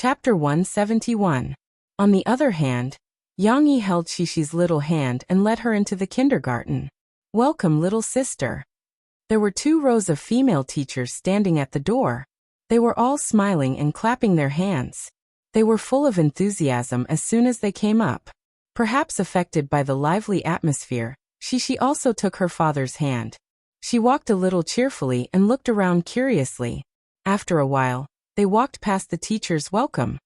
Chapter 171. On the other hand, Yang Yi held Xishi's little hand and led her into the kindergarten. Welcome, little sister. There were 2 rows of female teachers standing at the door. They were all smiling and clapping their hands. They were full of enthusiasm as soon as they came up. Perhaps affected by the lively atmosphere, Xishi also took her father's hand. She walked a little cheerfully and looked around curiously. After a while, they walked past the teacher's welcome.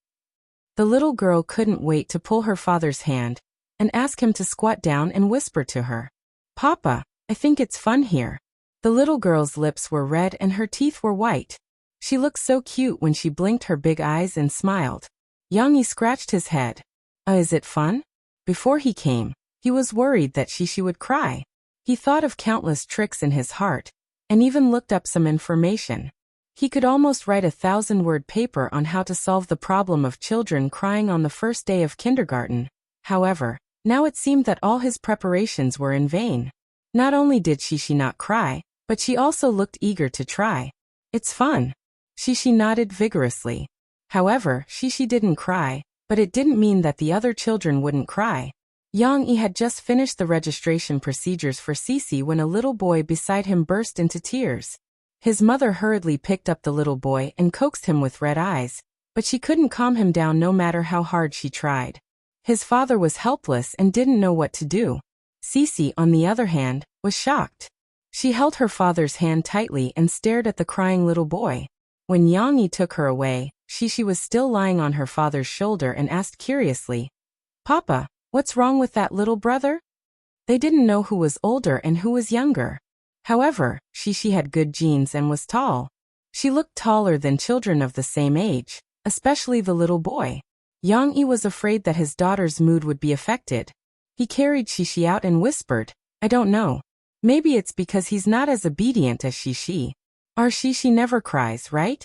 The little girl couldn't wait to pull her father's hand and ask him to squat down and whisper to her. Papa, I think it's fun here. The little girl's lips were red and her teeth were white. She looked so cute when she blinked her big eyes and smiled. Yang Yi scratched his head. Is it fun? Before he came, he was worried that Xishi would cry. He thought of countless tricks in his heart, and even looked up some information. He could almost write a 1,000-word paper on how to solve the problem of children crying on the first day of kindergarten. However, now it seemed that all his preparations were in vain. Not only did Xishi not cry, but she also looked eager to try. It's fun. Xishi nodded vigorously. However, Xishi didn't cry, but it didn't mean that the other children wouldn't cry. Yang Yi had just finished the registration procedures for Cici when a little boy beside him burst into tears. His mother hurriedly picked up the little boy and coaxed him with red eyes, but she couldn't calm him down no matter how hard she tried. His father was helpless and didn't know what to do. Cici, on the other hand, was shocked. She held her father's hand tightly and stared at the crying little boy. When Yang Yi took her away, Xishi was still lying on her father's shoulder and asked curiously, Papa, what's wrong with that little brother? They didn't know who was older and who was younger. However, Xishi had good genes and was tall. She looked taller than children of the same age, especially the little boy. Yang Yi was afraid that his daughter's mood would be affected. He carried Xishi out and whispered, I don't know. Maybe it's because he's not as obedient as Xishi. Our Xishi never cries, right?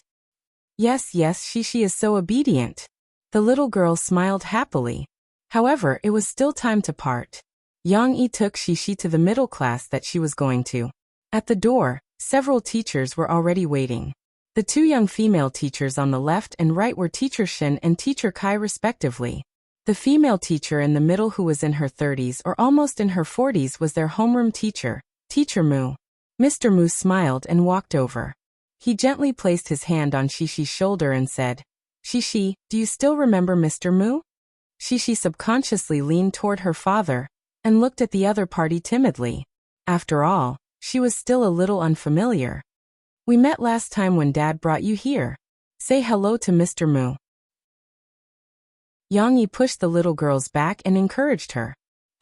Yes, Xishi is so obedient. The little girl smiled happily. However, it was still time to part. Yang Yi took Xishi to the middle class that she was going to. At the door, several teachers were already waiting. The 2 young female teachers on the left and right were Teacher Shen and Teacher Kai respectively. The female teacher in the middle, who was in her 30s or almost in her 40s, was their homeroom teacher, Teacher Mu. Mr. Mu smiled and walked over. He gently placed his hand on Xishi's shoulder and said, Xishi, do you still remember Mr. Mu? Xishi subconsciously leaned toward her father and looked at the other party timidly. After all, she was still a little unfamiliar. We met last time when Dad brought you here. Say hello to Mr. Mu. Yang Yi pushed the little girl's back and encouraged her.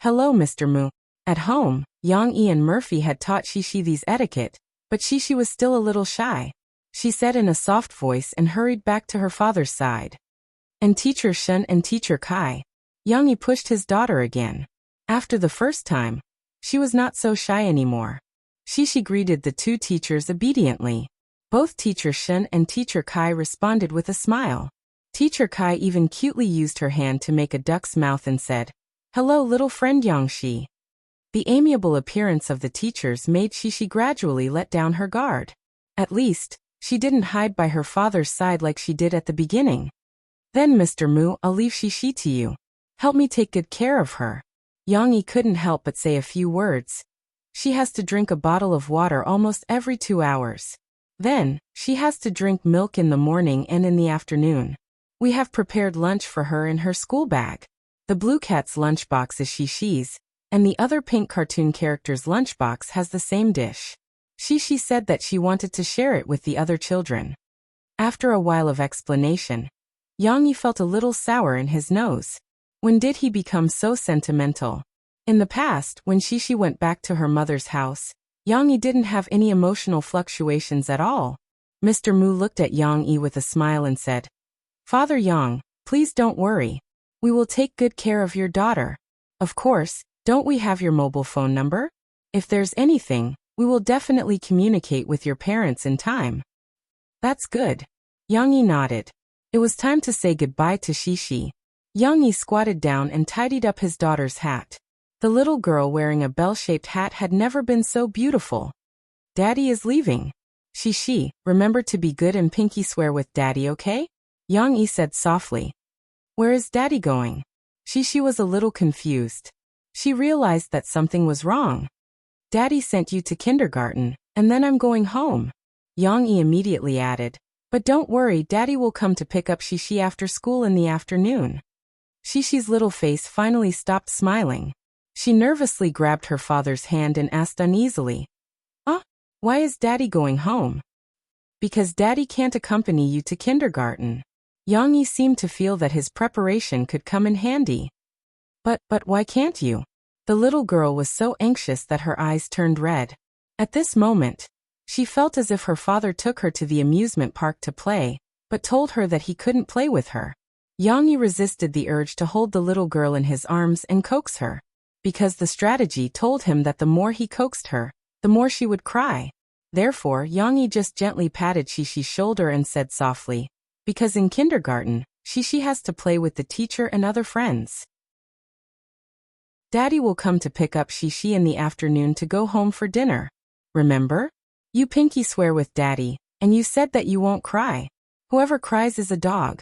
Hello, Mr. Mu. At home, Yang Yi and Murphy had taught Xishi these etiquette, but Xishi was still a little shy. She said in a soft voice and hurried back to her father's side. And Teacher Shen and Teacher Kai. Yang Yi pushed his daughter again. After the first time, she was not so shy anymore. Xishi greeted the 2 teachers obediently. Both Teacher Shen and Teacher Kai responded with a smile. Teacher Kai even cutely used her hand to make a duck's mouth and said, Hello, little friend Yangshi. The amiable appearance of the teachers made Xishi gradually let down her guard. At least, she didn't hide by her father's side like she did at the beginning. Then, Mr. Mu, I'll leave Xishi to you. Help me take good care of her. Yang Yi couldn't help but say a few words. She has to drink a bottle of water almost every 2 hours. Then, she has to drink milk in the morning and in the afternoon. We have prepared lunch for her in her school bag. The blue cat's lunchbox is Xishi's, and the other pink cartoon character's lunchbox has the same dish. Xishi said that she wanted to share it with the other children. After a while of explanation, Yang Yi felt a little sour in his nose. When did he become so sentimental? In the past, when Xishi went back to her mother's house, Yang Yi didn't have any emotional fluctuations at all. Mr. Mu looked at Yang Yi with a smile and said, Father Yang, please don't worry. We will take good care of your daughter. Of course, don't we have your mobile phone number? If there's anything, we will definitely communicate with your parents in time. That's good. Yang Yi nodded. It was time to say goodbye to Xishi. Yang Yi squatted down and tidied up his daughter's hat. The little girl wearing a bell-shaped hat had never been so beautiful. Daddy is leaving. Xishi, remember to be good and pinky swear with Daddy, okay? Yang-yi said softly. Where is Daddy going? She was a little confused. She realized that something was wrong. Daddy sent you to kindergarten, and then I'm going home. Yang-yi immediately added. But don't worry, Daddy will come to pick up Shishi after school in the afternoon. Shishi's little face finally stopped smiling. She nervously grabbed her father's hand and asked uneasily. Why is Daddy going home? Because Daddy can't accompany you to kindergarten. Yang-yi seemed to feel that his preparation could come in handy. But why can't you? The little girl was so anxious that her eyes turned red. At this moment, she felt as if her father took her to the amusement park to play, but told her that he couldn't play with her. Yang-yi resisted the urge to hold the little girl in his arms and coax her, because the strategy told him that the more he coaxed her, the more she would cry. Therefore, Yang-yi just gently patted Shishi's shoulder and said softly, because in kindergarten, Shishi has to play with the teacher and other friends. Daddy will come to pick up Shishi in the afternoon to go home for dinner. Remember? You pinky swear with Daddy, and you said that you won't cry. Whoever cries is a dog.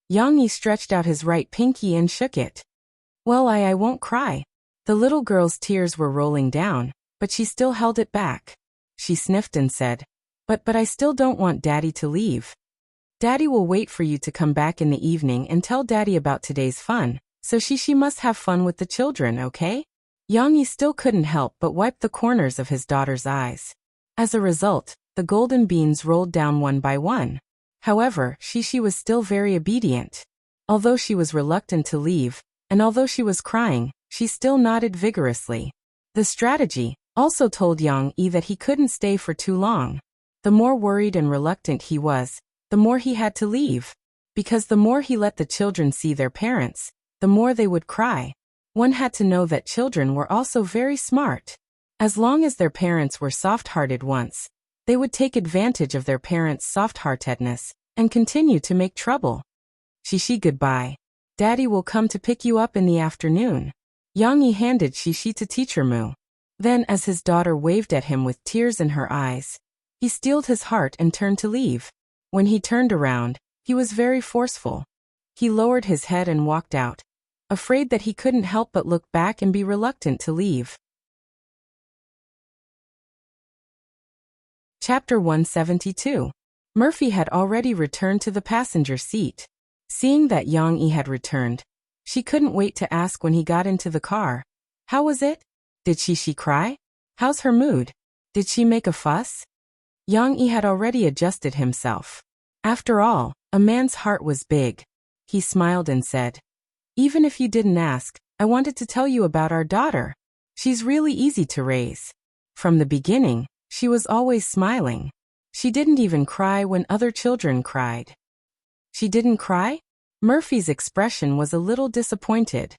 Yang-yi stretched out his right pinky and shook it. Well, I won't cry. The little girl's tears were rolling down, but she still held it back. She sniffed and said, But I still don't want Daddy to leave. Daddy will wait for you to come back in the evening and tell Daddy about today's fun, so Shishi must have fun with the children, okay? Yang-yi still couldn't help but wipe the corners of his daughter's eyes. As a result, the golden beans rolled down one by one. However, Shishi was still very obedient. Although she was reluctant to leave, and although she was crying, she still nodded vigorously. The strategy also told Yang-yi that he couldn't stay for too long. The more worried and reluctant he was, the more he had to leave. Because the more he let the children see their parents, the more they would cry. One had to know that children were also very smart. As long as their parents were soft-hearted once, they would take advantage of their parents' soft-heartedness and continue to make trouble. Shishi, goodbye. Daddy will come to pick you up in the afternoon. Yang-yi handed Shishi to Teacher Mu. Then, as his daughter waved at him with tears in her eyes, he steeled his heart and turned to leave. When he turned around, he was very forceful. He lowered his head and walked out, afraid that he couldn't help but look back and be reluctant to leave. Chapter 172. Murphy had already returned to the passenger seat. Seeing that Yang-yi had returned, she couldn't wait to ask when he got into the car. How was it? Did Shishi cry? How's her mood? Did she make a fuss? Yang-yi had already adjusted himself. After all, a man's heart was big. He smiled and said, Even if you didn't ask, I wanted to tell you about our daughter. She's really easy to raise. From the beginning, she was always smiling. She didn't even cry when other children cried. She didn't cry? Murphy's expression was a little disappointed.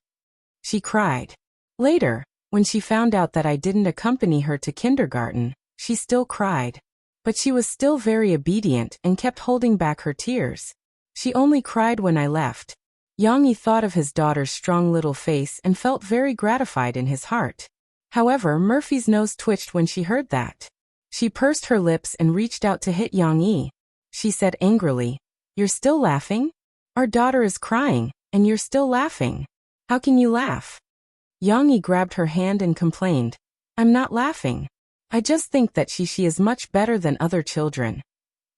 She cried. Later, when she found out that I didn't accompany her to kindergarten, she still cried. But she was still very obedient and kept holding back her tears. She only cried when I left. Yang-yi thought of his daughter's strong little face and felt very gratified in his heart. However, Murphy's nose twitched when she heard that. She pursed her lips and reached out to hit Yang-yi. She said angrily, You're still laughing? Our daughter is crying, and you're still laughing. How can you laugh? Yang-yi grabbed her hand and complained, I'm not laughing. I just think that Shishi is much better than other children.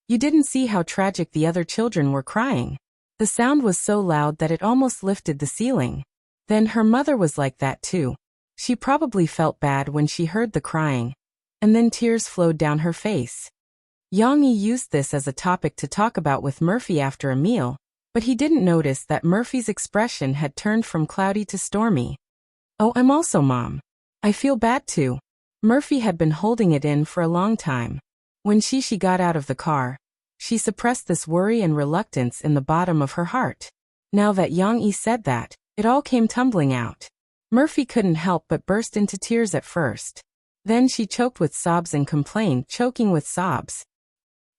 You didn't see how tragic the other children were crying. The sound was so loud that it almost lifted the ceiling. Then her mother was like that too. She probably felt bad when she heard the crying. And then tears flowed down her face. Yang-yi used this as a topic to talk about with Murphy after a meal, but he didn't notice that Murphy's expression had turned from cloudy to stormy. Oh, I'm also Mom. I feel bad too. Murphy had been holding it in for a long time. When Shishi got out of the car, she suppressed this worry and reluctance in the bottom of her heart. Now that Yang-yi said that, it all came tumbling out. Murphy couldn't help but burst into tears at first. Then she choked with sobs and complained, choking with sobs.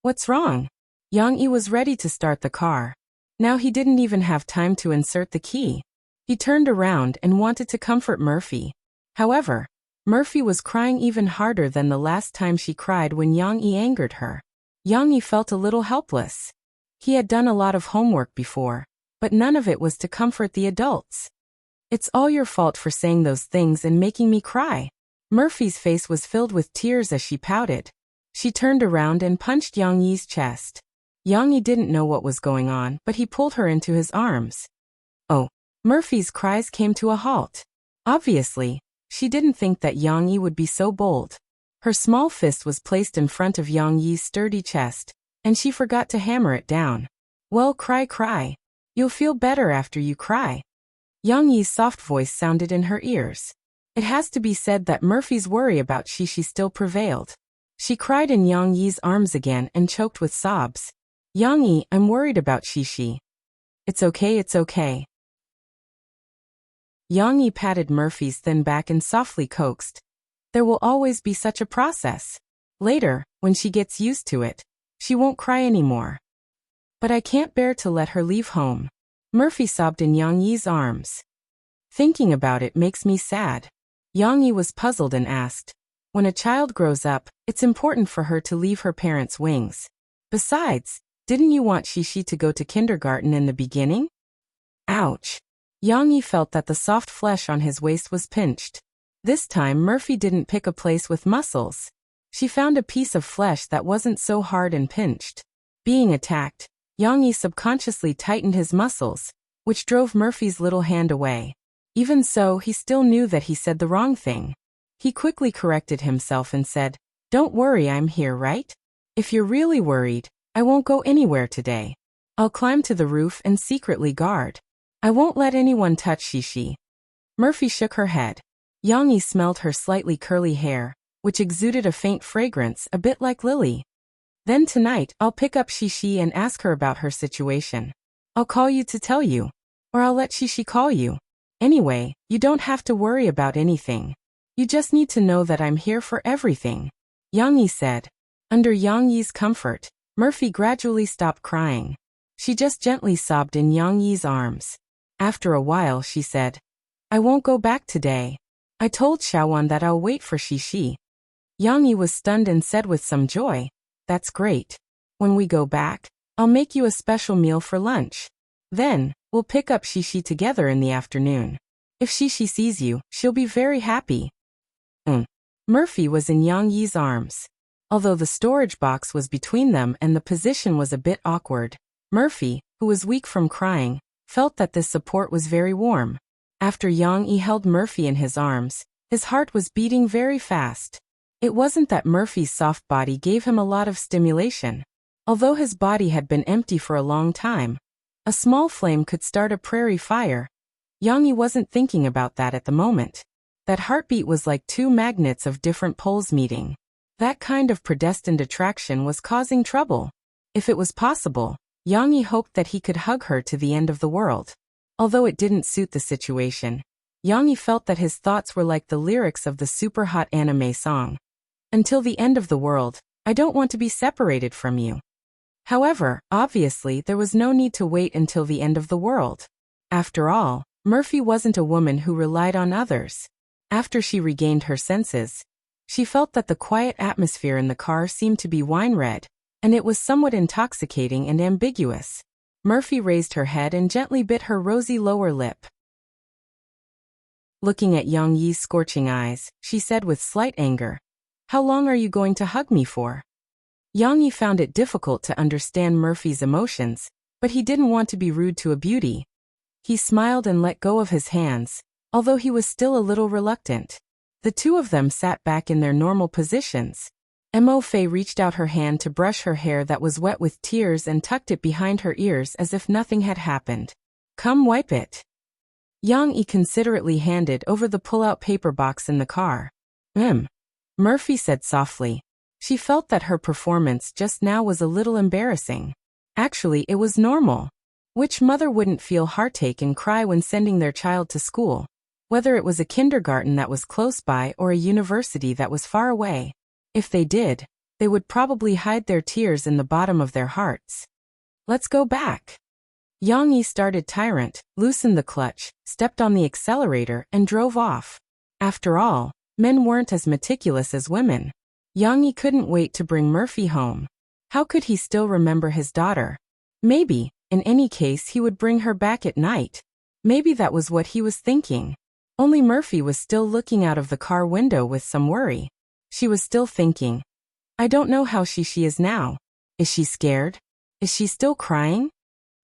What's wrong? Yang-yi was ready to start the car. Now he didn't even have time to insert the key. He turned around and wanted to comfort Murphy. However, Murphy was crying even harder than the last time she cried when Yang-yi angered her. Yang-yi felt a little helpless. He had done a lot of homework before, but none of it was to comfort the adults. It's all your fault for saying those things and making me cry. Murphy's face was filled with tears as she pouted. She turned around and punched Yang Yi's chest. Yang Yi didn't know what was going on, but he pulled her into his arms. Oh! Murphy's cries came to a halt. Obviously, she didn't think that Yang Yi would be so bold. Her small fist was placed in front of Yang Yi's sturdy chest, and she forgot to hammer it down. Well, cry. You'll feel better after you cry. Yang Yi's soft voice sounded in her ears. It has to be said that Murphy's worry about Shishi still prevailed. She cried in Yang Yi's arms again and choked with sobs. Yang Yi, I'm worried about Shishi. It's okay. Yang Yi patted Murphy's thin back and softly coaxed. There will always be such a process. Later, when she gets used to it, she won't cry anymore. But I can't bear to let her leave home. Murphy sobbed in Yang Yi's arms. Thinking about it makes me sad. Yang Yi was puzzled and asked, when a child grows up, it's important for her to leave her parents' wings. Besides, didn't you want Shishi to go to kindergarten in the beginning? Ouch! Yang Yi felt that the soft flesh on his waist was pinched. This time Murphy didn't pick a place with muscles. She found a piece of flesh that wasn't so hard and pinched. Being attacked, Yang Yi subconsciously tightened his muscles, which drove Murphy's little hand away. Even so, he still knew that he said the wrong thing. He quickly corrected himself and said, Don't worry, I'm here, right? If you're really worried, I won't go anywhere today. I'll climb to the roof and secretly guard. I won't let anyone touch Shishi. Murphy shook her head. Yang Yi smelled her slightly curly hair, which exuded a faint fragrance a bit like lily. Then tonight, I'll pick up Shishi and ask her about her situation. I'll call you to tell you. Or I'll let Shishi call you. Anyway, you don't have to worry about anything. You just need to know that I'm here for everything. Yang Yi said. Under Yang Yi's comfort, Murphy gradually stopped crying. She just gently sobbed in Yang Yi's arms. After a while she said, I won't go back today. I told Xiaowan that I'll wait for Shishi. Yang Yi was stunned and said with some joy, That's great. When we go back, I'll make you a special meal for lunch. Then, we'll pick up Shishi together in the afternoon. If Shishi sees you, she'll be very happy. Murphy was in Yang Yi's arms. Although the storage box was between them and the position was a bit awkward, Murphy, who was weak from crying, felt that this support was very warm. After Yang Yi held Murphy in his arms, his heart was beating very fast. It wasn't that Murphy's soft body gave him a lot of stimulation. Although his body had been empty for a long time, a small flame could start a prairie fire. Yang Yi wasn't thinking about that at the moment. That heartbeat was like two magnets of different poles meeting. That kind of predestined attraction was causing trouble. If it was possible, Yang Yi hoped that he could hug her to the end of the world. Although it didn't suit the situation, Yang Yi felt that his thoughts were like the lyrics of the super hot anime song. Until the end of the world, I don't want to be separated from you. However, obviously there was no need to wait until the end of the world. After all, Murphy wasn't a woman who relied on others. After she regained her senses, she felt that the quiet atmosphere in the car seemed to be wine red, and it was somewhat intoxicating and ambiguous. Murphy raised her head and gently bit her rosy lower lip. Looking at Yang Yi's scorching eyes, she said with slight anger, How long are you going to hug me for? Yang Yi found it difficult to understand Murphy's emotions, but he didn't want to be rude to a beauty. He smiled and let go of his hands, although he was still a little reluctant. The two of them sat back in their normal positions. Mo Fei reached out her hand to brush her hair that was wet with tears and tucked it behind her ears as if nothing had happened. Come wipe it. Yang Yi considerately handed over the pull-out paper box in the car. Murphy said softly. She felt that her performance just now was a little embarrassing. Actually, it was normal. Which mother wouldn't feel heartache and cry when sending their child to school, whether it was a kindergarten that was close by or a university that was far away? If they did, they would probably hide their tears in the bottom of their hearts. Let's go back. Yang Yi started tyrant, loosened the clutch, stepped on the accelerator, and drove off. After all, men weren't as meticulous as women. Yang Yi couldn't wait to bring Murphy home. How could he still remember his daughter? Maybe, in any case, he would bring her back at night. Maybe that was what he was thinking. Only Murphy was still looking out of the car window with some worry. She was still thinking, I don't know how she is now. Is she scared? Is she still crying?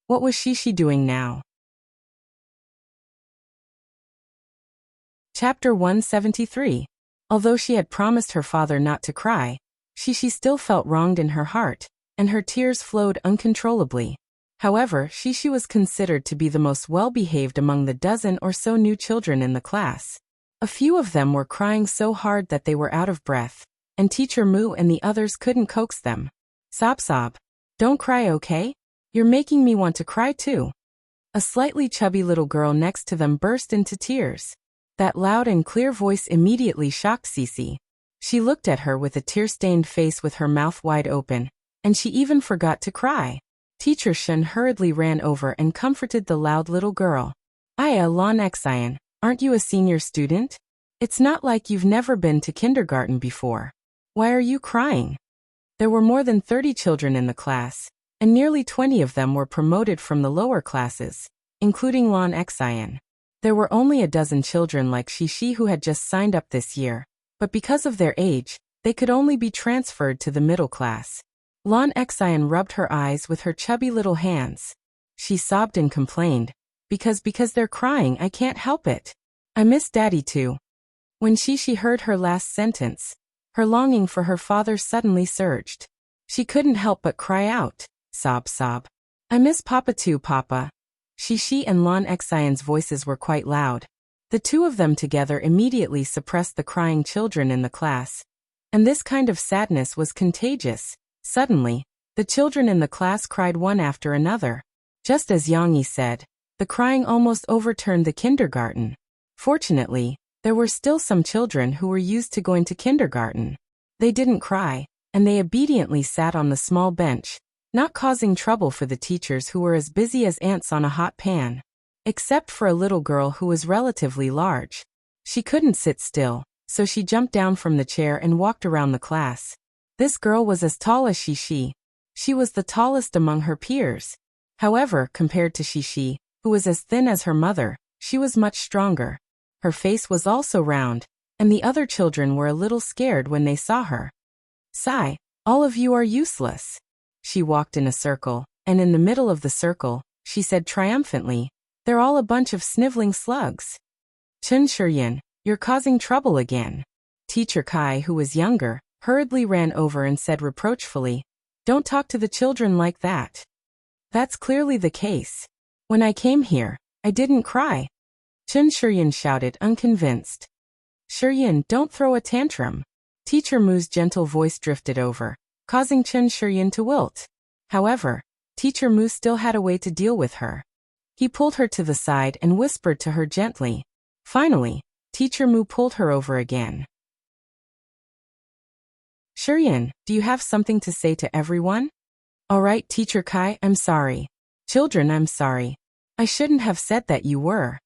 What was she doing now? Chapter 173. Although she had promised her father not to cry, she still felt wronged in her heart, and her tears flowed uncontrollably. However, she was considered to be the most well-behaved among the dozen or so new children in the class. A few of them were crying so hard that they were out of breath, and Teacher Moo and the others couldn't coax them. Sob sob. Don't cry, okay? You're making me want to cry too. A slightly chubby little girl next to them burst into tears. That loud and clear voice immediately shocked Cece. She looked at her with a tear-stained face with her mouth wide open, and she even forgot to cry. Teacher Shun hurriedly ran over and comforted the loud little girl. Aya Lon Xian, aren't you a senior student? It's not like you've never been to kindergarten before. Why are you crying? There were more than 30 children in the class, and nearly 20 of them were promoted from the lower classes, including Lon Xian. There were only a dozen children like Shi who had just signed up this year, but because of their age, they could only be transferred to the middle class. Lon Xian rubbed her eyes with her chubby little hands. She sobbed and complained, because they're crying, I can't help it. I miss Daddy too. When Shi heard her last sentence, her longing for her father suddenly surged. She couldn't help but cry out, sob sob. I miss Papa too, Papa. Shi and Lon Xian's voices were quite loud. The two of them together immediately suppressed the crying children in the class. And this kind of sadness was contagious. Suddenly, the children in the class cried one after another. Just as Yang Yi said, the crying almost overturned the kindergarten. Fortunately, there were still some children who were used to going to kindergarten. They didn't cry, and they obediently sat on the small bench, not causing trouble for the teachers who were as busy as ants on a hot pan. Except for a little girl who was relatively large. She couldn't sit still, so she jumped down from the chair and walked around the class. This girl was as tall as Shi. She was the tallest among her peers. However, compared to Shi, who was as thin as her mother, she was much stronger. Her face was also round, and the other children were a little scared when they saw her. Sigh, all of you are useless. She walked in a circle, and in the middle of the circle, she said triumphantly, they're all a bunch of sniveling slugs. Chun Shiryan, you're causing trouble again. Teacher Kai, who was younger, hurriedly ran over and said reproachfully, don't talk to the children like that. That's clearly the case. When I came here, I didn't cry. Chun Shiryan shouted, unconvinced. Shiryan, don't throw a tantrum. Teacher Mu's gentle voice drifted over, causing Chun Shiryan to wilt. However, Teacher Mu still had a way to deal with her. He pulled her to the side and whispered to her gently. Finally, Teacher Mu pulled her over again. Shiryan, do you have something to say to everyone? All right, Teacher Kai, I'm sorry. Children, I'm sorry. I shouldn't have said that you were.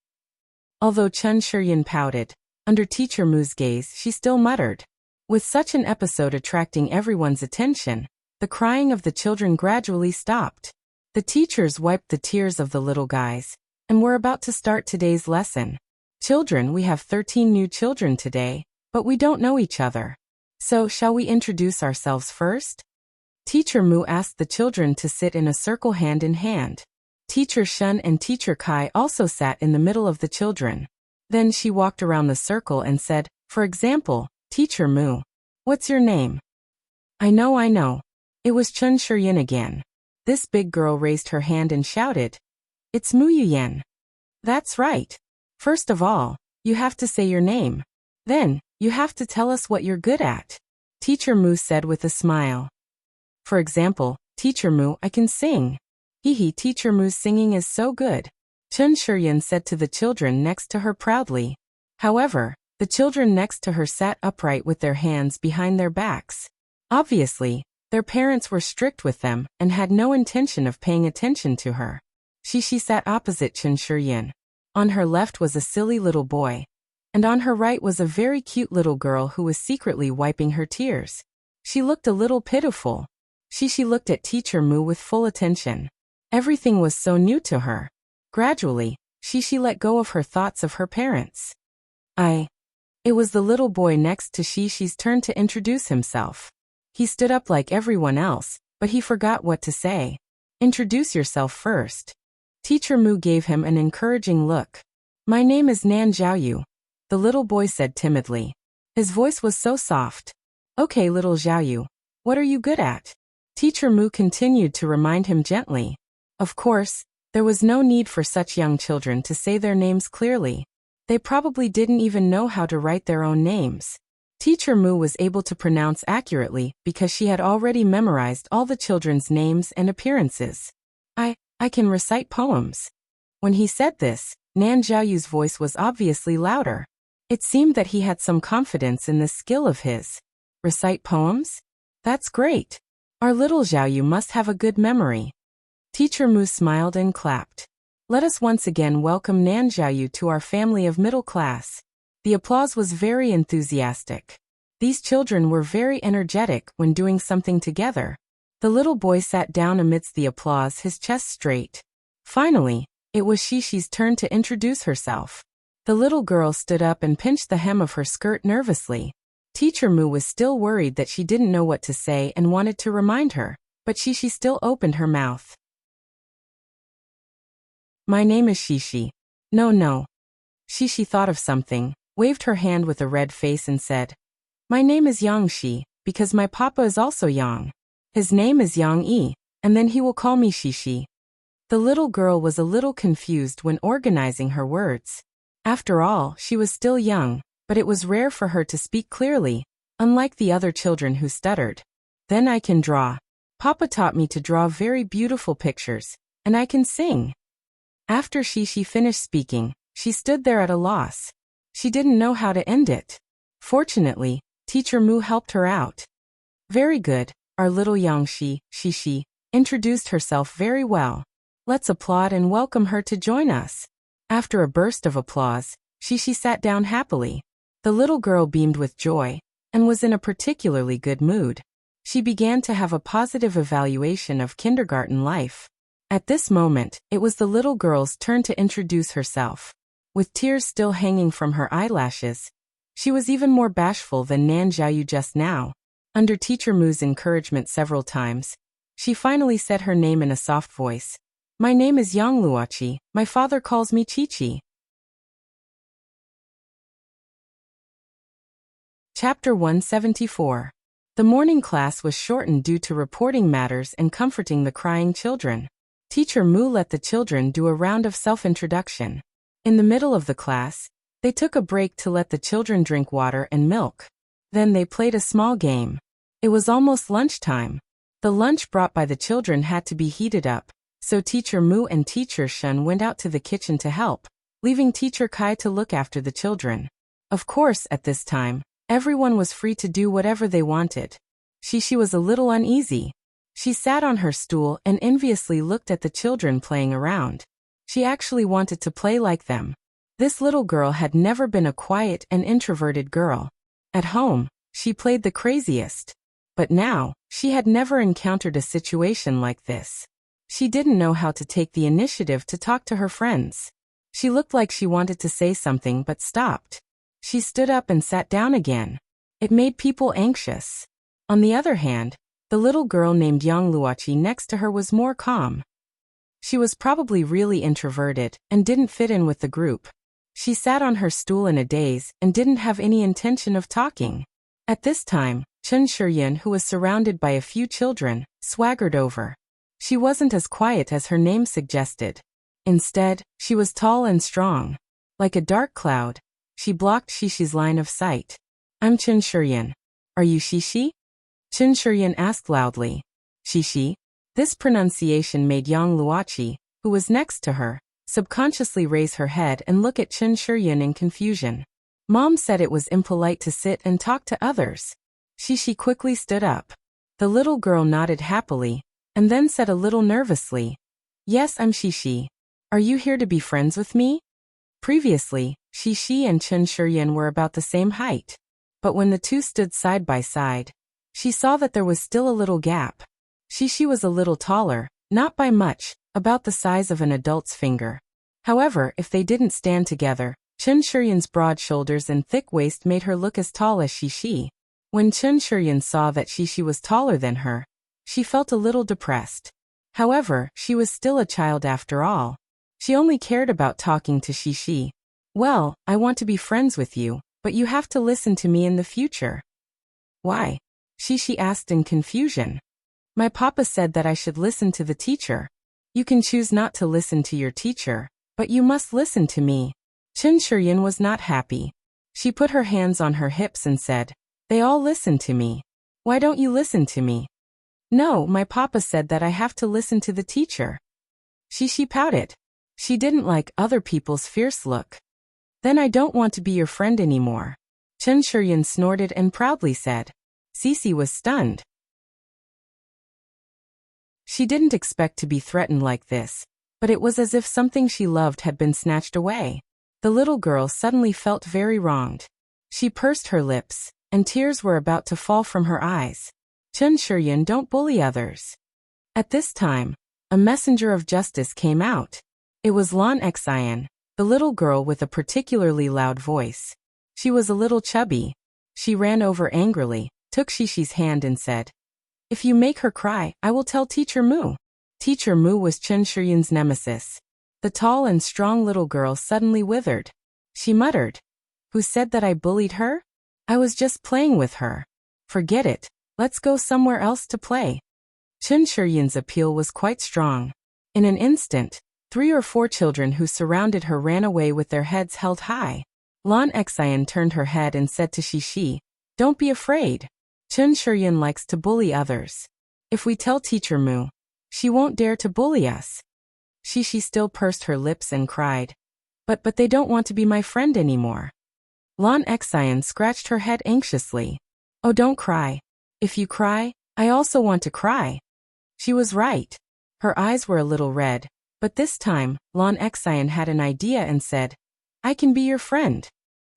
Although Chun Shiryan pouted, under Teacher Mu's gaze she still muttered. With such an episode attracting everyone's attention, the crying of the children gradually stopped. The teachers wiped the tears of the little guys, and were about to start today's lesson. Children, we have 13 new children today, but we don't know each other. So, shall we introduce ourselves first? Teacher Mu asked the children to sit in a circle hand in hand. Teacher Shun and Teacher Kai also sat in the middle of the children. Then she walked around the circle and said, for example, Teacher Mu, what's your name? I know. It was Chun Shiryan again. This big girl raised her hand and shouted, it's Mu Yuyen. That's right. First of all, you have to say your name. Then, you have to tell us what you're good at. Teacher Mu said with a smile. For example, Teacher Mu, I can sing. Hee, Teacher Mu's singing is so good. Chun Shiryan said to the children next to her proudly. However, the children next to her sat upright with their hands behind their backs. Obviously, their parents were strict with them and had no intention of paying attention to her. She sat opposite Chun Shiryan. On her left was a silly little boy, and on her right was a very cute little girl who was secretly wiping her tears. She looked a little pitiful. She looked at Teacher Mu with full attention. Everything was so new to her. Gradually, Shishi let go of her thoughts of her parents. It was the little boy next to Shishi's turn to introduce himself. He stood up like everyone else, but he forgot what to say. Introduce yourself first. Teacher Mu gave him an encouraging look. My name is Nan Xiaoyu, the little boy said timidly. His voice was so soft. Okay, little Xiaoyu, what are you good at? Teacher Mu continued to remind him gently. Of course, there was no need for such young children to say their names clearly. They probably didn't even know how to write their own names. Teacher Mu was able to pronounce accurately because she had already memorized all the children's names and appearances. I can recite poems. When he said this, Nan Xiaoyu's voice was obviously louder. It seemed that he had some confidence in this skill of his. Recite poems? That's great. Our little Xiaoyu must have a good memory. Teacher Mu smiled and clapped. Let us once again welcome Nan Xiaoyu to our family of middle class. The applause was very enthusiastic. These children were very energetic when doing something together. The little boy sat down amidst the applause, his chest straight. Finally, it was Shishi's turn to introduce herself. The little girl stood up and pinched the hem of her skirt nervously. Teacher Mu was still worried that she didn't know what to say and wanted to remind her, but Shishi still opened her mouth. My name is Shishi. No. Shishi thought of something, waved her hand with a red face and said, my name is Yang Shi, because my papa is also Yang. His name is Yang Yi, and then he will call me Shishi. The little girl was a little confused when organizing her words. After all, she was still young, but it was rare for her to speak clearly, unlike the other children who stuttered. Then I can draw. Papa taught me to draw very beautiful pictures, and I can sing. After Shishi finished speaking, she stood there at a loss. She didn't know how to end it. Fortunately, Teacher Mu helped her out. Very good, our little Yang Shishi, introduced herself very well. Let's applaud and welcome her to join us. After a burst of applause, Shishi sat down happily. The little girl beamed with joy, and was in a particularly good mood. She began to have a positive evaluation of kindergarten life. At this moment, it was the little girl's turn to introduce herself. With tears still hanging from her eyelashes, she was even more bashful than Nan Xiaoyu just now. Under Teacher Mu's encouragement several times, she finally said her name in a soft voice. My name is Yang Luoqi, my father calls me Chi-Chi. Chapter 174. The morning class was shortened due to reporting matters and comforting the crying children. Teacher Mu let the children do a round of self-introduction. In the middle of the class, they took a break to let the children drink water and milk. Then they played a small game. It was almost lunchtime. The lunch brought by the children had to be heated up, so Teacher Mu and Teacher Shun went out to the kitchen to help, leaving Teacher Kai to look after the children. Of course, at this time, everyone was free to do whatever they wanted. Shishi was a little uneasy. She sat on her stool and enviously looked at the children playing around. She actually wanted to play like them. This little girl had never been a quiet and introverted girl. At home, she played the craziest. But now, she had never encountered a situation like this. She didn't know how to take the initiative to talk to her friends. She looked like she wanted to say something but stopped. She stood up and sat down again. It made people anxious. On the other hand, the little girl named Yang Luoqi next to her was more calm. She was probably really introverted and didn't fit in with the group. She sat on her stool in a daze and didn't have any intention of talking. At this time, Chen Shiyun, who was surrounded by a few children, swaggered over. She wasn't as quiet as her name suggested. Instead, she was tall and strong. Like a dark cloud, she blocked Shishi's line of sight. I'm Chen Shiyun. Are you Shishi? Chen Shiyun asked loudly. Shishi? This pronunciation made Yang Luoqi, who was next to her, subconsciously raise her head and look at Chen Shiyun in confusion. Mom said it was impolite to sit and talk to others. Shishi quickly stood up. The little girl nodded happily, and then said a little nervously, Yes, I'm Shishi. Are you here to be friends with me? Previously, Shishi and Chen Shiyun were about the same height. But when the two stood side by side, she saw that there was still a little gap. Shishi was a little taller, not by much, about the size of an adult's finger. However, if they didn't stand together, Chun Shiryan's broad shoulders and thick waist made her look as tall as Shishi. When Chun Shiryan saw that Shishi was taller than her, she felt a little depressed. However, she was still a child after all. She only cared about talking to Shishi. Well, I want to be friends with you, but you have to listen to me in the future. Why? Shishi asked in confusion. My papa said that I should listen to the teacher. You can choose not to listen to your teacher, but you must listen to me. Chun Shiryan was not happy. She put her hands on her hips and said, they all listen to me. Why don't you listen to me? No, my papa said that I have to listen to the teacher. Shishi pouted. She didn't like other people's fierce look. Then I don't want to be your friend anymore. Chun Shiryan snorted and proudly said. Sisi was stunned. She didn't expect to be threatened like this, but it was as if something she loved had been snatched away. The little girl suddenly felt very wronged. She pursed her lips, and tears were about to fall from her eyes. Chun Shiryan, don't bully others. At this time, a messenger of justice came out. It was Lan Xian, the little girl with a particularly loud voice. She was a little chubby. She ran over angrily, took Shishi's hand and said, if you make her cry, I will tell Teacher Mu. Teacher Mu was Chun Shiryan's nemesis. The tall and strong little girl suddenly withered. She muttered, who said that I bullied her? I was just playing with her. Forget it. Let's go somewhere else to play. Chun Shiryan's appeal was quite strong. In an instant, 3 or 4 children who surrounded her ran away with their heads held high. Lan Xian turned her head and said to Shishi, don't be afraid. Chun Shiryan likes to bully others. If we tell Teacher Mu, she won't dare to bully us. Shishi still pursed her lips and cried, but they don't want to be my friend anymore. Lan Xian scratched her head anxiously. Oh, don't cry. If you cry, I also want to cry. She was right. Her eyes were a little red, but this time, Lan Xian had an idea and said, I can be your friend.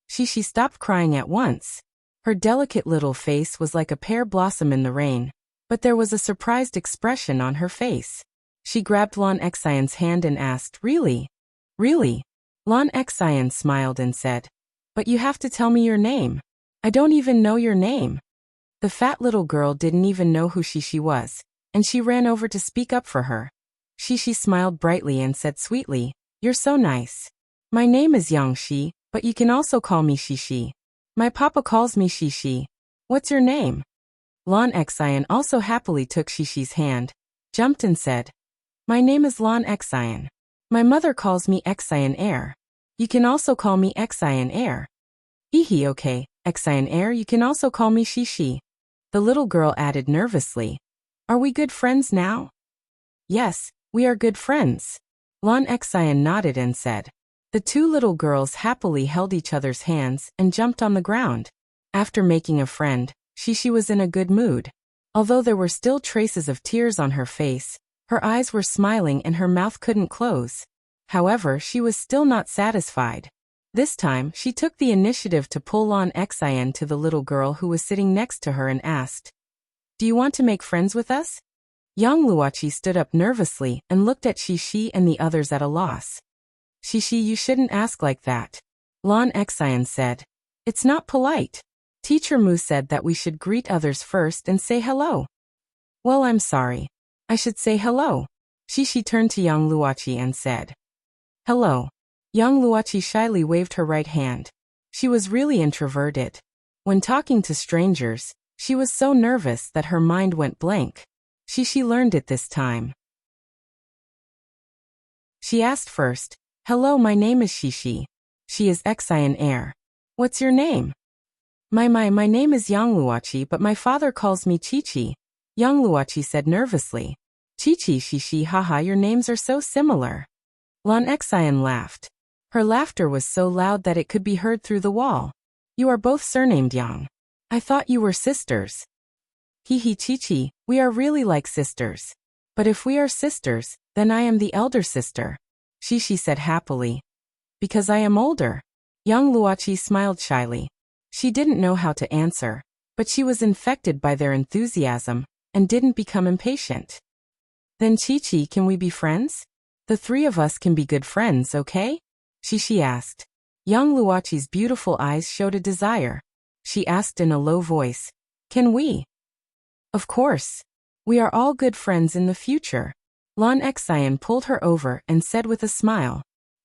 Shishi stopped crying at once. Her delicate little face was like a pear blossom in the rain, but there was a surprised expression on her face. She grabbed Lan Xian's hand and asked, really? Really? Lan Xian smiled and said, but you have to tell me your name. I don't even know your name. The fat little girl didn't even know who Shishi was, and she ran over to speak up for her. Shishi smiled brightly and said sweetly, you're so nice. My name is Yang Shi, but you can also call me Shishi. My papa calls me Shishi. What's your name? Lan Xian also happily took Shishi's hand, jumped and said, my name is Lan Xian. My mother calls me Xian Air. You can also call me Xian Air. Hehe, okay, Xian Air, you can also call me Shishi. The little girl added nervously, are we good friends now? Yes, we are good friends. Lan Xian nodded and said. The 2 little girls happily held each other's hands and jumped on the ground. After making a friend, Shishi was in a good mood. Although there were still traces of tears on her face, her eyes were smiling and her mouth couldn't close. However, she was still not satisfied. This time, she took the initiative to pull Lan Xian to the little girl who was sitting next to her and asked, do you want to make friends with us? Yang Luoqi stood up nervously and looked at Shishi and the others at a loss. Shishi, you shouldn't ask like that. Lan Xian said. It's not polite. Teacher Mu said that we should greet others first and say hello. Well, I'm sorry. I should say hello. Shishi turned to Yang Luoqi and said, hello. Yang Luoqi shyly waved her right hand. She was really introverted. When talking to strangers, she was so nervous that her mind went blank. Shishi learned it this time. She asked first, hello, my name is Shishi. She is Xian Air. What's your name? My name is Yang Luoqi, but my father calls me Chi-Chi. Yang Luoqi said nervously. Chi-Chi, Shishi, haha, your names are so similar. Lan Xian laughed. Her laughter was so loud that it could be heard through the wall. You are both surnamed Yang. I thought you were sisters. Hehe, Chi-Chi, we are really like sisters. But if we are sisters, then I am the elder sister. Shishi said happily. Because I am older. Yang Luoqi smiled shyly. She didn't know how to answer, but she was infected by their enthusiasm and didn't become impatient. Then Chi-Chi, can we be friends? The three of us can be good friends, okay? Chi-Chi asked. Young Luochi's beautiful eyes showed a desire. She asked in a low voice, can we? Of course. We are all good friends in the future. Lan Xian pulled her over and said with a smile.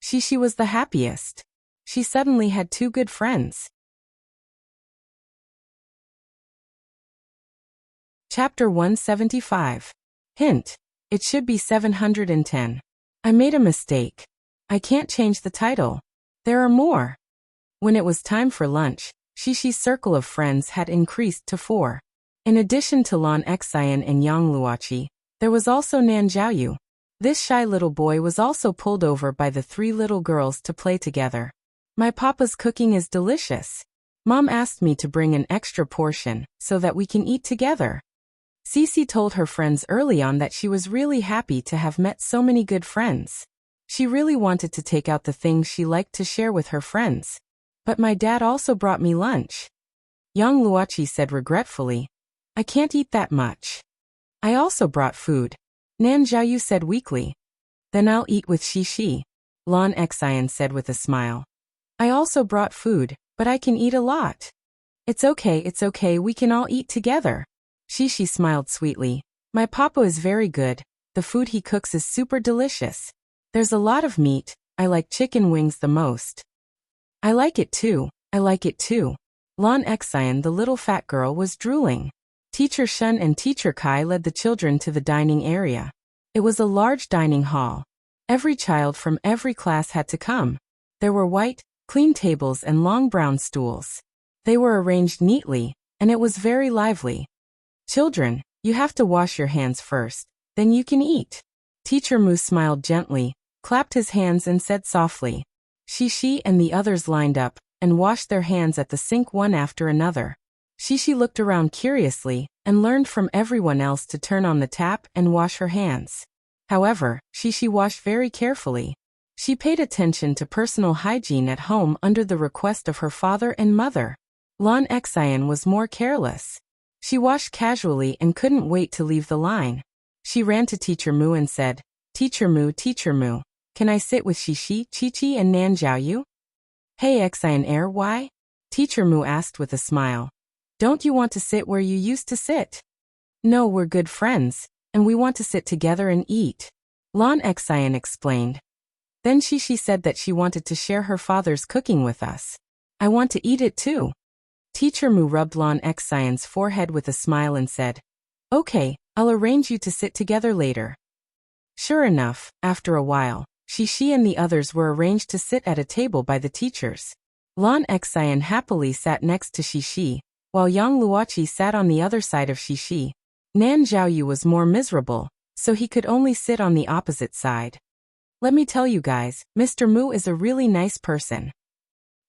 Chi-Chi was the happiest. She suddenly had two good friends. Chapter 175. Hint. It should be 710. I made a mistake. I can't change the title. There are more. When it was time for lunch, Chi-Chi's circle of friends had increased to 4. In addition to Lan Xian and Yang Luochi, there was also Nan Zhaoyu. This shy little boy was also pulled over by the 3 little girls to play together. My papa's cooking is delicious. Mom asked me to bring an extra portion so that we can eat together. Cece told her friends early on that she was really happy to have met so many good friends. She really wanted to take out the things she liked to share with her friends. But my dad also brought me lunch. Yang Luochi said regretfully, I can't eat that much. I also brought food. Nan Zhaoyu said weakly. Then I'll eat with Chi-Chi. Lan Xian said with a smile. I also brought food, but I can eat a lot. It's okay, we can all eat together. Chi-Chi smiled sweetly. My papa is very good. The food he cooks is super delicious. There's a lot of meat. I like chicken wings the most. I like it too. Lan Xian, the little fat girl, was drooling. Teacher Shun and Teacher Kai led the children to the dining area. It was a large dining hall. Every child from every class had to come. There were white, clean tables and long brown stools. They were arranged neatly, and it was very lively. Children, you have to wash your hands first, then you can eat. Teacher Mu smiled gently, clapped his hands and said softly. Chi-Chi and the others lined up and washed their hands at the sink one after another. Chi-Chi looked around curiously and learned from everyone else to turn on the tap and wash her hands. However, Chi-Chi washed very carefully. She paid attention to personal hygiene at home under the request of her father and mother. Lan Xian was more careless. She washed casually and couldn't wait to leave the line. She ran to Teacher Mu and said, Teacher Mu, can I sit with Chi-Chi, Chi-Chi and Nan Zhaoyu? Hey Xian, why? Teacher Mu asked with a smile. Don't you want to sit where you used to sit? No, we're good friends, and we want to sit together and eat. Lan Xian explained. Then Chi-Chi said that she wanted to share her father's cooking with us. I want to eat it too. Teacher Mu rubbed Lan Xian's forehead with a smile and said, Okay, I'll arrange you to sit together later. Sure enough, after a while, Chi-Chi and the others were arranged to sit at a table by the teachers. Lan Xian happily sat next to Chi-Chi, while Yang Luochi sat on the other side of Chi-Chi. Nan Zhaoyu was more miserable, so he could only sit on the opposite side. Let me tell you guys, Mr. Mu is a really nice person.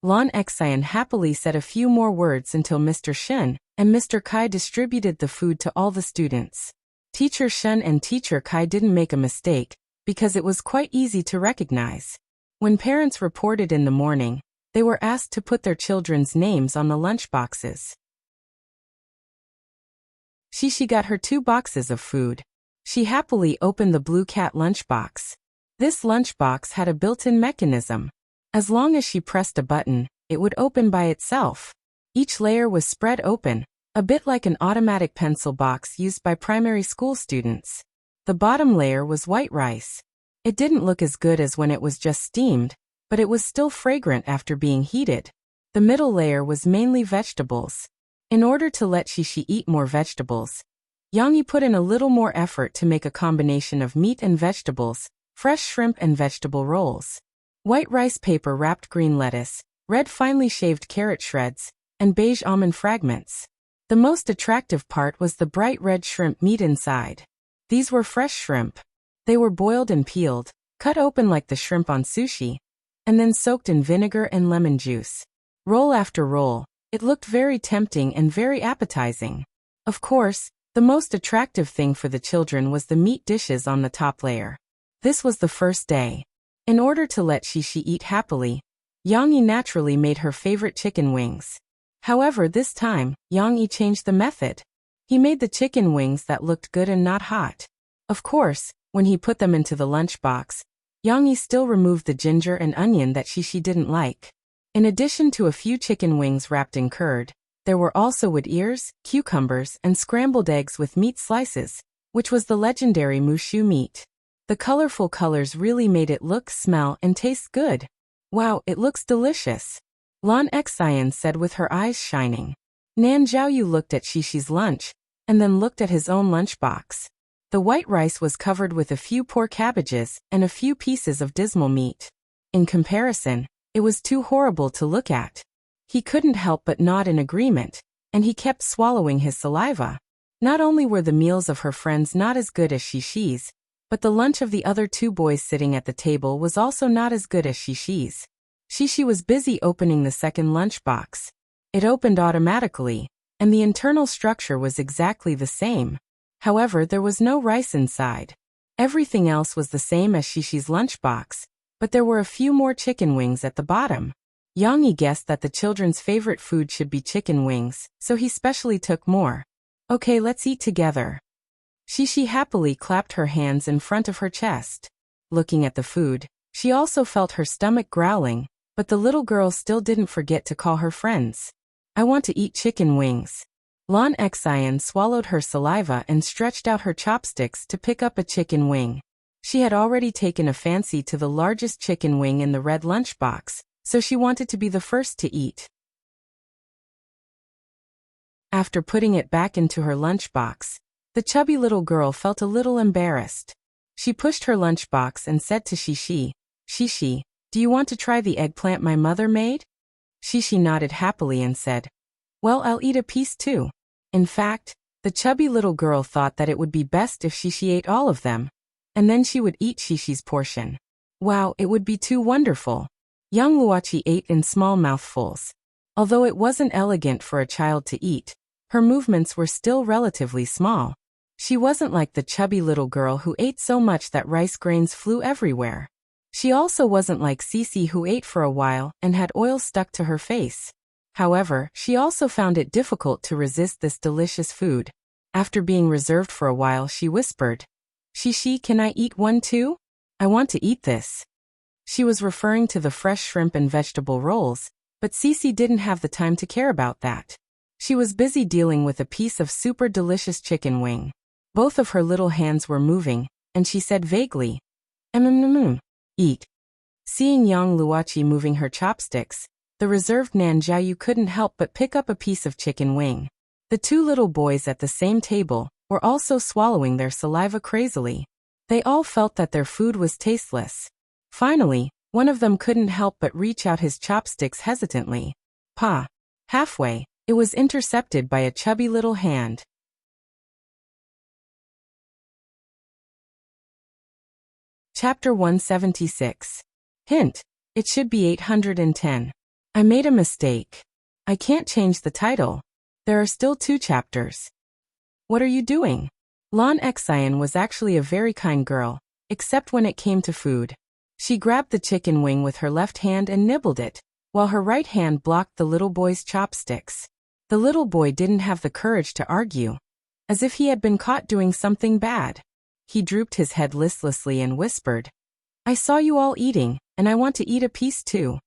Lan Xian happily said a few more words until Mr. Shen and Mr. Kai distributed the food to all the students. Teacher Shen and Teacher Kai didn't make a mistake, because it was quite easy to recognize. When parents reported in the morning, they were asked to put their children's names on the lunch boxes. Chi-Chi got her 2 boxes of food. She happily opened the blue cat lunchbox. This lunchbox had a built-in mechanism. As long as she pressed a button, it would open by itself. Each layer was spread open, a bit like an automatic pencil box used by primary school students. The bottom layer was white rice. It didn't look as good as when it was just steamed, but it was still fragrant after being heated. The middle layer was mainly vegetables. In order to let Chi-Chi eat more vegetables, Yang put in a little more effort to make a combination of meat and vegetables, fresh shrimp and vegetable rolls. White rice paper wrapped green lettuce, red finely shaved carrot shreds, and beige almond fragments. The most attractive part was the bright red shrimp meat inside. These were fresh shrimp. They were boiled and peeled, cut open like the shrimp on sushi, and then soaked in vinegar and lemon juice. Roll after roll, it looked very tempting and very appetizing. Of course, the most attractive thing for the children was the meat dishes on the top layer. This was the first day. In order to let Chi-Chi eat happily, Yang naturally made her favorite chicken wings. However, this time, Yang changed the method. He made the chicken wings that looked good and not hot. Of course, When he put them into the lunchbox, Yang Yi still removed the ginger and onion that Shishi didn't like. In addition to a few chicken wings wrapped in curd, there were also wood ears, cucumbers, and scrambled eggs with meat slices, which was the legendary mushu meat. The colorful colors really made it look, smell, and taste good. Wow, it looks delicious, Lan Xian said with her eyes shining. Nan Zhaoyu looked at Shishi's lunch, and then looked at his own lunchbox. The white rice was covered with a few poor cabbages and a few pieces of dismal meat. In comparison, it was too horrible to look at. He couldn't help but nod in agreement, and he kept swallowing his saliva. Not only were the meals of her friends not as good as Shishi's, but the lunch of the other two boys sitting at the table was also not as good as Shishi's. Shishi was busy opening the second lunchbox. It opened automatically, and the internal structure was exactly the same. However, there was no rice inside. Everything else was the same as Shishi's lunchbox, but there were a few more chicken wings at the bottom. Yang Yi guessed that the children's favorite food should be chicken wings, so he specially took more. Okay, let's eat together. Shishi happily clapped her hands in front of her chest. Looking at the food, she also felt her stomach growling, but the little girl still didn't forget to call her friends. I want to eat chicken wings. Lan Xian swallowed her saliva and stretched out her chopsticks to pick up a chicken wing. She had already taken a fancy to the largest chicken wing in the red lunchbox, so she wanted to be the first to eat. After putting it back into her lunchbox, the chubby little girl felt a little embarrassed. She pushed her lunchbox and said to Shishi, Shishi, do you want to try the eggplant my mother made? Shishi nodded happily and said, well, I'll eat a piece too. In fact, the chubby little girl thought that it would be best if Shishi ate all of them, and then she would eat Shishi's portion. Wow, it would be too wonderful. Young Luoqi ate in small mouthfuls. Although it wasn't elegant for a child to eat, her movements were still relatively small. She wasn't like the chubby little girl who ate so much that rice grains flew everywhere. She also wasn't like Cece who ate for a while and had oil stuck to her face. However, she also found it difficult to resist this delicious food. After being reserved for a while, she whispered, Shishi, can I eat one too? I want to eat this. She was referring to the fresh shrimp and vegetable rolls, but Cece didn't have the time to care about that. She was busy dealing with a piece of super delicious chicken wing. Both of her little hands were moving, and she said vaguely, eat. Seeing Yang Luoqi moving her chopsticks, the reserved Nan Zhaoyu couldn't help but pick up a piece of chicken wing. The two little boys at the same table were also swallowing their saliva crazily. They all felt that their food was tasteless. Finally, one of them couldn't help but reach out his chopsticks hesitantly. Pa! Halfway, it was intercepted by a chubby little hand. Chapter 176. Hint: it should be 810. I made a mistake. I can't change the title. There are still 2 chapters. What are you doing? Lan Xian was actually a very kind girl, except when it came to food. She grabbed the chicken wing with her left hand and nibbled it, while her right hand blocked the little boy's chopsticks. The little boy didn't have the courage to argue, as if he had been caught doing something bad. He drooped his head listlessly and whispered, I saw you all eating, and I want to eat a piece too.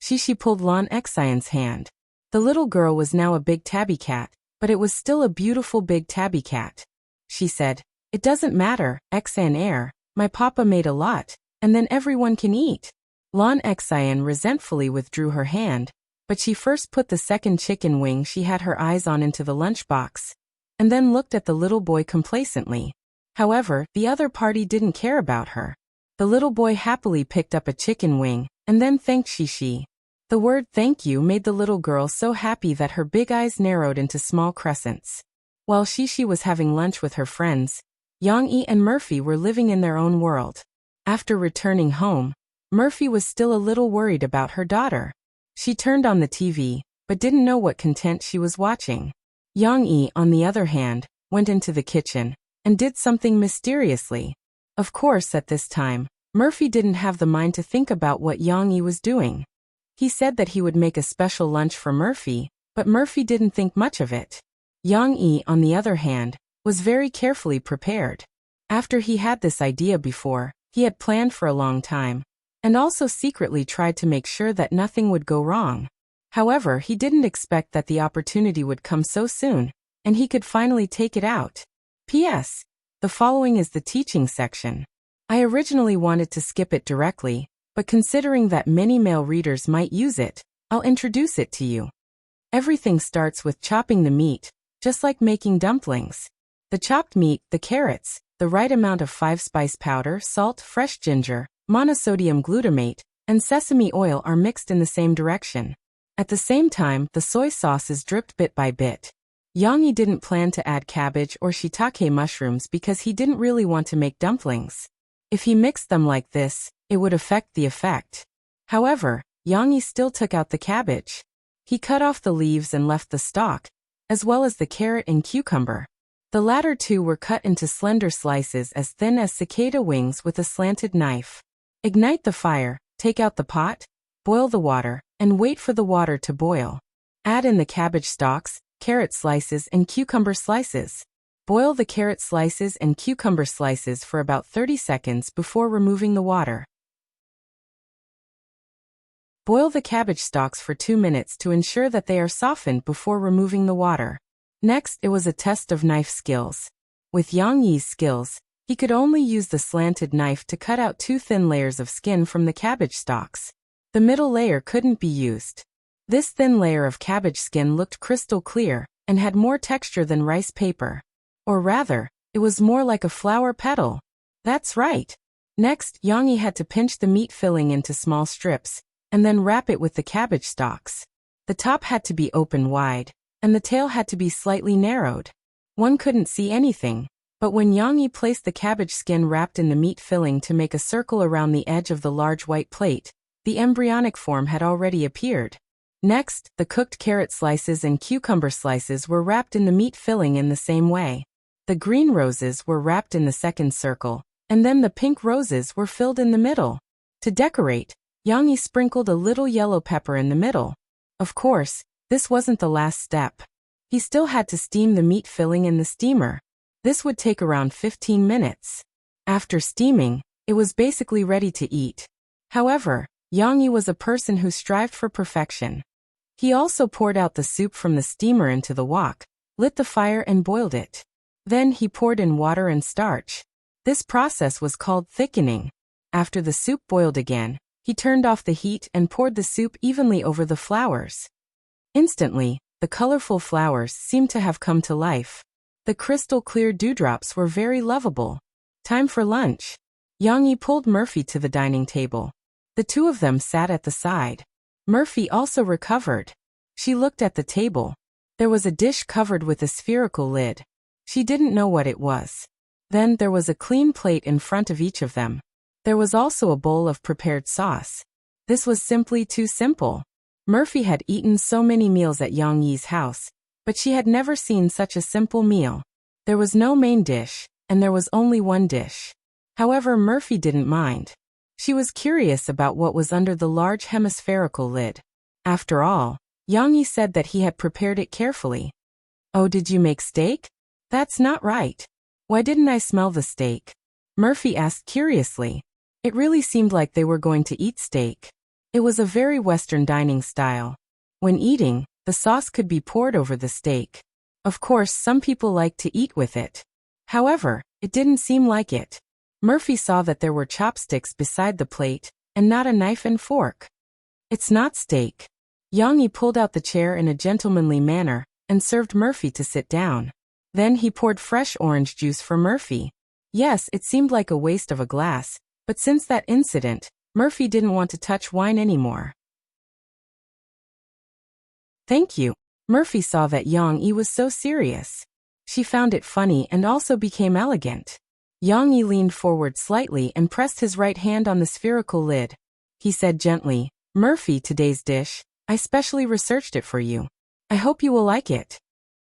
Shishi pulled Lan Xian's hand. The little girl was now a big tabby cat, but it was still a beautiful big tabby cat. She said, it doesn't matter, Xian Air, my papa made a lot, and then everyone can eat. Lan Xian resentfully withdrew her hand, but she first put the second chicken wing she had her eyes on into the lunchbox, and then looked at the little boy complacently. However, the other party didn't care about her. The little boy happily picked up a chicken wing, and then thanked Shishi. The word thank you made the little girl so happy that her big eyes narrowed into small crescents. While Shishi was having lunch with her friends, Yang Yi and Murphy were living in their own world. After returning home, Murphy was still a little worried about her daughter. She turned on the TV, but didn't know what content she was watching. Yang Yi, on the other hand, went into the kitchen and did something mysteriously. Of course, at this time, Murphy didn't have the mind to think about what Yang Yi was doing. He said that he would make a special lunch for Murphy, but Murphy didn't think much of it. Yang Yi, on the other hand, was very carefully prepared. After he had this idea before, he had planned for a long time, and also secretly tried to make sure that nothing would go wrong. However, he didn't expect that the opportunity would come so soon, and he could finally take it out. P.S. The following is the teaching section. I originally wanted to skip it directly, but considering that many male readers might use it, I'll introduce it to you. Everything starts with chopping the meat, just like making dumplings. The chopped meat, the carrots, the right amount of 5-spice powder, salt, fresh ginger, monosodium glutamate, and sesame oil are mixed in the same direction. At the same time, the soy sauce is dripped bit by bit. Yang didn't plan to add cabbage or shiitake mushrooms because he didn't really want to make dumplings. If he mixed them like this, it would affect the effect. However, Yang still took out the cabbage. He cut off the leaves and left the stalk, as well as the carrot and cucumber. The latter two were cut into slender slices as thin as cicada wings with a slanted knife. Ignite the fire, take out the pot, boil the water, and wait for the water to boil. Add in the cabbage stalks, carrot slices, and cucumber slices. Boil the carrot slices and cucumber slices for about 30 seconds before removing the water. Boil the cabbage stalks for 2 minutes to ensure that they are softened before removing the water. Next, it was a test of knife skills. With Yang Yi's skills, he could only use the slanted knife to cut out 2 thin layers of skin from the cabbage stalks. The middle layer couldn't be used. This thin layer of cabbage skin looked crystal clear and had more texture than rice paper. Or rather, it was more like a flower petal. That's right. Next, Yang Yi had to pinch the meat filling into small strips, and then wrap it with the cabbage stalks. The top had to be open wide, and the tail had to be slightly narrowed. One couldn't see anything, but when Yang Yi placed the cabbage skin wrapped in the meat filling to make a circle around the edge of the large white plate, the embryonic form had already appeared. Next, the cooked carrot slices and cucumber slices were wrapped in the meat filling in the same way. The green roses were wrapped in the second circle, and then the pink roses were filled in the middle. To decorate, Yang Yi sprinkled a little yellow pepper in the middle. Of course, this wasn't the last step. He still had to steam the meat filling in the steamer. This would take around 15 minutes. After steaming, it was basically ready to eat. However, Yang Yi was a person who strived for perfection. He also poured out the soup from the steamer into the wok, lit the fire and boiled it. Then he poured in water and starch. This process was called thickening. After the soup boiled again, he turned off the heat and poured the soup evenly over the flowers. Instantly, the colorful flowers seemed to have come to life. The crystal-clear dewdrops were very lovable. Time for lunch. Yang Yi pulled Murphy to the dining table. The two of them sat at the side. Murphy also recovered. She looked at the table. There was a dish covered with a spherical lid. She didn't know what it was. Then there was a clean plate in front of each of them. There was also a bowl of prepared sauce. This was simply too simple. Murphy had eaten so many meals at Yang Yi's house, but she had never seen such a simple meal. There was no main dish, and there was only one dish. However, Murphy didn't mind. She was curious about what was under the large hemispherical lid. After all, Yang Yi said that he had prepared it carefully. "Oh, did you make steak? That's not right. Why didn't I smell the steak?" Murphy asked curiously. It really seemed like they were going to eat steak. It was a very Western dining style. When eating, the sauce could be poured over the steak. Of course, some people like to eat with it. However, it didn't seem like it. Murphy saw that there were chopsticks beside the plate, and not a knife and fork. "It's not steak." Yang Yi pulled out the chair in a gentlemanly manner, and served Murphy to sit down. Then he poured fresh orange juice for Murphy. Yes, it seemed like a waste of a glass, but since that incident, Murphy didn't want to touch wine anymore. "Thank you." Murphy saw that Yang Yi was so serious. She found it funny and also became elegant. Yang Yi leaned forward slightly and pressed his right hand on the spherical lid. He said gently, "Murphy, today's dish, I specially researched it for you. I hope you will like it."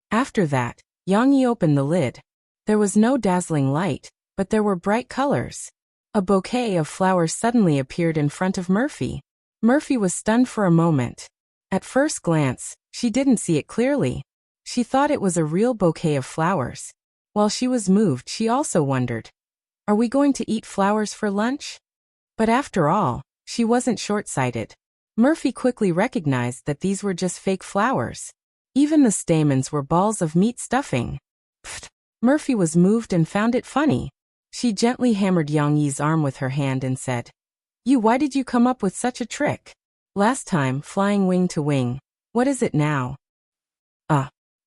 After that, Yang Yi opened the lid. There was no dazzling light, but there were bright colors. A bouquet of flowers suddenly appeared in front of Murphy. Murphy was stunned for a moment. At first glance, she didn't see it clearly. She thought it was a real bouquet of flowers. While she was moved, she also wondered, Are we going to eat flowers for lunch? But after all, she wasn't short-sighted. Murphy quickly recognized that these were just fake flowers. Even the stamens were balls of meat stuffing. Pfft! Murphy was moved and found it funny. She gently hammered Yang Yi's arm with her hand and said, Why did you come up with such a trick? Last time, flying wing to wing. What is it now?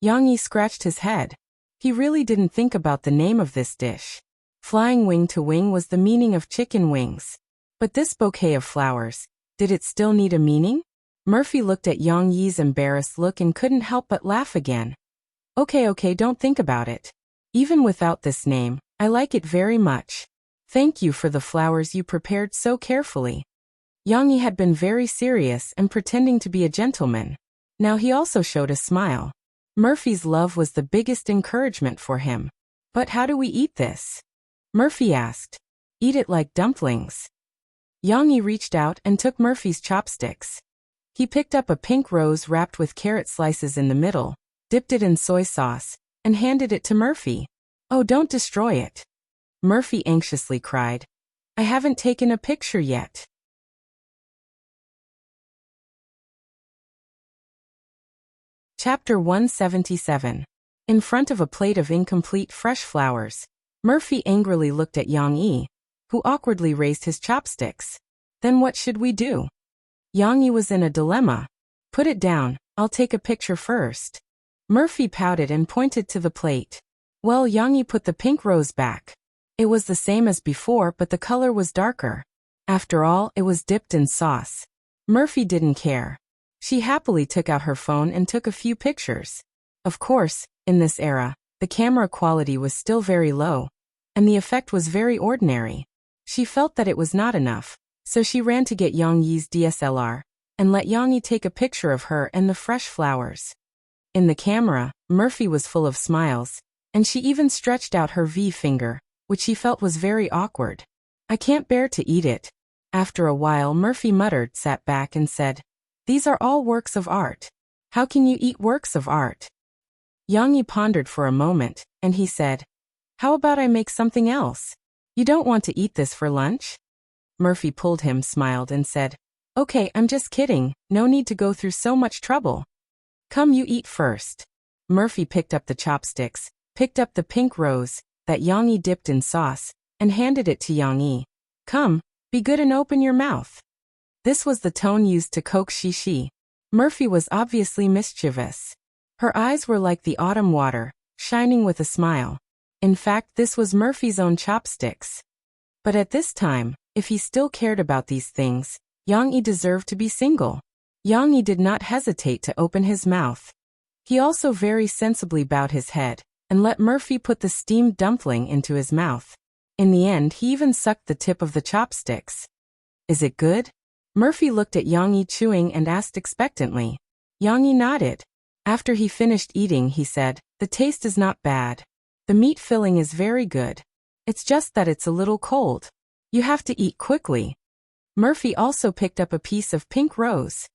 Yang Yi scratched his head. He really didn't think about the name of this dish. Flying wing to wing was the meaning of chicken wings. But this bouquet of flowers, did it still need a meaning? Murphy looked at Yang Yi's embarrassed look and couldn't help but laugh again. Okay, don't think about it. Even without this name, I like it very much. Thank you for the flowers you prepared so carefully. Yang Yi had been very serious and pretending to be a gentleman. Now he also showed a smile. Murphy's love was the biggest encouragement for him. But how do we eat this? Murphy asked. Eat it like dumplings. Yang Yi reached out and took Murphy's chopsticks. He picked up a pink rose wrapped with carrot slices in the middle, dipped it in soy sauce, and handed it to Murphy. Oh, don't destroy it. Murphy anxiously cried. I haven't taken a picture yet. Chapter 177. In front of a plate of incomplete fresh flowers, Murphy angrily looked at Yang Yi, who awkwardly raised his chopsticks. Then what should we do? Yang Yi was in a dilemma. Put it down, I'll take a picture first. Murphy pouted and pointed to the plate. Well, Yang Yi put the pink rose back. It was the same as before, but the color was darker. After all, it was dipped in sauce. Murphy didn't care. She happily took out her phone and took a few pictures. Of course, in this era, the camera quality was still very low, and the effect was very ordinary. She felt that it was not enough, so she ran to get Yang Yi's DSLR, and let Yang Yi take a picture of her and the fresh flowers. In the camera, Murphy was full of smiles, and she even stretched out her V finger, which she felt was very awkward. I can't bear to eat it. After a while, Murphy muttered, sat back and said, These are all works of art. How can you eat works of art? Yang Yi pondered for a moment, and he said, How about I make something else? You don't want to eat this for lunch? Murphy pulled him, smiled, and said, Okay, I'm just kidding, no need to go through so much trouble. Come, you eat first. Murphy picked up the chopsticks, picked up the pink rose that Yang Yi dipped in sauce, and handed it to Yang Yi. Come, be good and open your mouth. This was the tone used to coax Shishi. Murphy was obviously mischievous. Her eyes were like the autumn water, shining with a smile. In fact, this was Murphy's own chopsticks. But at this time, if he still cared about these things, Yang Yi deserved to be single. Yang Yi did not hesitate to open his mouth. He also very sensibly bowed his head, and let Murphy put the steamed dumpling into his mouth. In the end, he even sucked the tip of the chopsticks. Is it good? Murphy looked at Yang Yi chewing and asked expectantly. Yang Yi nodded. After he finished eating, he said, The taste is not bad. The meat filling is very good. It's just that it's a little cold. You have to eat quickly. Murphy also picked up a piece of pink rose.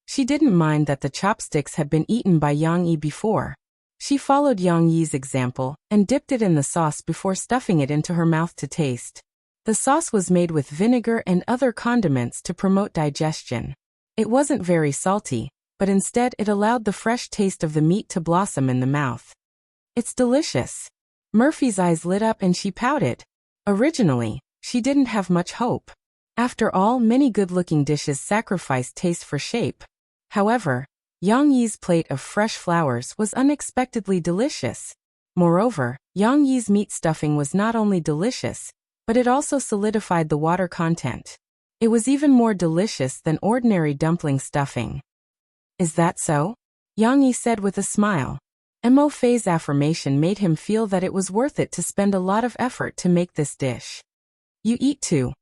She didn't mind that the chopsticks had been eaten by Yang Yi before. She followed Yang Yi's example and dipped it in the sauce before stuffing it into her mouth to taste. The sauce was made with vinegar and other condiments to promote digestion. It wasn't very salty, but instead it allowed the fresh taste of the meat to blossom in the mouth. It's delicious. Murphy's eyes lit up and she pouted. Originally, she didn't have much hope. After all, many good-looking dishes sacrifice taste for shape. However, Yang Yi's plate of fresh flowers was unexpectedly delicious. Moreover, Yang Yi's meat stuffing was not only delicious, but it also solidified the water content. It was even more delicious than ordinary dumpling stuffing. Is that so? Yang Yi said with a smile. Mo Fei's affirmation made him feel that it was worth it to spend a lot of effort to make this dish. You eat too.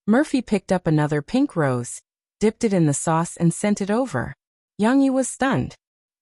Murphy picked up another pink rose, dipped it in the sauce and sent it over. Yang Yi was stunned.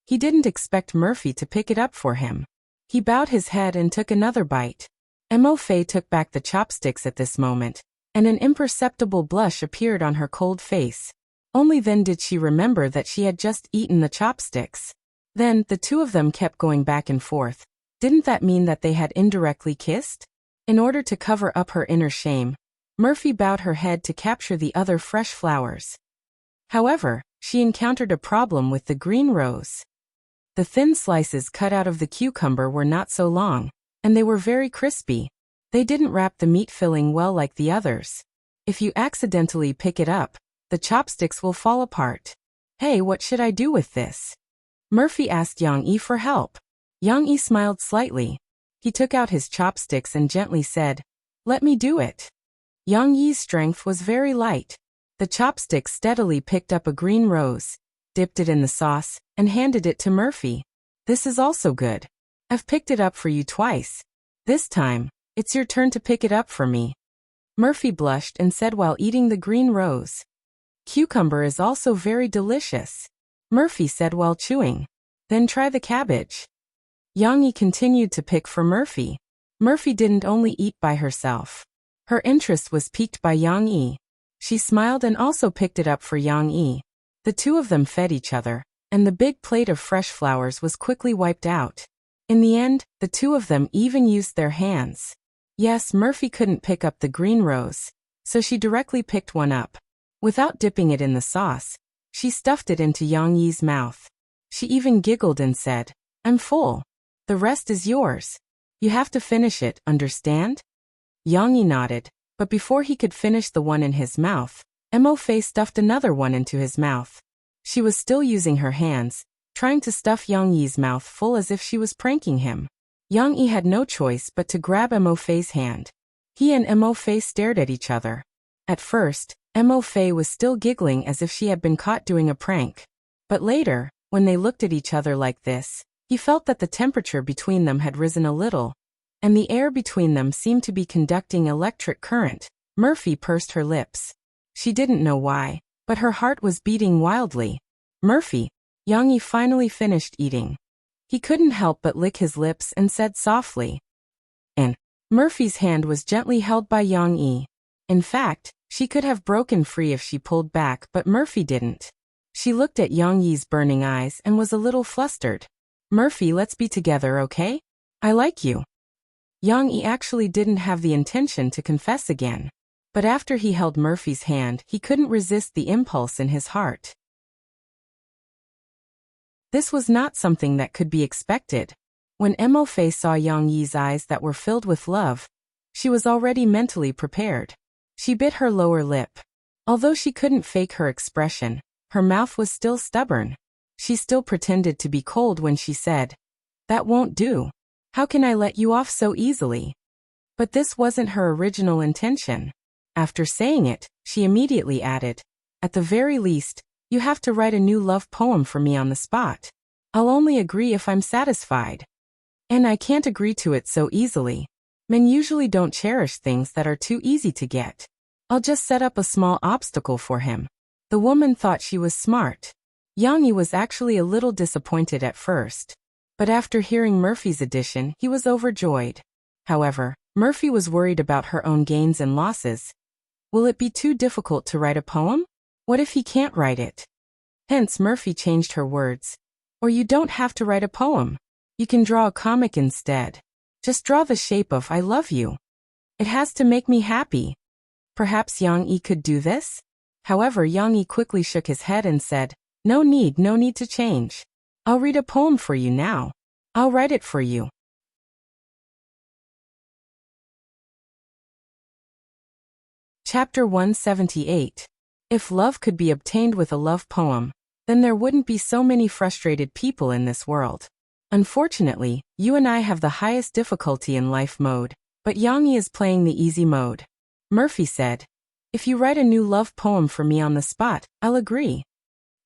He didn't expect Murphy to pick it up for him. He bowed his head and took another bite. Mo Fei took back the chopsticks at this moment, and an imperceptible blush appeared on her cold face. Only then did she remember that she had just eaten the chopsticks. Then, the two of them kept going back and forth, Didn't that mean that they had indirectly kissed? In order to cover up her inner shame, Murphy bowed her head to capture the other fresh flowers. However, she encountered a problem with the green rose. The thin slices cut out of the cucumber were not so long, and they were very crispy. They didn't wrap the meat filling well like the others. If you accidentally pick it up, the chopsticks will fall apart. Hey, what should I do with this? Murphy asked Yang Yi for help. Yang Yi smiled slightly. He took out his chopsticks and gently said, "Let me do it." Yang Yi's strength was very light. The chopstick steadily picked up a green rose, dipped it in the sauce, and handed it to Murphy. "This is also good. I've picked it up for you twice. This time, it's your turn to pick it up for me." Murphy blushed and said while eating the green rose. "Cucumber is also very delicious," Murphy said while chewing. "Then try the cabbage." Yang Yi continued to pick for Murphy. Murphy didn't only eat by herself. Her interest was piqued by Yang Yi. She smiled and also picked it up for Yang Yi. The two of them fed each other, and the big plate of fresh flowers was quickly wiped out. In the end, the two of them even used their hands. Yes, Murphy couldn't pick up the green rose, so she directly picked one up. Without dipping it in the sauce, she stuffed it into Yang Yi's mouth. She even giggled and said, "I'm full. The rest is yours. You have to finish it, understand?" Yang Yi nodded, but before he could finish the one in his mouth, Mo Fei stuffed another one into his mouth. She was still using her hands, trying to stuff Yang Yi's mouth full as if she was pranking him. Yang Yi had no choice but to grab Mo Fei's hand. He and Mo Fei stared at each other. At first, Mo Fei was still giggling as if she had been caught doing a prank. But later, when they looked at each other like this, he felt that the temperature between them had risen a little, and the air between them seemed to be conducting electric current. Murphy pursed her lips. She didn't know why, but her heart was beating wildly. "Murphy." Yang Yi finally finished eating. He couldn't help but lick his lips and said softly, "And." Murphy's hand was gently held by Yang Yi. In fact, she could have broken free if she pulled back, but Murphy didn't. She looked at Yang Yi's burning eyes and was a little flustered. "Murphy, let's be together, okay? I like you." Yang Yi actually didn't have the intention to confess again. But after he held Murphy's hand, he couldn't resist the impulse in his heart. This was not something that could be expected. When Mo Fei saw Yang Yi's eyes that were filled with love, she was already mentally prepared. She bit her lower lip. Although she couldn't fake her expression, her mouth was still stubborn. She still pretended to be cold when she said, "That won't do. How can I let you off so easily?" But this wasn't her original intention. After saying it, she immediately added, "At the very least, you have to write a new love poem for me on the spot. I'll only agree if I'm satisfied. And I can't agree to it so easily. Men usually don't cherish things that are too easy to get. I'll just set up a small obstacle for him." The woman thought she was smart. Yang Yi was actually a little disappointed at first. But after hearing Murphy's addition, he was overjoyed. However, Murphy was worried about her own gains and losses. Will it be too difficult to write a poem? What if he can't write it? Hence, Murphy changed her words. "Or you don't have to write a poem. You can draw a comic instead. Just draw the shape of 'I love you.' It has to make me happy." Perhaps Yang Yi could do this? However, Yang Yi quickly shook his head and said, no need to change. I'll read a poem for you now. I'll write it for you." Chapter 178. If love could be obtained with a love poem, then there wouldn't be so many frustrated people in this world. Unfortunately, you and I have the highest difficulty in life mode, but Yang Yi is playing the easy mode. Murphy said, "If you write a new love poem for me on the spot, I'll agree."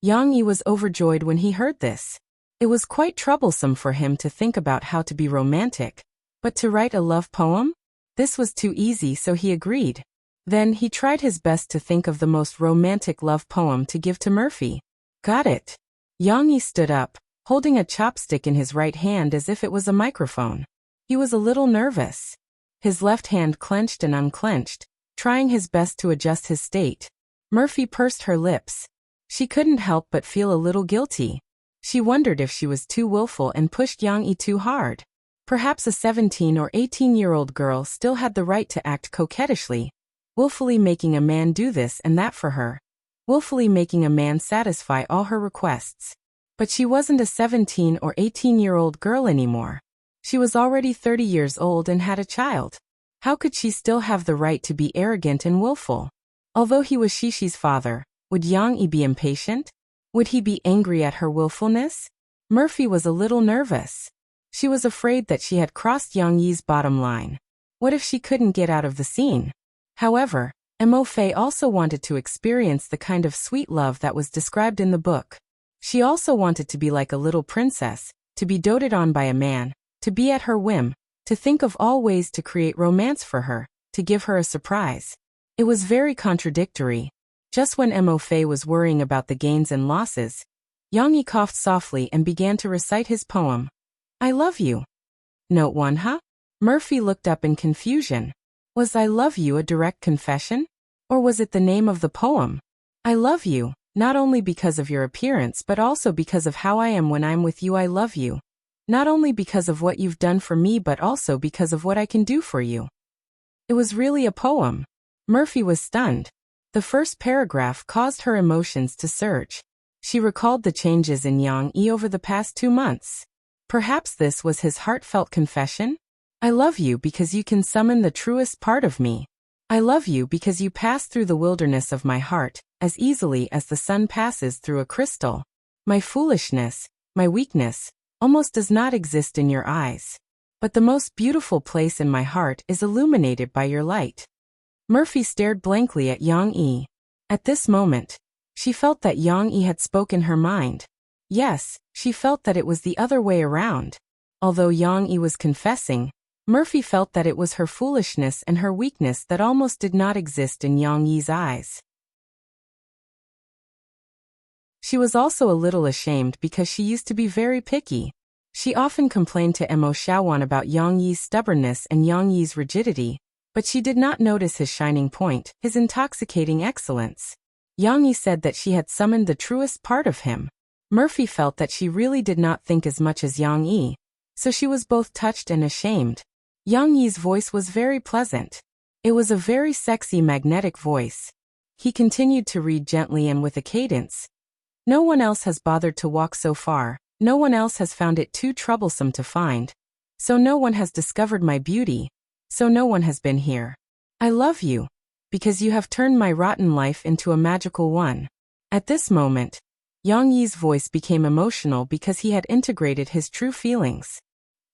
Yang Yi was overjoyed when he heard this. It was quite troublesome for him to think about how to be romantic, but to write a love poem? This was too easy, so he agreed. Then he tried his best to think of the most romantic love poem to give to Murphy. Got it. Yang Yi stood up, holding a chopstick in his right hand as if it was a microphone. He was a little nervous. His left hand clenched and unclenched, trying his best to adjust his state. Murphy pursed her lips. She couldn't help but feel a little guilty. She wondered if she was too willful and pushed Yang Yi too hard. Perhaps a 17 or 18-year-old girl still had the right to act coquettishly, willfully making a man do this and that for her, willfully making a man satisfy all her requests. But she wasn't a 17 or 18-year-old girl anymore. She was already 30 years old and had a child. How could she still have the right to be arrogant and willful? Although he was Shishi's father, would Yang Yi be impatient? Would he be angry at her willfulness? Murphy was a little nervous. She was afraid that she had crossed Yang Yi's bottom line. What if she couldn't get out of the scene? However, Mo Fei also wanted to experience the kind of sweet love that was described in the book. She also wanted to be like a little princess, to be doted on by a man, to be at her whim, to think of all ways to create romance for her, to give her a surprise. It was very contradictory. Just when Mo Fei was worrying about the gains and losses, Yang Yi coughed softly and began to recite his poem. I love you. Note 1, huh? Murphy looked up in confusion. Was I love you a direct confession? Or was it the name of the poem? I love you, not only because of your appearance but also because of how I am when I'm with you. I love you. Not only because of what you've done for me but also because of what I can do for you. It was really a poem. Murphy was stunned. The first paragraph caused her emotions to surge. She recalled the changes in Yang Yi over the past 2 months. Perhaps this was his heartfelt confession? I love you because you can summon the truest part of me. I love you because you pass through the wilderness of my heart, as easily as the sun passes through a crystal. My foolishness, my weakness, almost does not exist in your eyes. But the most beautiful place in my heart is illuminated by your light. Murphy stared blankly at Yang Yi. At this moment, she felt that Yang Yi had spoken her mind. Yes, she felt that it was the other way around. Although Yang Yi was confessing, Murphy felt that it was her foolishness and her weakness that almost did not exist in Yang Yi's eyes. She was also a little ashamed because she used to be very picky. She often complained to Mo Xiaowan about Yang Yi's stubbornness and Yang Yi's rigidity, but she did not notice his shining point, his intoxicating excellence. Yang Yi said that she had summoned the truest part of him. Murphy felt that she really did not think as much as Yang Yi, so she was both touched and ashamed. Yang Yi's voice was very pleasant. It was a very sexy magnetic voice. He continued to read gently and with a cadence. No one else has bothered to walk so far, no one else has found it too troublesome to find. So no one has discovered my beauty, so no one has been here. I love you, because you have turned my rotten life into a magical one. At this moment, Yang Yi's voice became emotional because he had integrated his true feelings.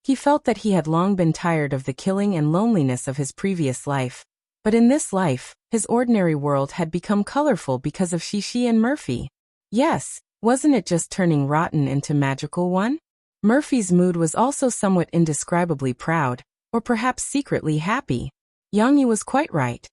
He felt that he had long been tired of the killing and loneliness of his previous life, but in this life, his ordinary world had become colorful because of Shishi and Murphy. Yes, wasn't it just turning rotten into magical one? Murphy's mood was also somewhat indescribably proud, or perhaps secretly happy. Yang Yi was quite right.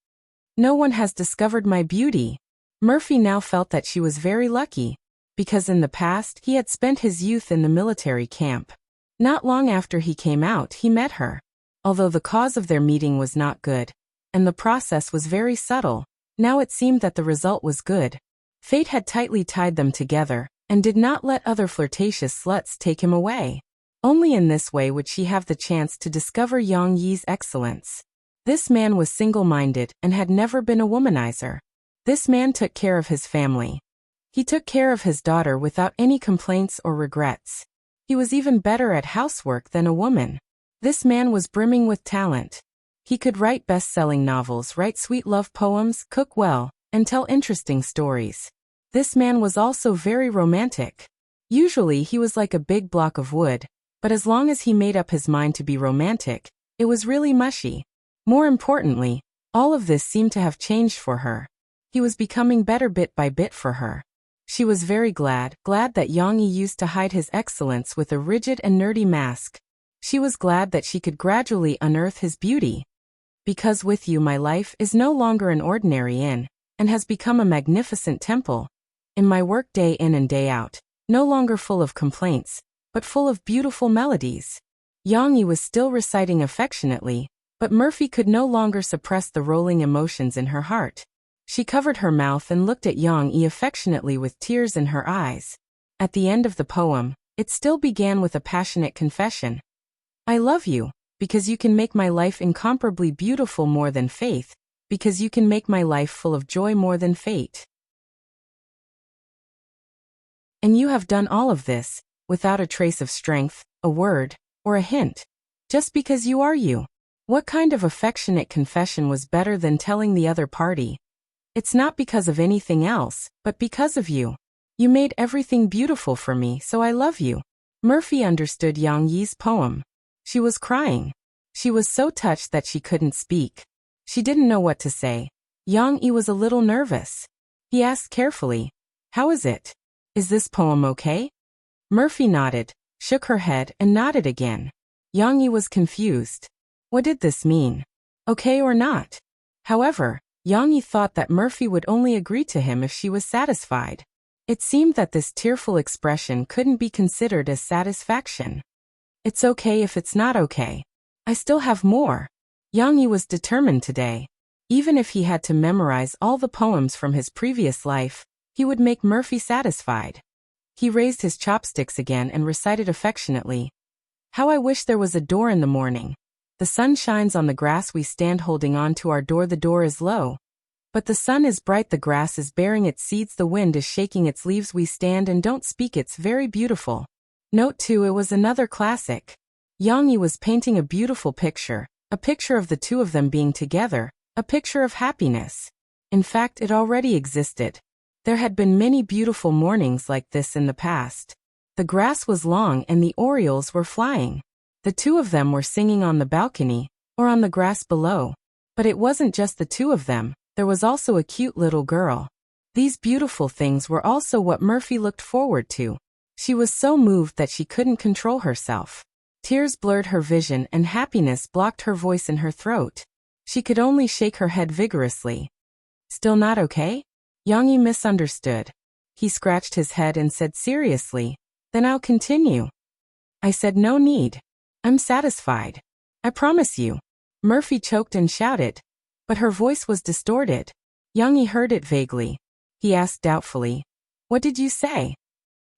No one has discovered my beauty. Murphy now felt that she was very lucky, because in the past he had spent his youth in the military camp. Not long after he came out he met her. Although the cause of their meeting was not good, and the process was very subtle, now it seemed that the result was good. Fate had tightly tied them together, and did not let other flirtatious sluts take him away. Only in this way would she have the chance to discover Yang Yi's excellence. This man was single-minded and had never been a womanizer. This man took care of his family. He took care of his daughter without any complaints or regrets. He was even better at housework than a woman. This man was brimming with talent. He could write best-selling novels, write sweet love poems, cook well, and tell interesting stories. This man was also very romantic. Usually he was like a big block of wood, but as long as he made up his mind to be romantic, it was really mushy. More importantly, all of this seemed to have changed for her. He was becoming better bit by bit for her. She was very glad that Yang Yi used to hide his excellence with a rigid and nerdy mask. She was glad that she could gradually unearth his beauty. Because with you my life is no longer an ordinary inn, and has become a magnificent temple. In my work day in and day out, no longer full of complaints, but full of beautiful melodies. Yang Yi was still reciting affectionately, but Murphy could no longer suppress the rolling emotions in her heart. She covered her mouth and looked at Yang Yi affectionately with tears in her eyes. At the end of the poem, it still began with a passionate confession. I love you, because you can make my life incomparably beautiful more than faith, because you can make my life full of joy more than fate. And you have done all of this, without a trace of strength, a word, or a hint. Just because you are you. What kind of affectionate confession was better than telling the other party, it's not because of anything else, but because of you. You made everything beautiful for me, so I love you. Murphy understood Yang Yi's poem. She was crying. She was so touched that she couldn't speak. She didn't know what to say. Yang Yi was a little nervous. He asked carefully, "How is it? Is this poem okay?" Murphy nodded, shook her head, and nodded again. Yang Yi was confused. What did this mean? Okay or not? However, Yang Yi thought that Murphy would only agree to him if she was satisfied. It seemed that this tearful expression couldn't be considered as satisfaction. It's okay if it's not okay. I still have more. Yang Yi was determined today. Even if he had to memorize all the poems from his previous life, he would make Murphy satisfied. He raised his chopsticks again and recited affectionately, "How I wish there was a door in the morning. The sun shines on the grass we stand holding on to our door. The door is low, but the sun is bright. The grass is bearing its seeds. The wind is shaking its leaves. We stand and don't speak. It's very beautiful." Note 2. It was another classic. Yang Yi was painting a beautiful picture, a picture of the two of them being together, a picture of happiness. In fact, it already existed. There had been many beautiful mornings like this in the past. The grass was long and the orioles were flying. The two of them were singing on the balcony, or on the grass below. But it wasn't just the two of them, there was also a cute little girl. These beautiful things were also what Murphy looked forward to. She was so moved that she couldn't control herself. Tears blurred her vision and happiness blocked her voice in her throat. She could only shake her head vigorously. Still not okay? Yang Yi misunderstood. He scratched his head and said seriously, "Then I'll continue." I said no need. I'm satisfied. I promise you. Murphy choked and shouted, but her voice was distorted. Yang Yi heard it vaguely. He asked doubtfully, "What did you say?"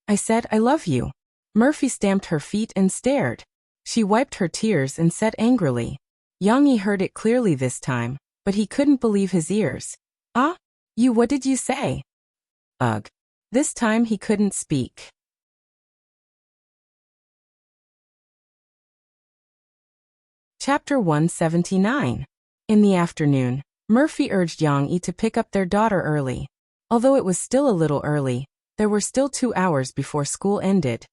I said, "I love you." Murphy stamped her feet and stared. She wiped her tears and said angrily. Yang Yi heard it clearly this time, but he couldn't believe his ears. "Ah? You, what did you say?" Ugh. This time he couldn't speak. Chapter 179. In the afternoon, Murphy urged Yang Yi to pick up their daughter early. Although it was still a little early, there were still 2 hours before school ended.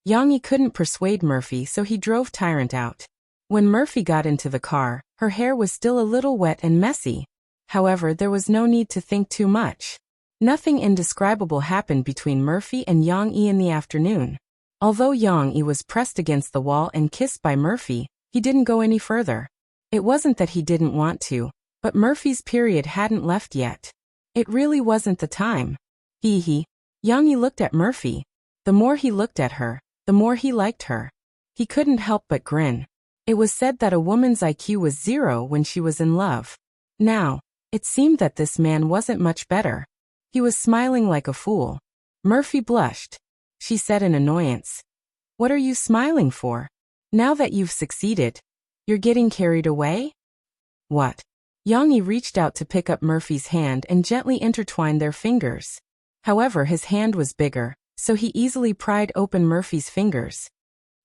Yang Yi couldn't persuade Murphy, so he drove Tyrant out. When Murphy got into the car, her hair was still a little wet and messy. However, there was no need to think too much. Nothing indescribable happened between Murphy and Yang Yi in the afternoon. Although Yang Yi was pressed against the wall and kissed by Murphy, he didn't go any further. It wasn't that he didn't want to, but Murphy's period hadn't left yet. It really wasn't the time. Hee. Yang Yi looked at Murphy. The more he looked at her, the more he liked her. He couldn't help but grin. It was said that a woman's IQ was 0 when she was in love. Now, it seemed that this man wasn't much better. He was smiling like a fool. Murphy blushed. She said in annoyance, "What are you smiling for? Now that you've succeeded, you're getting carried away?" "What?" Yang Yi reached out to pick up Murphy's hand and gently intertwined their fingers. However, his hand was bigger, so he easily pried open Murphy's fingers.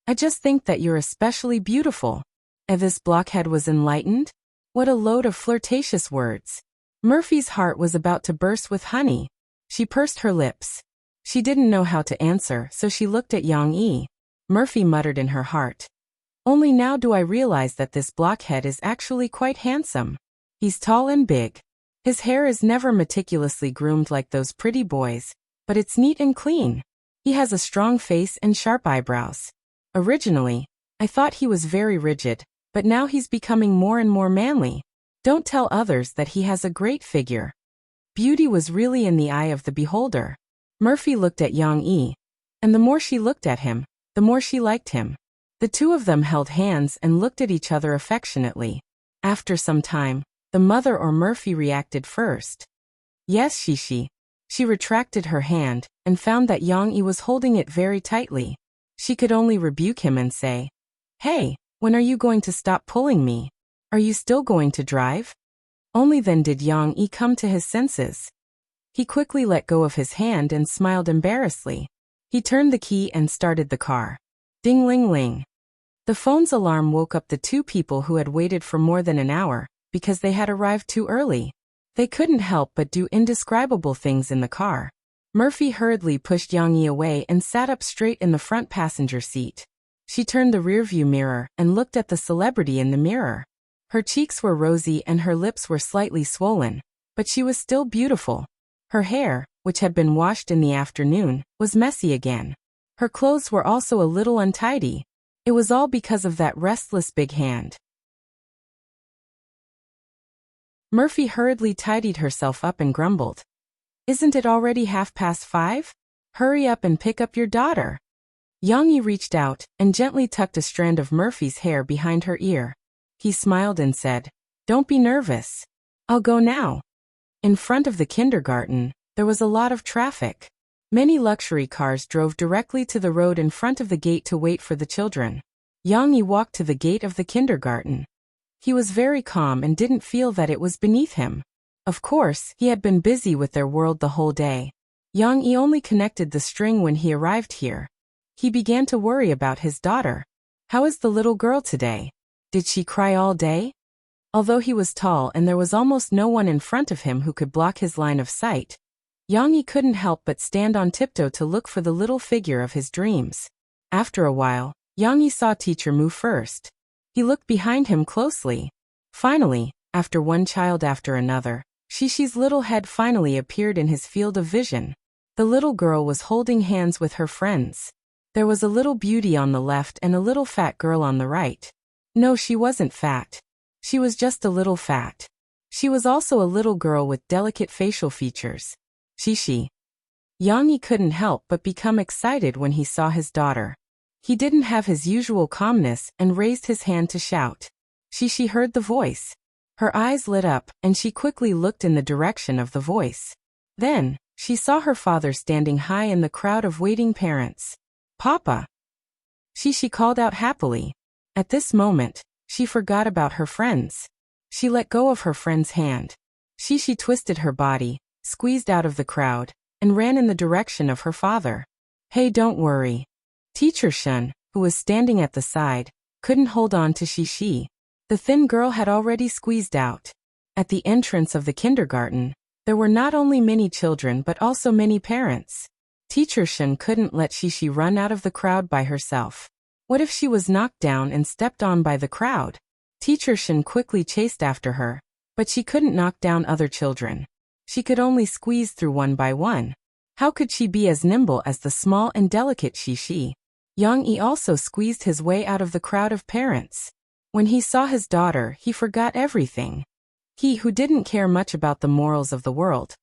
"I just think that you're especially beautiful." And this blockhead was enlightened? What a load of flirtatious words. Murphy's heart was about to burst with honey. She pursed her lips. She didn't know how to answer, so she looked at Yang Yi. Murphy muttered in her heart, "Only now do I realize that this blockhead is actually quite handsome. He's tall and big. His hair is never meticulously groomed like those pretty boys, but it's neat and clean. He has a strong face and sharp eyebrows. Originally, I thought he was very rigid, but now he's becoming more and more manly. Don't tell others that he has a great figure." Beauty was really in the eye of the beholder. Murphy looked at Yang Yi, and the more she looked at him, the more she liked him. The two of them held hands and looked at each other affectionately. After some time, the mother or Murphy reacted first. "Yes, she." She retracted her hand and found that Yang Yi was holding it very tightly. She could only rebuke him and say, "Hey, When are you going to stop pulling me? Are you still going to drive? Only then did Yang Yi come to his senses. He quickly let go of his hand and smiled embarrassedly. He turned the key and started the car. Ding-ling-ling. The phone's alarm woke up the two people who had waited for more than an hour, because they had arrived too early. They couldn't help but do indescribable things in the car. Murphy hurriedly pushed Yang Yi away and sat up straight in the front passenger seat. She turned the rearview mirror and looked at the celebrity in the mirror. Her cheeks were rosy and her lips were slightly swollen, but she was still beautiful. Her hair, which had been washed in the afternoon, was messy again. Her clothes were also a little untidy. It was all because of that restless big hand. Murphy hurriedly tidied herself up and grumbled. Isn't it already 5:30? Hurry up and pick up your daughter. Yang Yi reached out and gently tucked a strand of Murphy's hair behind her ear. He smiled and said, Don't be nervous. I'll go now. In front of the kindergarten, there was a lot of traffic. Many luxury cars drove directly to the road in front of the gate to wait for the children. Yang Yi walked to the gate of the kindergarten. He was very calm and didn't feel that it was beneath him. Of course, he had been busy with their world the whole day. Yang Yi only connected the string when he arrived here. He began to worry about his daughter. How is the little girl today? Did she cry all day? Although he was tall and there was almost no one in front of him who could block his line of sight, Yang Yi couldn't help but stand on tiptoe to look for the little figure of his dreams. After a while, Yang Yi saw Teacher move first. He looked behind him closely. Finally, after one child after another, Shishi's little head finally appeared in his field of vision. The little girl was holding hands with her friends. There was a little beauty on the left and a little fat girl on the right. No, she wasn't fat. She was just a little fat. She was also a little girl with delicate facial features. Shishi. Yang Yi couldn't help but become excited when he saw his daughter. He didn't have his usual calmness and raised his hand to shout. Shishi heard the voice. Her eyes lit up and she quickly looked in the direction of the voice. Then, she saw her father standing high in the crowd of waiting parents. Papa! Shishi called out happily. At this moment, she forgot about her friends. She let go of her friend's hand. Shishi twisted her body, squeezed out of the crowd, and ran in the direction of her father. Hey, don't worry. Teacher Shun, who was standing at the side, couldn't hold on to Shishi. The thin girl had already squeezed out. At the entrance of the kindergarten, there were not only many children but also many parents. Teacher Shun couldn't let Shishi run out of the crowd by herself. What if she was knocked down and stepped on by the crowd? Teacher Shun quickly chased after her, but she couldn't knock down other children. She could only squeeze through one by one. How could she be as nimble as the small and delicate Shishi? Yang Yi also squeezed his way out of the crowd of parents. When he saw his daughter, he forgot everything. He, who didn't care much about the morals of the world,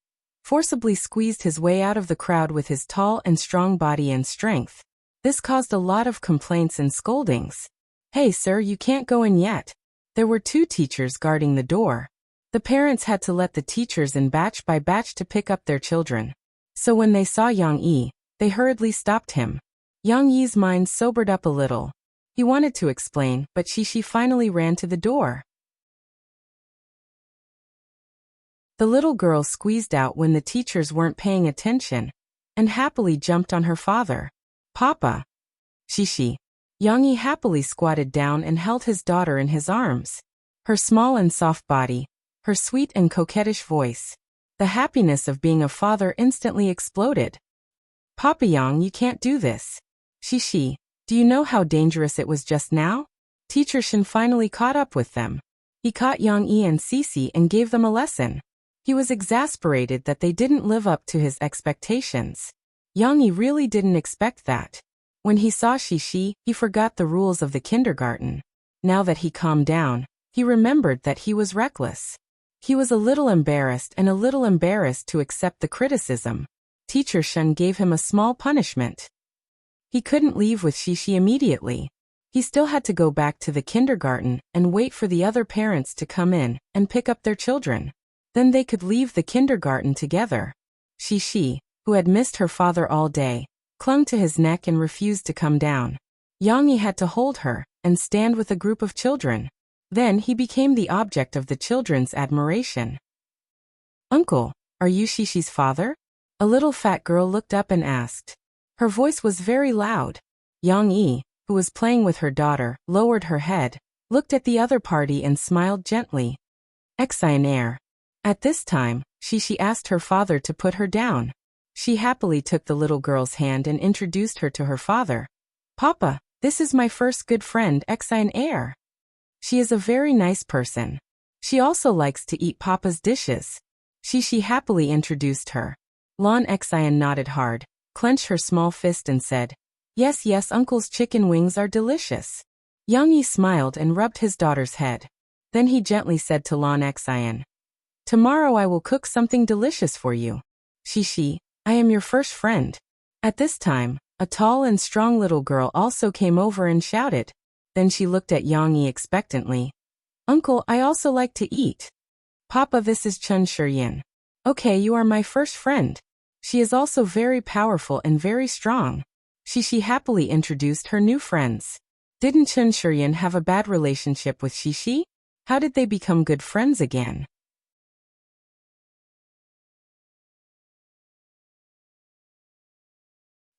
forcibly squeezed his way out of the crowd with his tall and strong body and strength. This caused a lot of complaints and scoldings. Hey sir, you can't go in yet. There were 2 teachers guarding the door. The parents had to let the teachers in batch by batch to pick up their children. So when they saw Yang Yi, they hurriedly stopped him. Yang Yi's mind sobered up a little. He wanted to explain, but Shishi finally ran to the door. The little girl squeezed out when the teachers weren't paying attention, and happily jumped on her father. Papa! Shishi. Yang Yi happily squatted down and held his daughter in his arms. Her small and soft body, her sweet and coquettish voice. The happiness of being a father instantly exploded. Papa Yang, you can't do this. Shishi, do you know how dangerous it was just now? Teacher Shin finally caught up with them. He caught Yang Yi and Sisi and gave them a lesson. He was exasperated that they didn't live up to his expectations. Yang Yi really didn't expect that. When he saw Shishi, he forgot the rules of the kindergarten. Now that he calmed down, he remembered that he was reckless. He was a little embarrassed to accept the criticism. Teacher Shun gave him a small punishment. He couldn't leave with Shishi immediately. He still had to go back to the kindergarten and wait for the other parents to come in and pick up their children. Then they could leave the kindergarten together. Shishi, who had missed her father all day, clung to his neck and refused to come down. Yang Yi had to hold her, and stand with a group of children. Then he became the object of the children's admiration. "Uncle, are you Shishi's father?" A little fat girl looked up and asked. Her voice was very loud. Yang Yi, who was playing with her daughter, lowered her head, looked at the other party and smiled gently. Excian air. At this time, Shishi asked her father to put her down. She happily took the little girl's hand and introduced her to her father. "Papa, this is my first good friend Excian air. She is a very nice person. She also likes to eat Papa's dishes." Shishi happily introduced her. Lon Excian nodded hard, clenched her small fist and said, Yes, yes, Uncle's chicken wings are delicious." Yang Yi smiled and rubbed his daughter's head. Then he gently said to Lon Excian, "Tomorrow I will cook something delicious for you. Shishi, I am your first friend." At this time, a tall and strong little girl also came over and shouted. Then she looked at Yang Yi expectantly. "Uncle, I also like to eat." "Papa, this is Chen Shiyin. Okay, you are my first friend. She is also very powerful and very strong." Shishi happily introduced her new friends. Didn't Chen Shiyin have a bad relationship with Shishi? How did they become good friends again?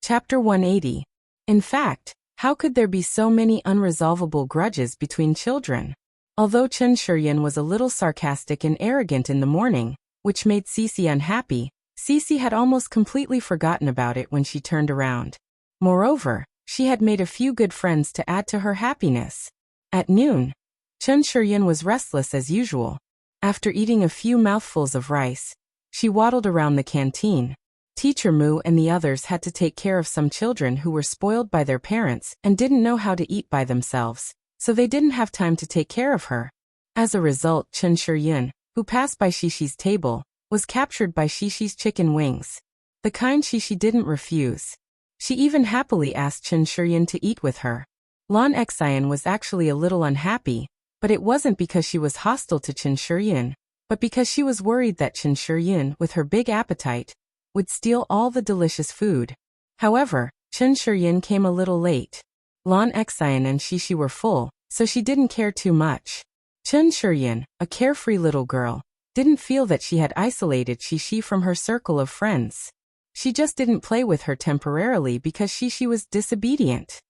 Chapter 180. In fact, how could there be so many unresolvable grudges between children? Although Chen Shiyin was a little sarcastic and arrogant in the morning, which made Cici unhappy, Cici had almost completely forgotten about it when she turned around. Moreover, she had made a few good friends to add to her happiness. At noon, Chen Shiyin was restless as usual. After eating a few mouthfuls of rice, she waddled around the canteen. Teacher Mu and the others had to take care of some children who were spoiled by their parents and didn't know how to eat by themselves, so they didn't have time to take care of her. As a result, Chen Shiyin, who passed by Shishi's table, was captured by Shishi's chicken wings. The kind Shishi didn't refuse. She even happily asked Chen Shiyin to eat with her. Lon Excian was actually a little unhappy, but it wasn't because she was hostile to Chen Shiyin, but because she was worried that Chen Shiyin, with her big appetite, would steal all the delicious food. However, Chen Shiyin came a little late. Lon Excian and Shishi were full, so she didn't care too much. Chen Shiyin, a carefree little girl, didn't feel that she had isolated Shishi from her circle of friends. She just didn't play with her temporarily because Shishi was disobedient.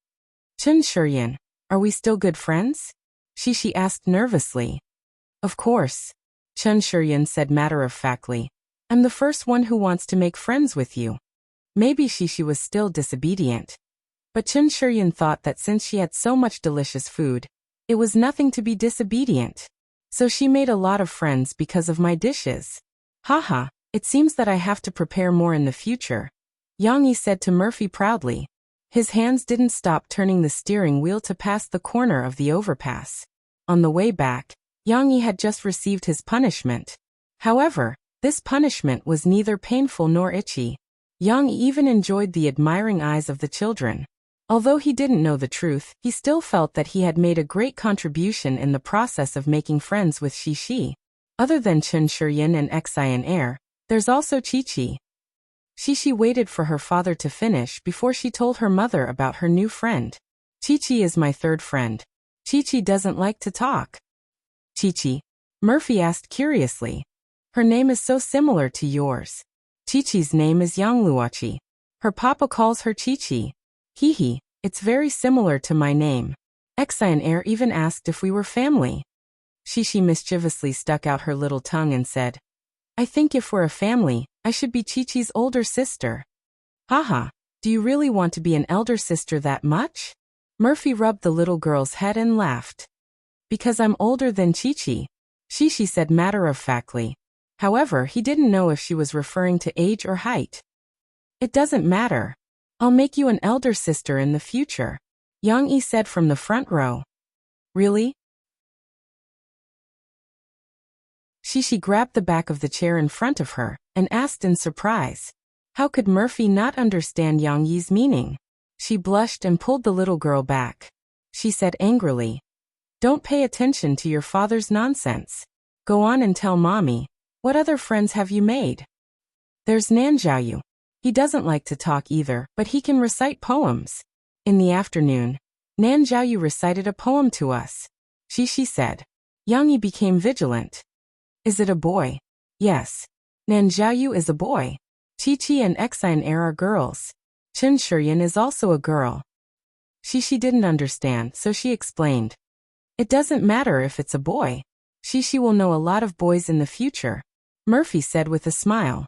"Chen Shiyin, are we still good friends?" Shishi asked nervously. "Of course," Chen Shiyin said matter-of-factly. "I'm the first one who wants to make friends with you." Maybe Shishi was still disobedient. But Chen Shiyin thought that since she had so much delicious food, it was nothing to be disobedient. So she made a lot of friends because of my dishes. Haha, it seems that I have to prepare more in the future, Yang Yi said to Murphy proudly. His hands didn't stop turning the steering wheel to pass the corner of the overpass. On the way back, Yang Yi had just received his punishment. However, this punishment was neither painful nor itchy. Yang Yi even enjoyed the admiring eyes of the children. Although he didn't know the truth, he still felt that he had made a great contribution in the process of making friends with Shishi. Other than Chen Shiyin and Excian air, there's also Chi-Chi. Shishi waited for her father to finish before she told her mother about her new friend. Chi-Chi is my third friend. Chi-Chi doesn't like to talk. Chi-Chi? Murphy asked curiously. Her name is so similar to yours. Chi-Chi's name is Yang Luochi. Her papa calls her Chi-Chi. Hee, it's very similar to my name. Excian air even asked if we were family. Shishi mischievously stuck out her little tongue and said, I think if we're a family, I should be Chi-Chi's older sister. Haha, do you really want to be an elder sister that much? Murphy rubbed the little girl's head and laughed. Because I'm older than Chi-Chi, Shishi said matter-of-factly. However, he didn't know if she was referring to age or height. It doesn't matter. I'll make you an elder sister in the future, Yang Yi said from the front row. Really? Shishi grabbed the back of the chair in front of her and asked in surprise. How could Murphy not understand Yang Yi's meaning? She blushed and pulled the little girl back. She said angrily, Don't pay attention to your father's nonsense. Go on and tell mommy. What other friends have you made? There's Nanjiaoyu. He doesn't like to talk either, but he can recite poems. In the afternoon, Nan Zhaoyu recited a poem to us. She said. Yang Yi became vigilant. Is it a boy? Yes. Nan Zhaoyu is a boy. Chi and Xian are girls. Chen Shiyan is also a girl. She didn't understand, so she explained. It doesn't matter if it's a boy. She will know a lot of boys in the future, Murphy said with a smile.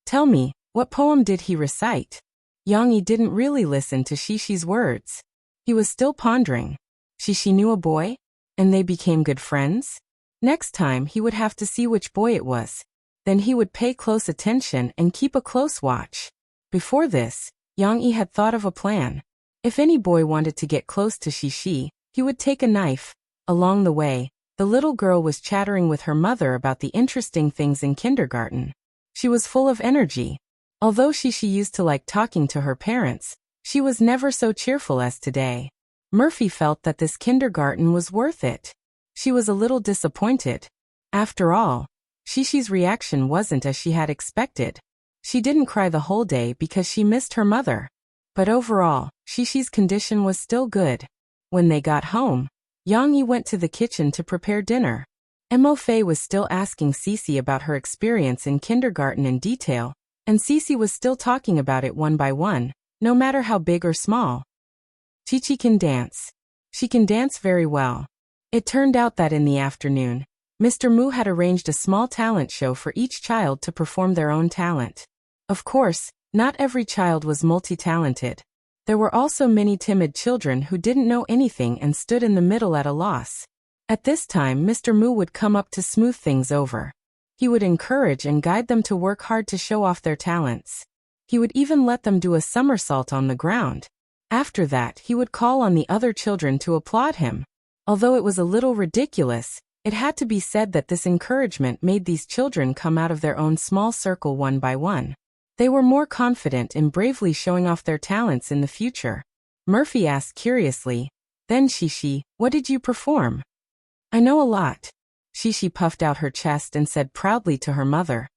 Tell me, what poem did he recite? Yang Yi didn't really listen to Shishi's words. He was still pondering. Shishi knew a boy? And they became good friends? Next time he would have to see which boy it was. Then he would pay close attention and keep a close watch. Before this, Yang Yi had thought of a plan. If any boy wanted to get close to Shishi, he would take a knife. Along the way, the little girl was chattering with her mother about the interesting things in kindergarten. She was full of energy. Although Shishi used to like talking to her parents, she was never so cheerful as today. Murphy felt that this kindergarten was worth it. She was a little disappointed. After all, Shishi's reaction wasn't as she had expected. She didn't cry the whole day because she missed her mother. But overall, Shishi's condition was still good. When they got home, Yang Yi went to the kitchen to prepare dinner. Mo Fei was still asking Cici about her experience in kindergarten in detail, and Cici was still talking about it one by one, no matter how big or small. Chi can dance. She can dance very well. It turned out that in the afternoon, Mr. Mu had arranged a small talent show for each child to perform their own talent. Of course, not every child was multi-talented. There were also many timid children who didn't know anything and stood in the middle at a loss. At this time, Mr. Mu would come up to smooth things over. He would encourage and guide them to work hard to show off their talents. He would even let them do a somersault on the ground. After that, he would call on the other children to applaud him. Although it was a little ridiculous, it had to be said that this encouragement made these children come out of their own small circle one by one. They were more confident in bravely showing off their talents in the future. Murphy asked curiously, Then Shishi, what did you perform? I know a lot. Shishi puffed out her chest and said proudly to her mother.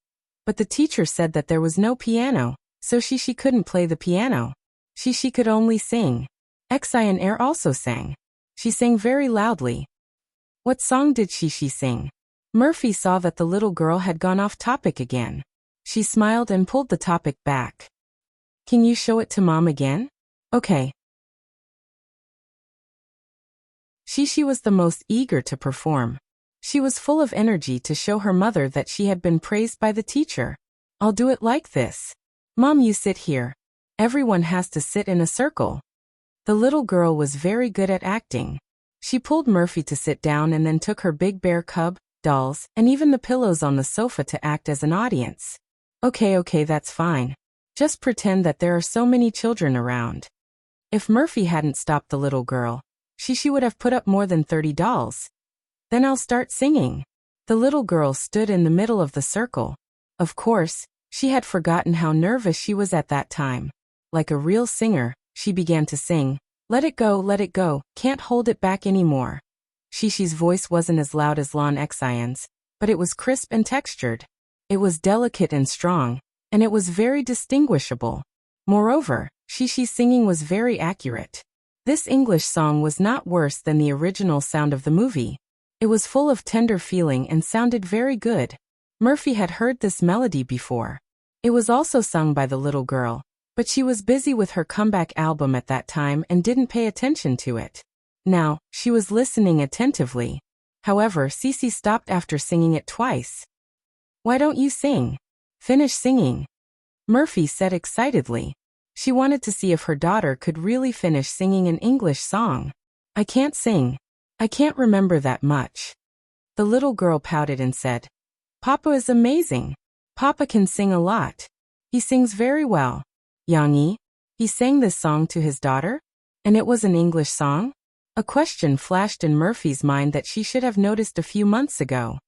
But the teacher said that there was no piano, so Shishi couldn't play the piano. Shishi could only sing. Xian also sang. She sang very loudly. What song did Shishi sing? Murphy saw that the little girl had gone off topic again. She smiled and pulled the topic back. Can you show it to Mom again? Okay. Shishi was the most eager to perform. She was full of energy to show her mother that she had been praised by the teacher. I'll do it like this. Mom, you sit here. Everyone has to sit in a circle. The little girl was very good at acting. She pulled Murphy to sit down and then took her big bear cub, dolls, and even the pillows on the sofa to act as an audience. Okay, that's fine. Just pretend that there are so many children around. If Murphy hadn't stopped the little girl, Shishi would have put up more than 30 dolls. Then I'll start singing. The little girl stood in the middle of the circle. Of course, she had forgotten how nervous she was at that time. Like a real singer, she began to sing, let it go, can't hold it back anymore. Shishi's voice wasn't as loud as Lan Xian's, but it was crisp and textured. It was delicate and strong, and it was very distinguishable. Moreover, Shishi's singing was very accurate. This English song was not worse than the original sound of the movie. It was full of tender feeling and sounded very good. Murphy had heard this melody before. It was also sung by the little girl, but she was busy with her comeback album at that time and didn't pay attention to it. Now, she was listening attentively. However, Cici stopped after singing it twice. Why don't you sing? Finish singing. Murphy said excitedly. She wanted to see if her daughter could really finish singing an English song. I can't sing. I can't remember that much. The little girl pouted and said, Papa is amazing. Papa can sing a lot. He sings very well. Yang Yi, he sang this song to his daughter? And it was an English song? A question flashed in Murphy's mind that she should have noticed a few months ago.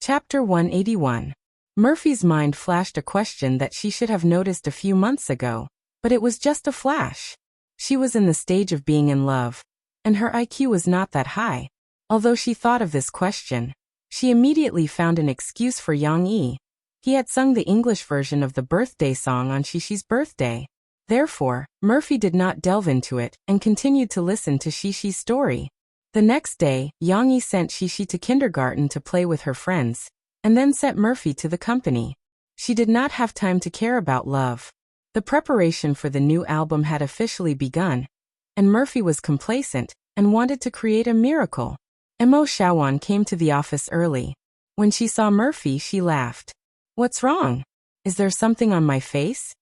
Chapter 181. Murphy's mind flashed a question that she should have noticed a few months ago, but it was just a flash. She was in the stage of being in love, and her IQ was not that high. Although she thought of this question, she immediately found an excuse for Yang Yi. He had sung the English version of the birthday song on Shishi's birthday. Therefore, Murphy did not delve into it and continued to listen to Shishi's story. The next day, Yang sent Shishi to kindergarten to play with her friends, and then sent Murphy to the company. She did not have time to care about love. The preparation for the new album had officially begun, and Murphy was complacent and wanted to create a miracle. Mo Shawan came to the office early. When she saw Murphy, she laughed. "What's wrong? Is there something on my face?"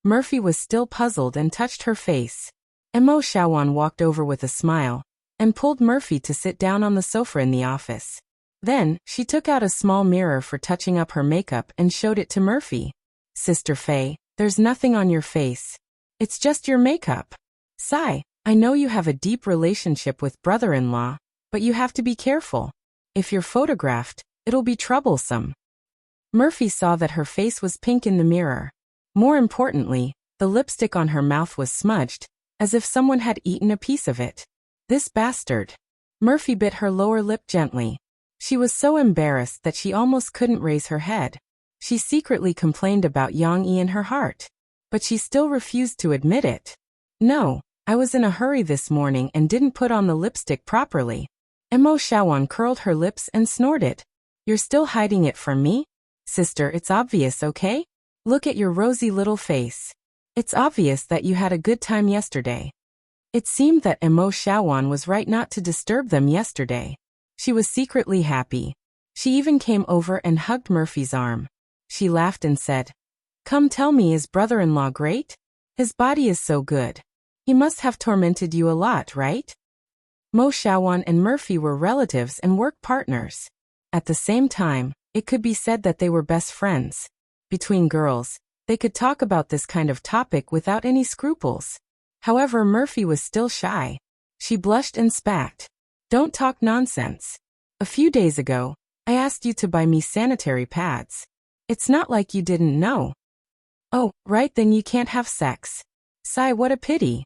Murphy was still puzzled and touched her face. Mo Shawan walked over with a smile and pulled Murphy to sit down on the sofa in the office. Then, she took out a small mirror for touching up her makeup and showed it to Murphy. "Sister Faye, there's nothing on your face. It's just your makeup." "Sai, I know you have a deep relationship with brother-in-law, but you have to be careful. If you're photographed, it'll be troublesome." Murphy saw that her face was pink in the mirror. More importantly, the lipstick on her mouth was smudged, as if someone had eaten a piece of it. "This bastard." Murphy bit her lower lip gently. She was so embarrassed that she almost couldn't raise her head. She secretly complained about Yang Yi in her heart, but she still refused to admit it. "No, I was in a hurry this morning and didn't put on the lipstick properly." Mo Shawan curled her lips and snorted. "You're still hiding it from me? Sister, it's obvious, okay? Look at your rosy little face. It's obvious that you had a good time yesterday." It seemed that Mo Shawan was right not to disturb them yesterday. She was secretly happy. She even came over and hugged Murphy's arm. She laughed and said, "Come tell me, is brother-in-law great? His body is so good. He must have tormented you a lot, right?" Mo Shawan and Murphy were relatives and work partners. At the same time, it could be said that they were best friends. Between girls, they could talk about this kind of topic without any scruples. However, Murphy was still shy. She blushed and spat. "Don't talk nonsense. A few days ago, I asked you to buy me sanitary pads. It's not like you didn't know." "Oh, right, then you can't have sex. Sigh, what a pity,"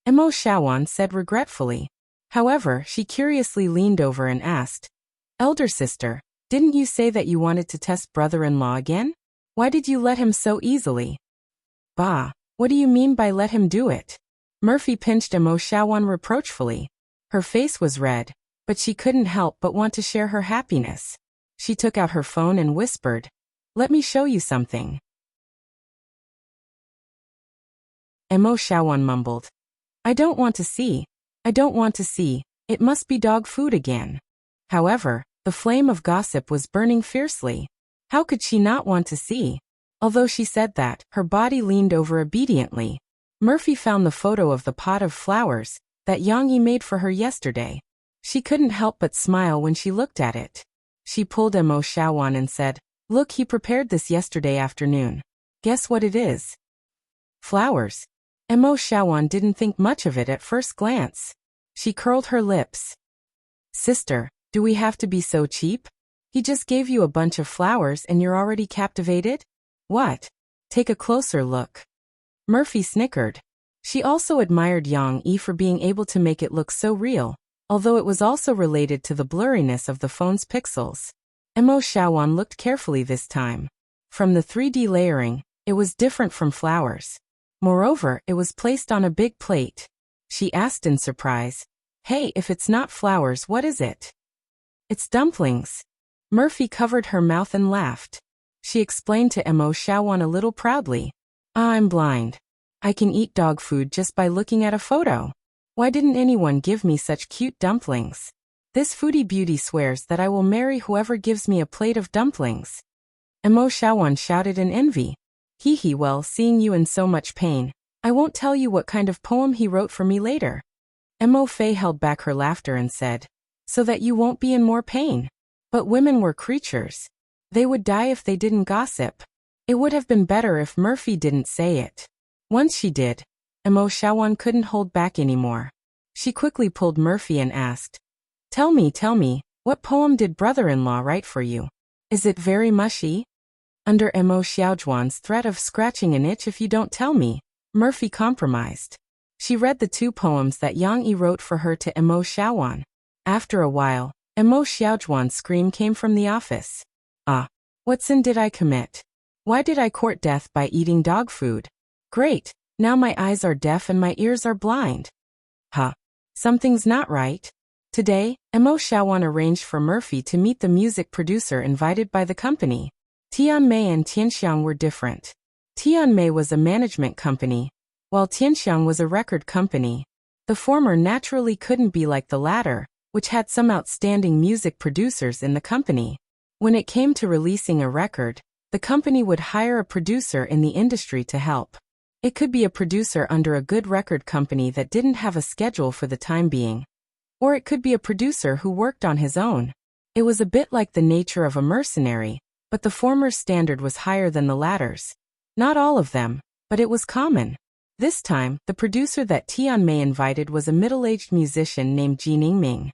Mo Shawan said regretfully. However, she curiously leaned over and asked, "Elder sister, didn't you say that you wanted to test brother-in-law again? Why did you let him so easily?" "Bah, what do you mean by let him do it?" Murphy pinched Mo Shawan reproachfully. Her face was red, but she couldn't help but want to share her happiness. She took out her phone and whispered, "Let me show you something." Mo Shawan mumbled, "I don't want to see. I don't want to see. It must be dog food again." However, the flame of gossip was burning fiercely. How could she not want to see? Although she said that, her body leaned over obediently. Murphy found the photo of the pot of flowers that Yang Yi made for her yesterday. She couldn't help but smile when she looked at it. She pulled Mo Shawan and said, "Look, he prepared this yesterday afternoon. Guess what it is?" "Flowers." Mo Shawan didn't think much of it at first glance. She curled her lips. "Sister, do we have to be so cheap? He just gave you a bunch of flowers and you're already captivated? What? Take a closer look." Murphy snickered. She also admired Yang Yi for being able to make it look so real, although it was also related to the blurriness of the phone's pixels. Mo Shawan looked carefully this time. From the 3D layering, it was different from flowers. Moreover, it was placed on a big plate. She asked in surprise, "Hey, if it's not flowers, what is it?" "It's dumplings." Murphy covered her mouth and laughed. She explained to Mo Shawan a little proudly, "I'm blind. I can eat dog food just by looking at a photo. Why didn't anyone give me such cute dumplings? This foodie beauty swears that I will marry whoever gives me a plate of dumplings." Mo Shawan shouted in envy. Hee hee, well, seeing you in so much pain, I won't tell you what kind of poem he wrote for me later. Mo Fei held back her laughter and said, "So that you won't be in more pain." But women were creatures. They would die if they didn't gossip. It would have been better if Murphy didn't say it. Once she did, Mo Shawan couldn't hold back anymore. She quickly pulled Murphy and asked, tell me, what poem did brother-in-law write for you? Is it very mushy?" Under Mo Xiaojuan's threat of scratching an itch if you don't tell me, Murphy compromised. She read the 2 poems that Yang Yi wrote for her to Mo Xiaowan. After a while, Mo Xiaojuan's scream came from the office. "Ah, What sin did I commit? Why did I court death by eating dog food? Great, now my eyes are deaf and my ears are blind. Huh. Something's not right. Today, Mo Shawan arranged for Murphy to meet the music producer invited by the company. Tianmei and Tianxiang were different. Tianmei was a management company, while Tianxiang was a record company. The former naturally couldn't be like the latter, which had some outstanding music producers in the company. When it came to releasing a record, the company would hire a producer in the industry to help. It could be a producer under a good record company that didn't have a schedule for the time being. Or it could be a producer who worked on his own. It was a bit like the nature of a mercenary, but the former's standard was higher than the latter's. Not all of them, but it was common. This time, the producer that Tianmei invited was a middle-aged musician named Ji Ningming.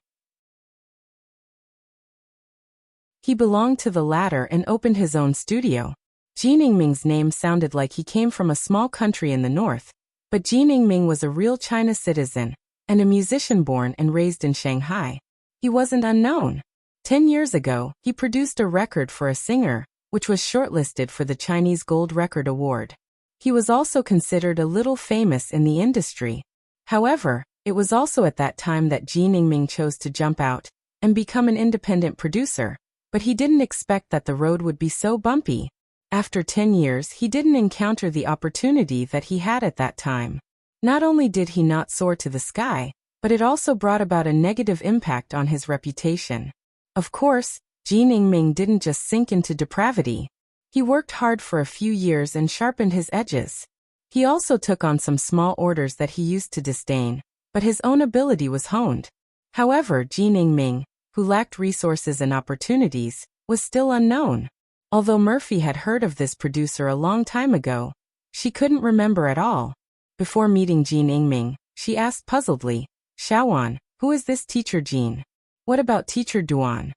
He belonged to the latter and opened his own studio. Ji Ningming's name sounded like he came from a small country in the north, but Ji Ningming was a real China citizen, and a musician born and raised in Shanghai. He wasn't unknown. 10 years ago, he produced a record for a singer, which was shortlisted for the Chinese Gold Record Award. He was also considered a little famous in the industry. However, it was also at that time that Ji Ningming chose to jump out and become an independent producer, but he didn't expect that the road would be so bumpy. After 10 years, he didn't encounter the opportunity that he had at that time. Not only did he not soar to the sky, but it also brought about a negative impact on his reputation. Of course, Ji Ningming didn't just sink into depravity. He worked hard for a few years and sharpened his edges. He also took on some small orders that he used to disdain, but his own ability was honed. However, Ji Ningming, who lacked resources and opportunities, was still unknown. Although Murphy had heard of this producer a long time ago, she couldn't remember at all. Before meeting Ji Ningming, she asked puzzledly, "Shawan, who is this teacher Jean? What about teacher Duan?"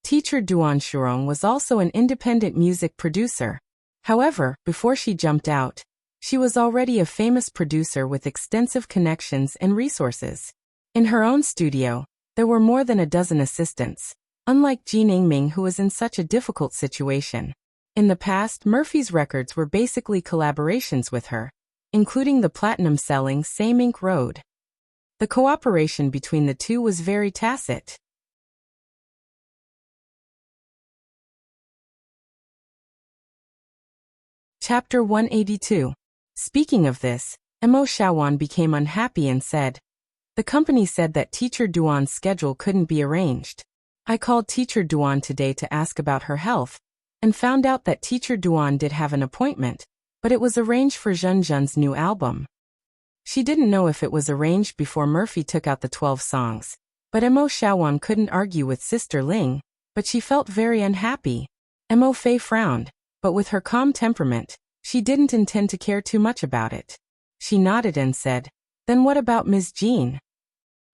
Teacher Duan Shurong was also an independent music producer. However, before she jumped out, she was already a famous producer with extensive connections and resources. In her own studio, there were more than a dozen assistants, unlike Ji Ningming, who was in such a difficult situation. In the past, Murphy's records were basically collaborations with her, including the platinum-selling Same Ink Road. The cooperation between the two was very tacit. Chapter 182. Speaking of this, Mo Shawan became unhappy and said, "The company said that Teacher Duan's schedule couldn't be arranged. I called Teacher Duan today to ask about her health, and found out that Teacher Duan did have an appointment, but it was arranged for Zhenzhen's new album." She didn't know if it was arranged before Murphy took out the 12 songs, but Mo Shawan couldn't argue with Sister Ling, but she felt very unhappy. Mo Fei frowned, but with her calm temperament, she didn't intend to care too much about it. She nodded and said, "Then what about Ms. Jean?"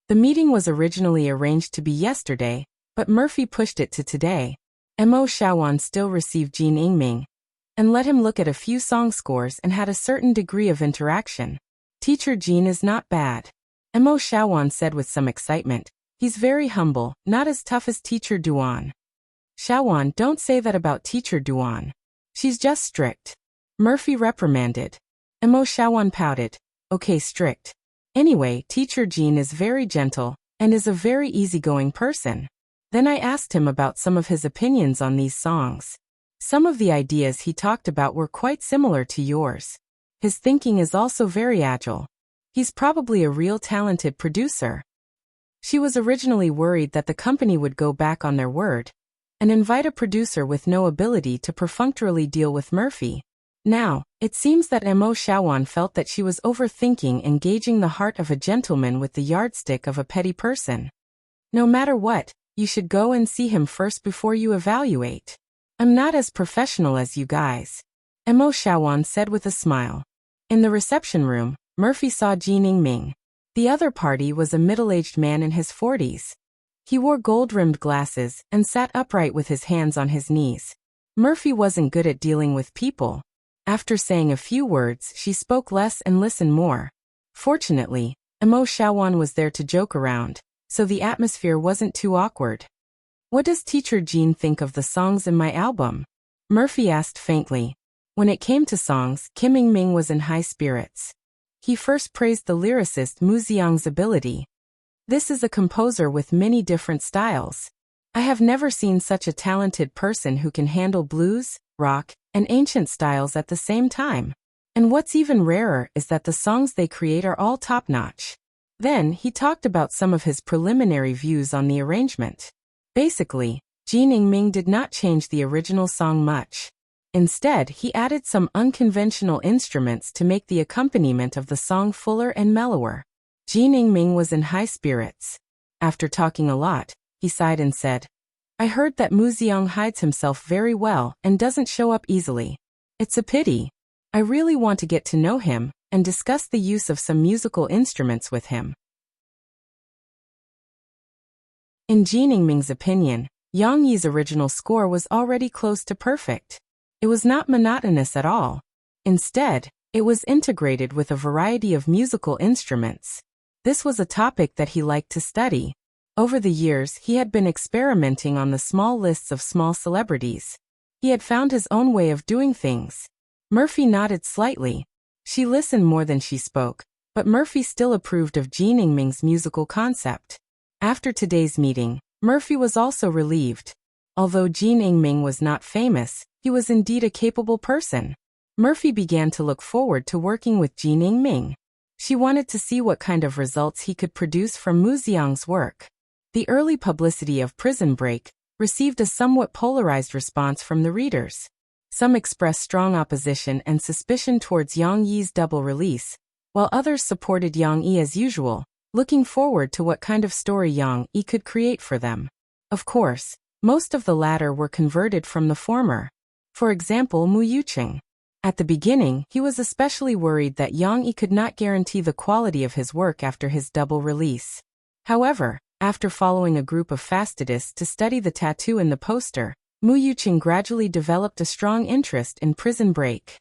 The meeting was originally arranged to be yesterday, but Murphy pushed it to today. Mo Shawan still received Ji Ningming, and let him look at a few song scores and had a certain degree of interaction. "Teacher Jean is not bad," Mo Shawan said with some excitement. "He's very humble, not as tough as Teacher Duan." "Shawan, don't say that about Teacher Duan. She's just strict," Murphy reprimanded. Mo Shawan pouted. "Okay, strict. Anyway, Teacher Jean is very gentle, and is a very easygoing person." Then I asked him about some of his opinions on these songs. Some of the ideas he talked about were quite similar to yours. His thinking is also very agile. He's probably a real talented producer. She was originally worried that the company would go back on their word and invite a producer with no ability to perfunctorily deal with Murphy. Now, it seems that Mo Shawan felt that she was overthinking and gauging the heart of a gentleman with the yardstick of a petty person. "No matter what, you should go and see him first before you evaluate. I'm not as professional as you guys," Mo Shawan said with a smile. In the reception room, Murphy saw Ji Ningming. The other party was a middle-aged man in his 40s. He wore gold-rimmed glasses and sat upright with his hands on his knees. Murphy wasn't good at dealing with people. After saying a few words, she spoke less and listened more. Fortunately, Mo Shawan was there to joke around, so the atmosphere wasn't too awkward. "What does Teacher Jean think of the songs in my album?" Murphy asked faintly. When it came to songs, Kim Ming was in high spirits. He first praised the lyricist Mu Xiang's ability. This is a composer with many different styles. I have never seen such a talented person who can handle blues, rock, and ancient styles at the same time. And what's even rarer is that the songs they create are all top-notch. Then, he talked about some of his preliminary views on the arrangement. Basically, Jin Ming did not change the original song much. Instead, he added some unconventional instruments to make the accompaniment of the song fuller and mellower. Jin Ming was in high spirits. After talking a lot, he sighed and said, I heard that Mu Xiang hides himself very well and doesn't show up easily. It's a pity. I really want to get to know him and discuss the use of some musical instruments with him. In Jin Ming's opinion, Yang Yi's original score was already close to perfect. It was not monotonous at all. Instead, it was integrated with a variety of musical instruments. This was a topic that he liked to study. Over the years, he had been experimenting on the small lists of small celebrities. He had found his own way of doing things. Murphy nodded slightly. She listened more than she spoke, but Murphy still approved of Jin Ming's musical concept. After today's meeting, Murphy was also relieved. Although Jin Ming was not famous, he was indeed a capable person. Murphy began to look forward to working with Jin Ming. She wanted to see what kind of results he could produce from Mu Xiang's work. The early publicity of Prison Break received a somewhat polarized response from the readers. Some expressed strong opposition and suspicion towards Yang Yi's double release, while others supported Yang Yi as usual, looking forward to what kind of story Yang Yi could create for them. Of course, most of the latter were converted from the former. For example, Mu Yuqing. At the beginning, he was especially worried that Yang Yi could not guarantee the quality of his work after his double release. However, after following a group of fastidists to study the tattoo in the poster, Mu Yuqing gradually developed a strong interest in Prison Break.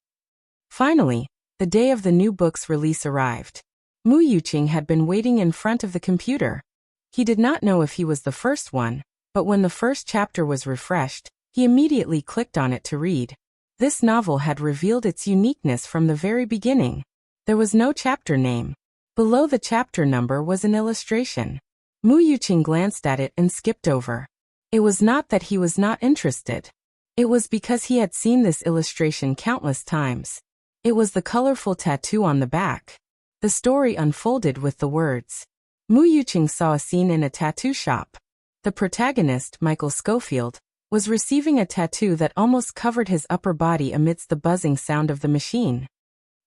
Finally, the day of the new book's release arrived. Mu Yuqing had been waiting in front of the computer. He did not know if he was the first one, but when the first chapter was refreshed, he immediately clicked on it to read. This novel had revealed its uniqueness from the very beginning. There was no chapter name. Below the chapter number was an illustration. Mu Yuqing glanced at it and skipped over. It was not that he was not interested. It was because he had seen this illustration countless times. It was the colorful tattoo on the back. The story unfolded with the words. Mu Yuqing saw a scene in a tattoo shop. The protagonist, Michael Schofield, was receiving a tattoo that almost covered his upper body amidst the buzzing sound of the machine.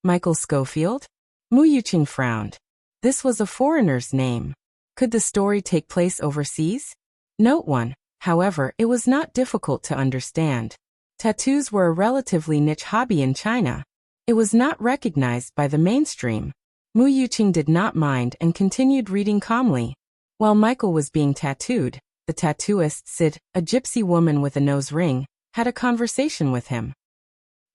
Michael Schofield? Mu Yuqing frowned. This was a foreigner's name. Could the story take place overseas? Note 1. However, it was not difficult to understand. Tattoos were a relatively niche hobby in China. It was not recognized by the mainstream. Mu Yuqing did not mind and continued reading calmly. While Michael was being tattooed, the tattooist Sid, a gypsy woman with a nose ring, had a conversation with him.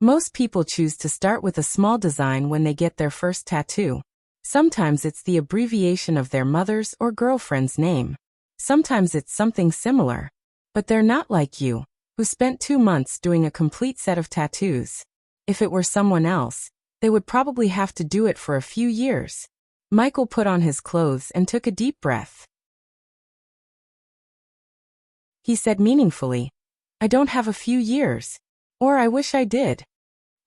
Most people choose to start with a small design when they get their first tattoo. Sometimes it's the abbreviation of their mother's or girlfriend's name. Sometimes it's something similar. But they're not like you, who spent 2 months doing a complete set of tattoos. If it were someone else, they would probably have to do it for a few years. Michael put on his clothes and took a deep breath. He said meaningfully, I don't have a few years. Or I wish I did.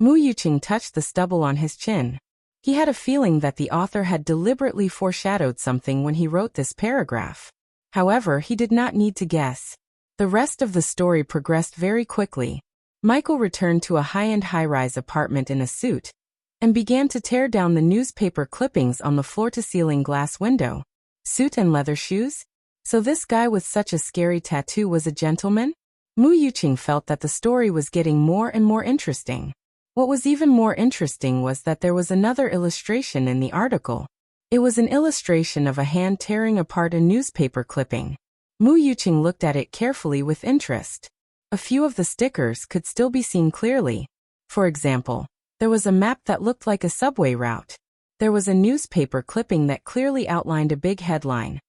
Mu Yuqing touched the stubble on his chin. He had a feeling that the author had deliberately foreshadowed something when he wrote this paragraph. However, he did not need to guess. The rest of the story progressed very quickly. Michael returned to a high-end high-rise apartment in a suit and began to tear down the newspaper clippings on the floor-to-ceiling glass window. Suit and leather shoes? So this guy with such a scary tattoo was a gentleman? Mu Yuqing felt that the story was getting more and more interesting. What was even more interesting was that there was another illustration in the article. It was an illustration of a hand tearing apart a newspaper clipping. Mu Yuqing looked at it carefully with interest. A few of the stickers could still be seen clearly. For example, there was a map that looked like a subway route. There was a newspaper clipping that clearly outlined a big headline.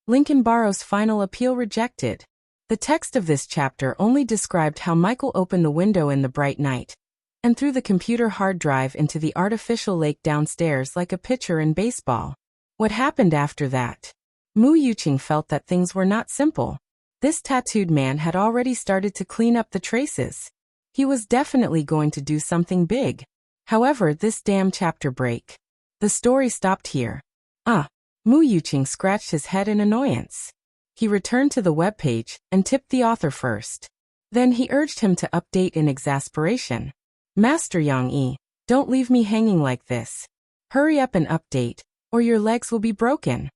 Lincoln Barrow's final appeal rejected. The text of this chapter only described how Michael opened the window in the bright night and threw the computer hard drive into the artificial lake downstairs like a pitcher in baseball. What happened after that? Mu Yuqing felt that things were not simple. This tattooed man had already started to clean up the traces. He was definitely going to do something big. However, this damn chapter break. The story stopped here. Mu Yuqing scratched his head in annoyance. He returned to the webpage and tipped the author first. Then he urged him to update in exasperation. Master Yang Yi, don't leave me hanging like this. Hurry up and update, or your legs will be broken.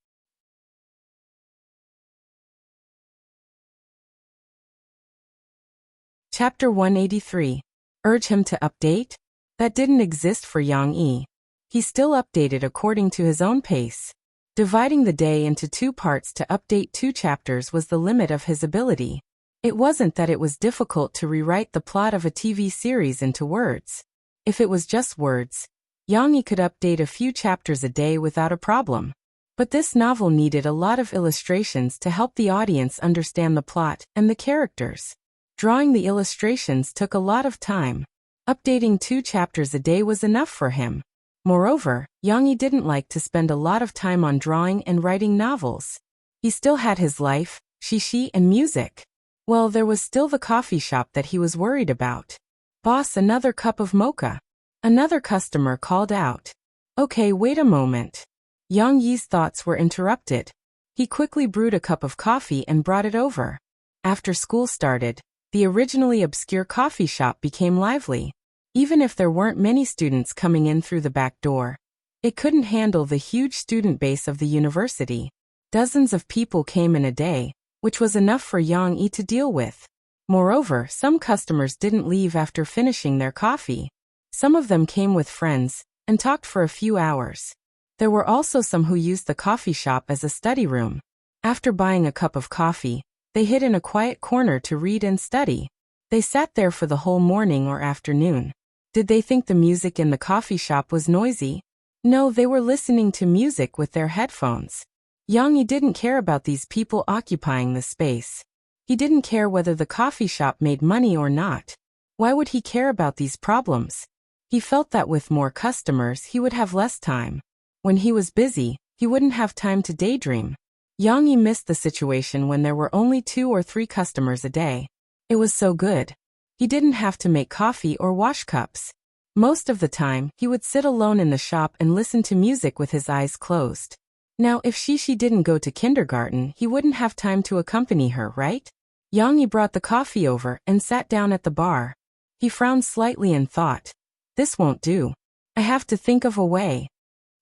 Chapter 183. Urge him to update? That didn't exist for Yang Yi. He still updated according to his own pace. Dividing the day into 2 parts to update 2 chapters was the limit of his ability. It wasn't that it was difficult to rewrite the plot of a TV series into words. If it was just words, Yang Yi could update a few chapters a day without a problem. But this novel needed a lot of illustrations to help the audience understand the plot and the characters. Drawing the illustrations took a lot of time. Updating 2 chapters a day was enough for him. Moreover, Yang Yi didn't like to spend a lot of time on drawing and writing novels. He still had his life, shishi and music. Well, there was still the coffee shop that he was worried about. Boss, another cup of mocha. Another customer called out. Okay, wait a moment. Yang Yi's thoughts were interrupted. He quickly brewed a cup of coffee and brought it over. After school started, the originally obscure coffee shop became lively. Even if there weren't many students coming in through the back door, it couldn't handle the huge student base of the university. Dozens of people came in a day, which was enough for Yang Yi to deal with. Moreover, some customers didn't leave after finishing their coffee. Some of them came with friends and talked for a few hours. There were also some who used the coffee shop as a study room. After buying a cup of coffee, they hid in a quiet corner to read and study. They sat there for the whole morning or afternoon. Did they think the music in the coffee shop was noisy? No, they were listening to music with their headphones. Yang Yi didn't care about these people occupying the space. He didn't care whether the coffee shop made money or not. Why would he care about these problems? He felt that with more customers he would have less time. When he was busy, he wouldn't have time to daydream. Yang Yi missed the situation when there were only 2 or 3 customers a day. It was so good. He didn't have to make coffee or wash cups. Most of the time, he would sit alone in the shop and listen to music with his eyes closed. Now, if Shishi didn't go to kindergarten, he wouldn't have time to accompany her, right? Yang Yi brought the coffee over and sat down at the bar. He frowned slightly and thought, this won't do. I have to think of a way.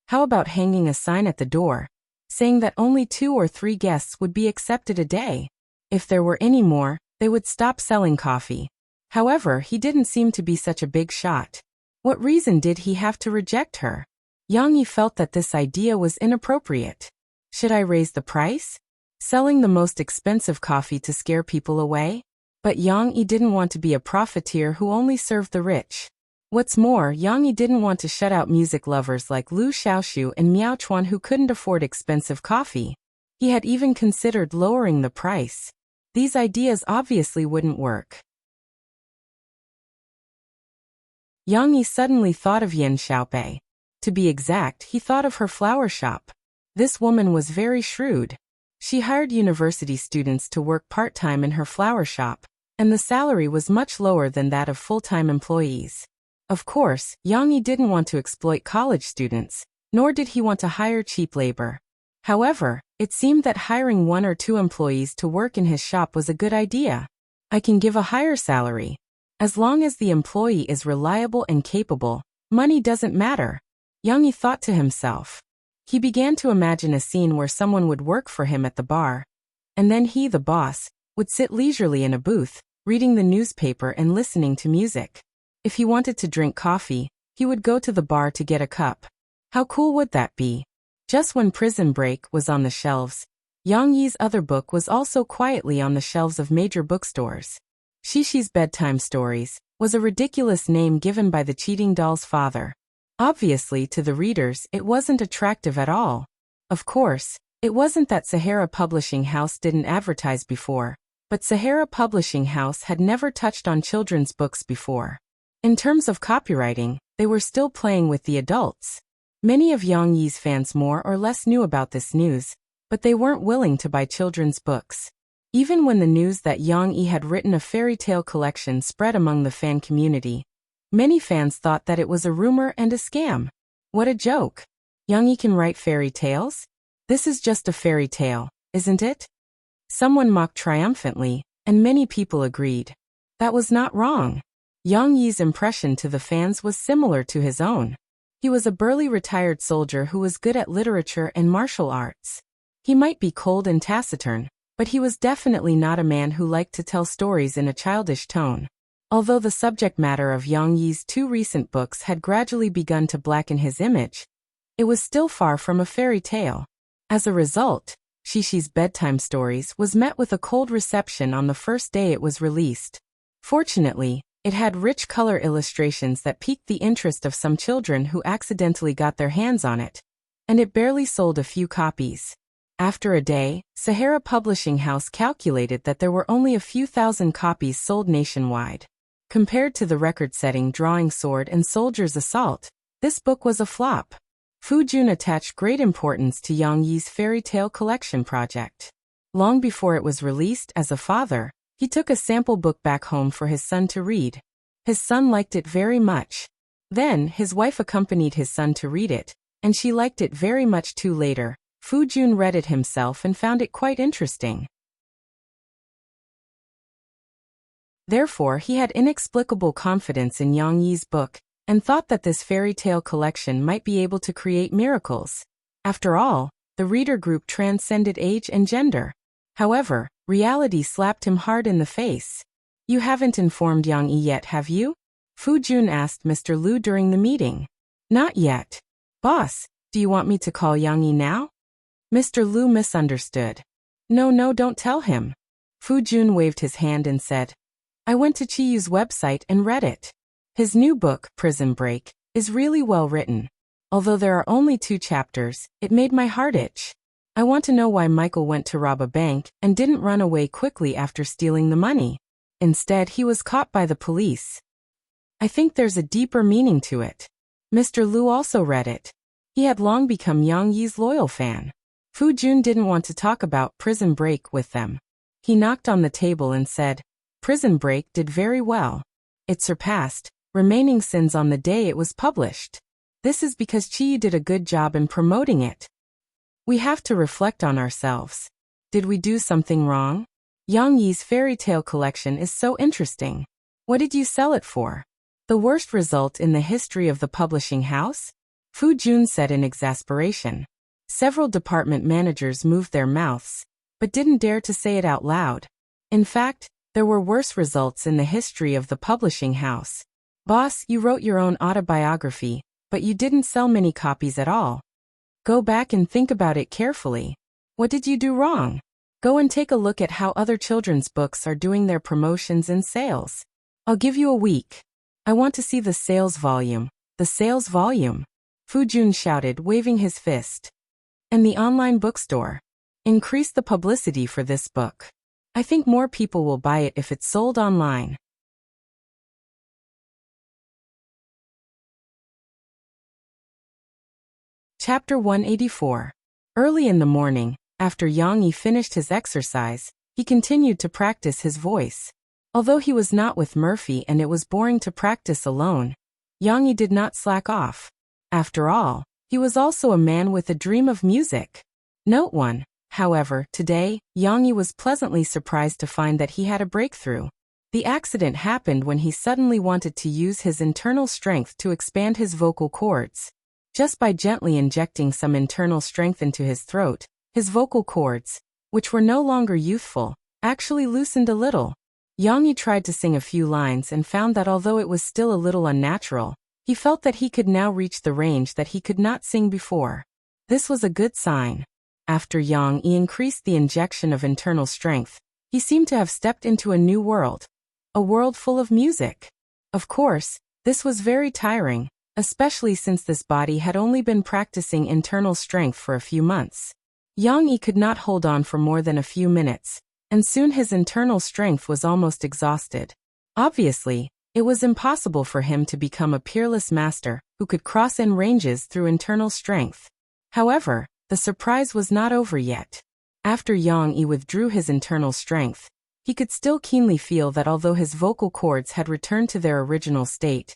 How about hanging a sign at the door, saying that only 2 or 3 guests would be accepted a day? If there were any more, they would stop selling coffee. However, he didn't seem to be such a big shot. What reason did he have to reject her? Yang Yi felt that this idea was inappropriate. Should I raise the price? Selling the most expensive coffee to scare people away? But Yang Yi didn't want to be a profiteer who only served the rich. What's more, Yang Yi didn't want to shut out music lovers like Lu Xiaoshu and Miao Chuan who couldn't afford expensive coffee. He had even considered lowering the price. These ideas obviously wouldn't work. Yang Yi suddenly thought of Yan Xiaopei. To be exact, he thought of her flower shop. This woman was very shrewd. She hired university students to work part-time in her flower shop, and the salary was much lower than that of full-time employees. Of course, Yang Yi didn't want to exploit college students, nor did he want to hire cheap labor. However, it seemed that hiring 1 or 2 employees to work in his shop was a good idea. I can give a higher salary. As long as the employee is reliable and capable, money doesn't matter. Yang Yi thought to himself. He began to imagine a scene where someone would work for him at the bar, and then he, the boss, would sit leisurely in a booth, reading the newspaper and listening to music. If he wanted to drink coffee, he would go to the bar to get a cup. How cool would that be? Just when Prison Break was on the shelves, Yang Yi's other book was also quietly on the shelves of major bookstores. Shishi's Bedtime Stories was a ridiculous name given by the cheating doll's father. Obviously, to the readers, it wasn't attractive at all. Of course, it wasn't that Sahara Publishing House didn't advertise before, but Sahara Publishing House had never touched on children's books before. In terms of copywriting, they were still playing with the adults. Many of Yang Yi's fans more or less knew about this news, but they weren't willing to buy children's books. Even when the news that Yang Yi had written a fairy tale collection spread among the fan community, many fans thought that it was a rumor and a scam. What a joke! Yang Yi can write fairy tales? This is just a fairy tale, isn't it? Someone mocked triumphantly, and many people agreed. That was not wrong. Yang Yi's impression to the fans was similar to his own. He was a burly retired soldier who was good at literature and martial arts. He might be cold and taciturn, but he was definitely not a man who liked to tell stories in a childish tone. Although the subject matter of Yang Yi's two recent books had gradually begun to blacken his image, it was still far from a fairy tale. As a result, Shishi's Bedtime Stories was met with a cold reception on the first day it was released. Fortunately, it had rich color illustrations that piqued the interest of some children who accidentally got their hands on it, and it barely sold a few copies. After a day, Sahara Publishing House calculated that there were only a few thousand copies sold nationwide. Compared to the record-setting Drawing Sword and Soldier's Assault, this book was a flop. Fu Jun attached great importance to Yang Yi's fairy tale collection project. Long before it was released, as a father, he took a sample book back home for his son to read. His son liked it very much. Then, his wife accompanied his son to read it, and she liked it very much too. Later, Fu Jun read it himself and found it quite interesting. Therefore, he had inexplicable confidence in Yang Yi's book, and thought that this fairy tale collection might be able to create miracles. After all, the reader group transcended age and gender. However, reality slapped him hard in the face. "You haven't informed Yang Yi yet, have you?" Fu Jun asked Mr. Liu during the meeting. "Not yet. Boss, do you want me to call Yang Yi now?" Mr. Liu misunderstood. No, don't tell him." Fu Jun waved his hand and said, "I went to Chiyu's website and read it. His new book, Prison Break, is really well written. Although there are only 2 chapters, it made my heart itch. I want to know why Michael went to rob a bank and didn't run away quickly after stealing the money. Instead, he was caught by the police. I think there's a deeper meaning to it." Mr. Liu also read it. He had long become Yang Yi's loyal fan. Fu Jun didn't want to talk about Prison Break with them. He knocked on the table and said, "Prison Break did very well. It surpassed Remaining Sins on the day it was published. This is because Chiyu did a good job in promoting it. We have to reflect on ourselves. Did we do something wrong? Yang Yi's fairy tale collection is so interesting. What did you sell it for? The worst result in the history of the publishing house?" Fu Jun said in exasperation. Several department managers moved their mouths, but didn't dare to say it out loud. In fact, there were worse results in the history of the publishing house. "Boss, you wrote your own autobiography, but you didn't sell many copies at all. Go back and think about it carefully. What did you do wrong? Go and take a look at how other children's books are doing their promotions and sales. I'll give you a week. I want to see the sales volume. The sales volume," Fu Jun shouted, waving his fist. "And the online bookstore. Increase the publicity for this book. I think more people will buy it if it's sold online." Chapter 184. Early in the morning, after Yang Yi finished his exercise, he continued to practice his voice. Although he was not with Murphy and it was boring to practice alone, Yang Yi did not slack off. After all, he was also a man with a dream of music. Note 1. However, today, Yang Yi was pleasantly surprised to find that he had a breakthrough. The accident happened when he suddenly wanted to use his internal strength to expand his vocal cords. Just by gently injecting some internal strength into his throat, his vocal cords, which were no longer youthful, actually loosened a little. Yang Yi tried to sing a few lines and found that although it was still a little unnatural, he felt that he could now reach the range that he could not sing before. This was a good sign. After Yang Yi increased the injection of internal strength, he seemed to have stepped into a new world. A world full of music. Of course, this was very tiring, especially since this body had only been practicing internal strength for a few months. Yang Yi could not hold on for more than a few minutes, and soon his internal strength was almost exhausted. Obviously, it was impossible for him to become a peerless master who could cross any ranges through internal strength. However, the surprise was not over yet. After Yang Yi withdrew his internal strength, he could still keenly feel that although his vocal cords had returned to their original state,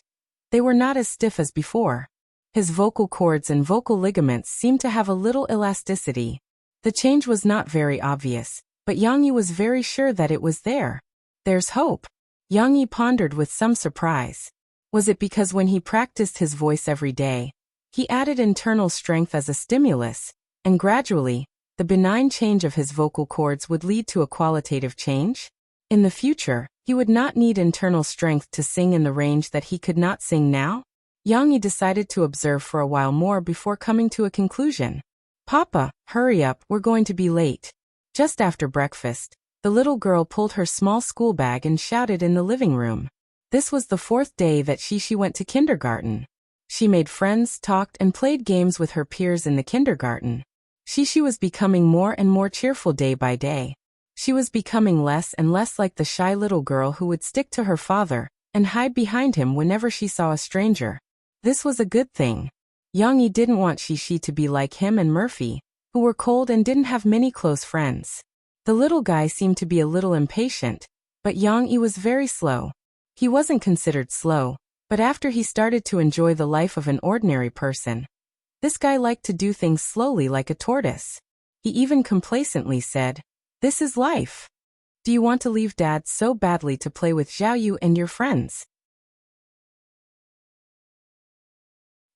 they were not as stiff as before. His vocal cords and vocal ligaments seemed to have a little elasticity. The change was not very obvious, but Yang Yi was very sure that it was there. There's hope. Yang Yi pondered with some surprise. Was it because when he practiced his voice every day, he added internal strength as a stimulus, and gradually, the benign change of his vocal cords would lead to a qualitative change? In the future, he would not need internal strength to sing in the range that he could not sing now? Yang Yi decided to observe for a while more before coming to a conclusion. Papa, hurry up, we're going to be late. Just after breakfast, the little girl pulled her small school bag and shouted in the living room. This was the 4th day that she went to kindergarten. She made friends, talked, and played games with her peers in the kindergarten. She was becoming more and more cheerful day by day. She was becoming less and less like the shy little girl who would stick to her father and hide behind him whenever she saw a stranger. This was a good thing. Yang Yi didn't want Shi to be like him and Murphy, who were cold and didn't have many close friends. The little guy seemed to be a little impatient, but Yang Yi was very slow. He wasn't considered slow, but after he started to enjoy the life of an ordinary person, this guy liked to do things slowly like a tortoise. He even complacently said, "This is life. Do you want to leave Dad so badly to play with Xiaoyu and your friends?"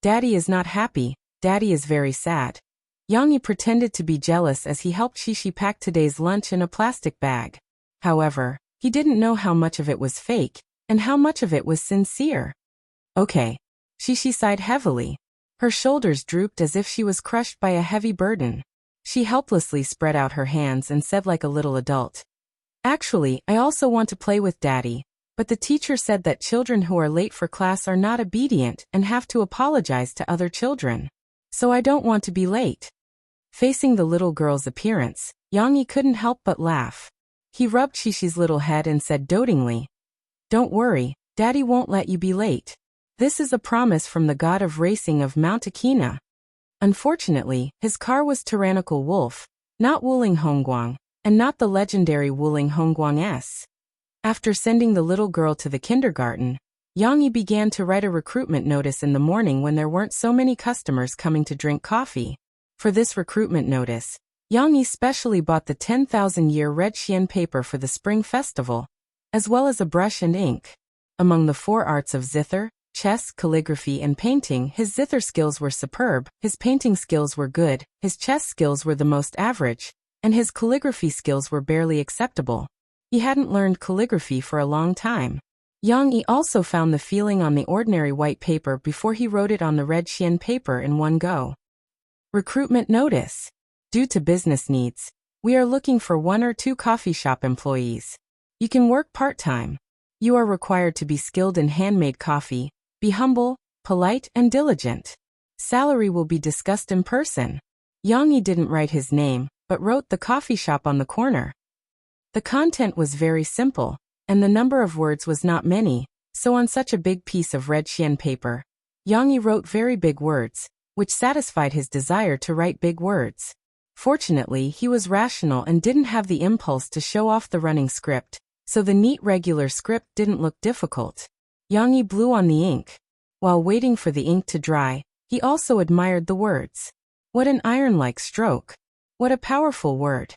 Daddy is not happy, Daddy is very sad. Yang Yi pretended to be jealous as he helped Shi pack today's lunch in a plastic bag. However, he didn't know how much of it was fake, and how much of it was sincere. Okay. Shi sighed heavily. Her shoulders drooped as if she was crushed by a heavy burden. She helplessly spread out her hands and said like a little adult, "Actually, I also want to play with Daddy, but the teacher said that children who are late for class are not obedient and have to apologize to other children. So I don't want to be late." Facing the little girl's appearance, Yang Yi couldn't help but laugh. He rubbed Shishi's little head and said dotingly, "Don't worry, Daddy won't let you be late. This is a promise from the god of racing of Mount Akina." Unfortunately, his car was Tyrannical Wolf, not Wuling Hongguang, and not the legendary Wuling Hongguang S. After sending the little girl to the kindergarten, Yang Yi began to write a recruitment notice in the morning when there weren't so many customers coming to drink coffee. For this recruitment notice, Yang Yi specially bought the 10,000-year red Xian paper for the Spring Festival, as well as a brush and ink. Among the 4 arts of zither, chess, calligraphy, and painting, his zither skills were superb, his painting skills were good, his chess skills were the most average, and his calligraphy skills were barely acceptable. He hadn't learned calligraphy for a long time. Yang Yi also found the feeling on the ordinary white paper before he wrote it on the red Xian paper in one go. Recruitment notice. Due to business needs, we are looking for 1 or 2 coffee shop employees. You can work part-time. You are required to be skilled in handmade coffee, be humble, polite, and diligent. Salary will be discussed in person. Yang Yi didn't write his name, but wrote the coffee shop on the corner. The content was very simple, and the number of words was not many, so on such a big piece of red Xian paper, Yang Yi wrote very big words, which satisfied his desire to write big words. Fortunately, he was rational and didn't have the impulse to show off the running script, so the neat regular script didn't look difficult. Yang Yi blew on the ink. While waiting for the ink to dry, he also admired the words. What an iron-like stroke. What a powerful word.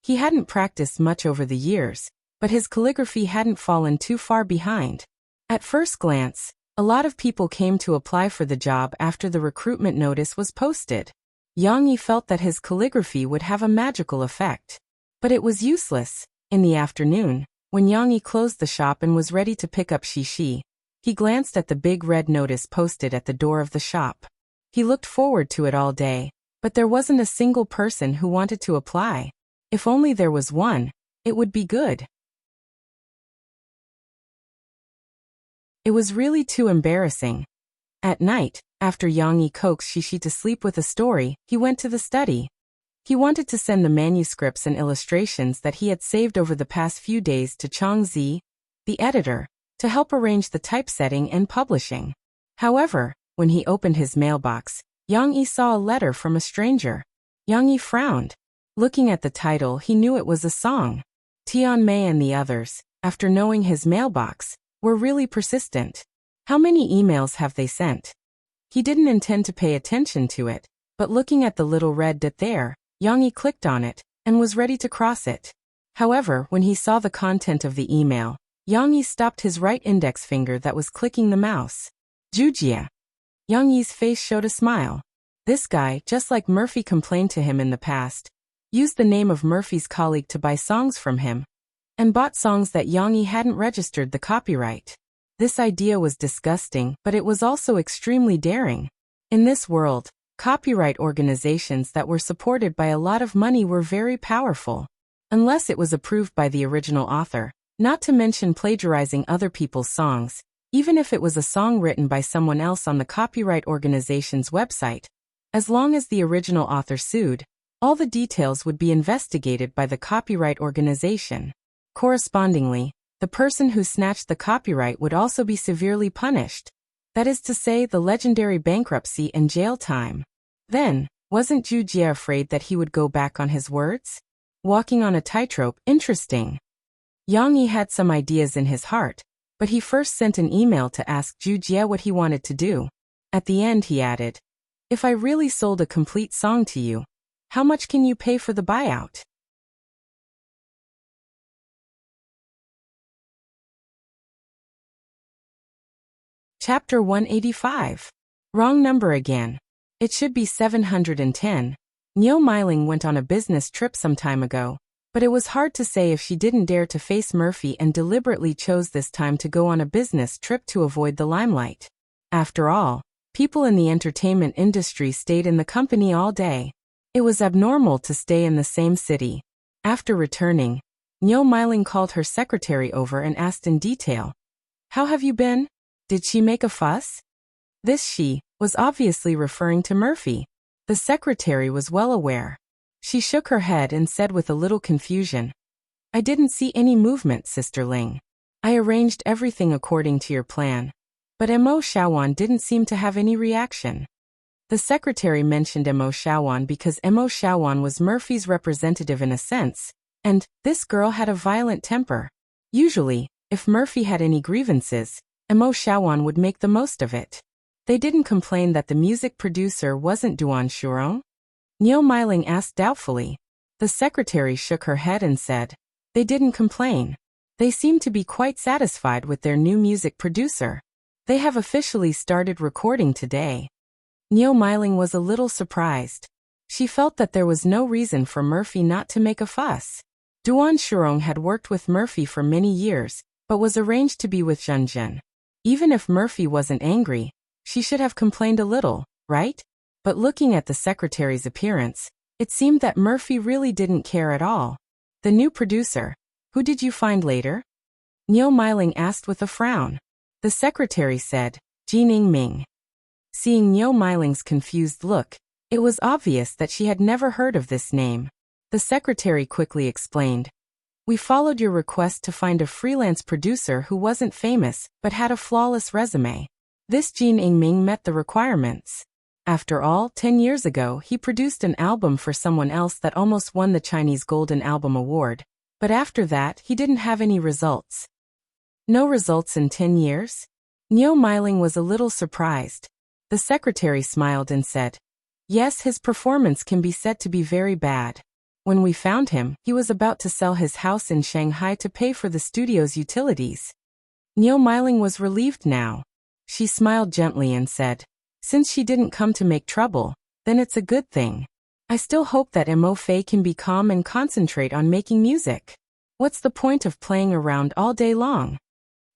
He hadn't practiced much over the years, but his calligraphy hadn't fallen too far behind. At first glance, a lot of people came to apply for the job after the recruitment notice was posted. Yang Yi felt that his calligraphy would have a magical effect. But it was useless. In the afternoon, when Yang Yi closed the shop and was ready to pick up Shi, he glanced at the big red notice posted at the door of the shop. He looked forward to it all day, but there wasn't a single person who wanted to apply. If only there was one, it would be good. It was really too embarrassing. At night, after Yang Yi coaxed Shi to sleep with a story, he went to the study. He wanted to send the manuscripts and illustrations that he had saved over the past few days to Chang Zi, the editor, to help arrange the typesetting and publishing. However, when he opened his mailbox, Yang Yi saw a letter from a stranger. Yang Yi frowned. Looking at the title, he knew it was a song. Tian Mei and the others, after knowing his mailbox, were really persistent. How many emails have they sent? He didn't intend to pay attention to it, but looking at the little red dot there, Yang Yi clicked on it, and was ready to cross it. However, when he saw the content of the email, Yang Yi stopped his right index finger that was clicking the mouse. Jujia. Yang Yi's face showed a smile. This guy, just like Murphy complained to him in the past, used the name of Murphy's colleague to buy songs from him, and bought songs that Yang Yi hadn't registered the copyright. This idea was disgusting, but it was also extremely daring. In this world, copyright organizations that were supported by a lot of money were very powerful. Unless it was approved by the original author, not to mention plagiarizing other people's songs, even if it was a song written by someone else on the copyright organization's website. As long as the original author sued, all the details would be investigated by the copyright organization. Correspondingly, the person who snatched the copyright would also be severely punished. That is to say, the legendary bankruptcy and jail time. Then, wasn't Zhu Jie afraid that he would go back on his words? Walking on a tightrope, interesting. Yang Yi had some ideas in his heart, but he first sent an email to ask Zhu Jie what he wanted to do. At the end he added, "If I really sold a complete song to you, how much can you pay for the buyout?" Chapter 185. Wrong number again. It should be 710. Niu Meiling went on a business trip some time ago, but it was hard to say if she didn't dare to face Murphy and deliberately chose this time to go on a business trip to avoid the limelight. After all, people in the entertainment industry stayed in the company all day. It was abnormal to stay in the same city. After returning, Niu Meiling called her secretary over and asked in detail, "How have you been? Did she make a fuss?" This she was obviously referring to Murphy. The secretary was well aware. She shook her head and said with a little confusion, "I didn't see any movement, Sister Ling. I arranged everything according to your plan. But Mo Shaowan didn't seem to have any reaction." The secretary mentioned Mo Shaowan because Mo Shaowan was Murphy's representative in a sense, and this girl had a violent temper. Usually, if Murphy had any grievances, Mo Shaowan would make the most of it. They didn't complain that the music producer wasn't Duan Shurong? Niu Meiling asked doubtfully. The secretary shook her head and said, "They didn't complain. They seemed to be quite satisfied with their new music producer. They have officially started recording today." Niu Meiling was a little surprised. She felt that there was no reason for Murphy not to make a fuss. Duan Shurong had worked with Murphy for many years, but was arranged to be with Zhenzhen. Even if Murphy wasn't angry, she should have complained a little, right? But looking at the secretary's appearance, it seemed that Murphy really didn't care at all. "The new producer, who did you find later?" Niu Meiling asked with a frown. The secretary said, "Jin Yingming." Seeing Niu Meiling's confused look, it was obvious that she had never heard of this name. The secretary quickly explained, "We followed your request to find a freelance producer who wasn't famous but had a flawless resume. This Jin Yingming met the requirements. After all, 10 years ago he produced an album for someone else that almost won the Chinese Golden Album Award, but after that he didn't have any results." No results in 10 years? Niu Meiling was a little surprised. The secretary smiled and said, "Yes, his performance can be said to be very bad. When we found him, he was about to sell his house in Shanghai to pay for the studio's utilities." Niu Meiling was relieved now. She smiled gently and said, "Since she didn't come to make trouble, then it's a good thing. I still hope that Mo Fei can be calm and concentrate on making music. What's the point of playing around all day long?"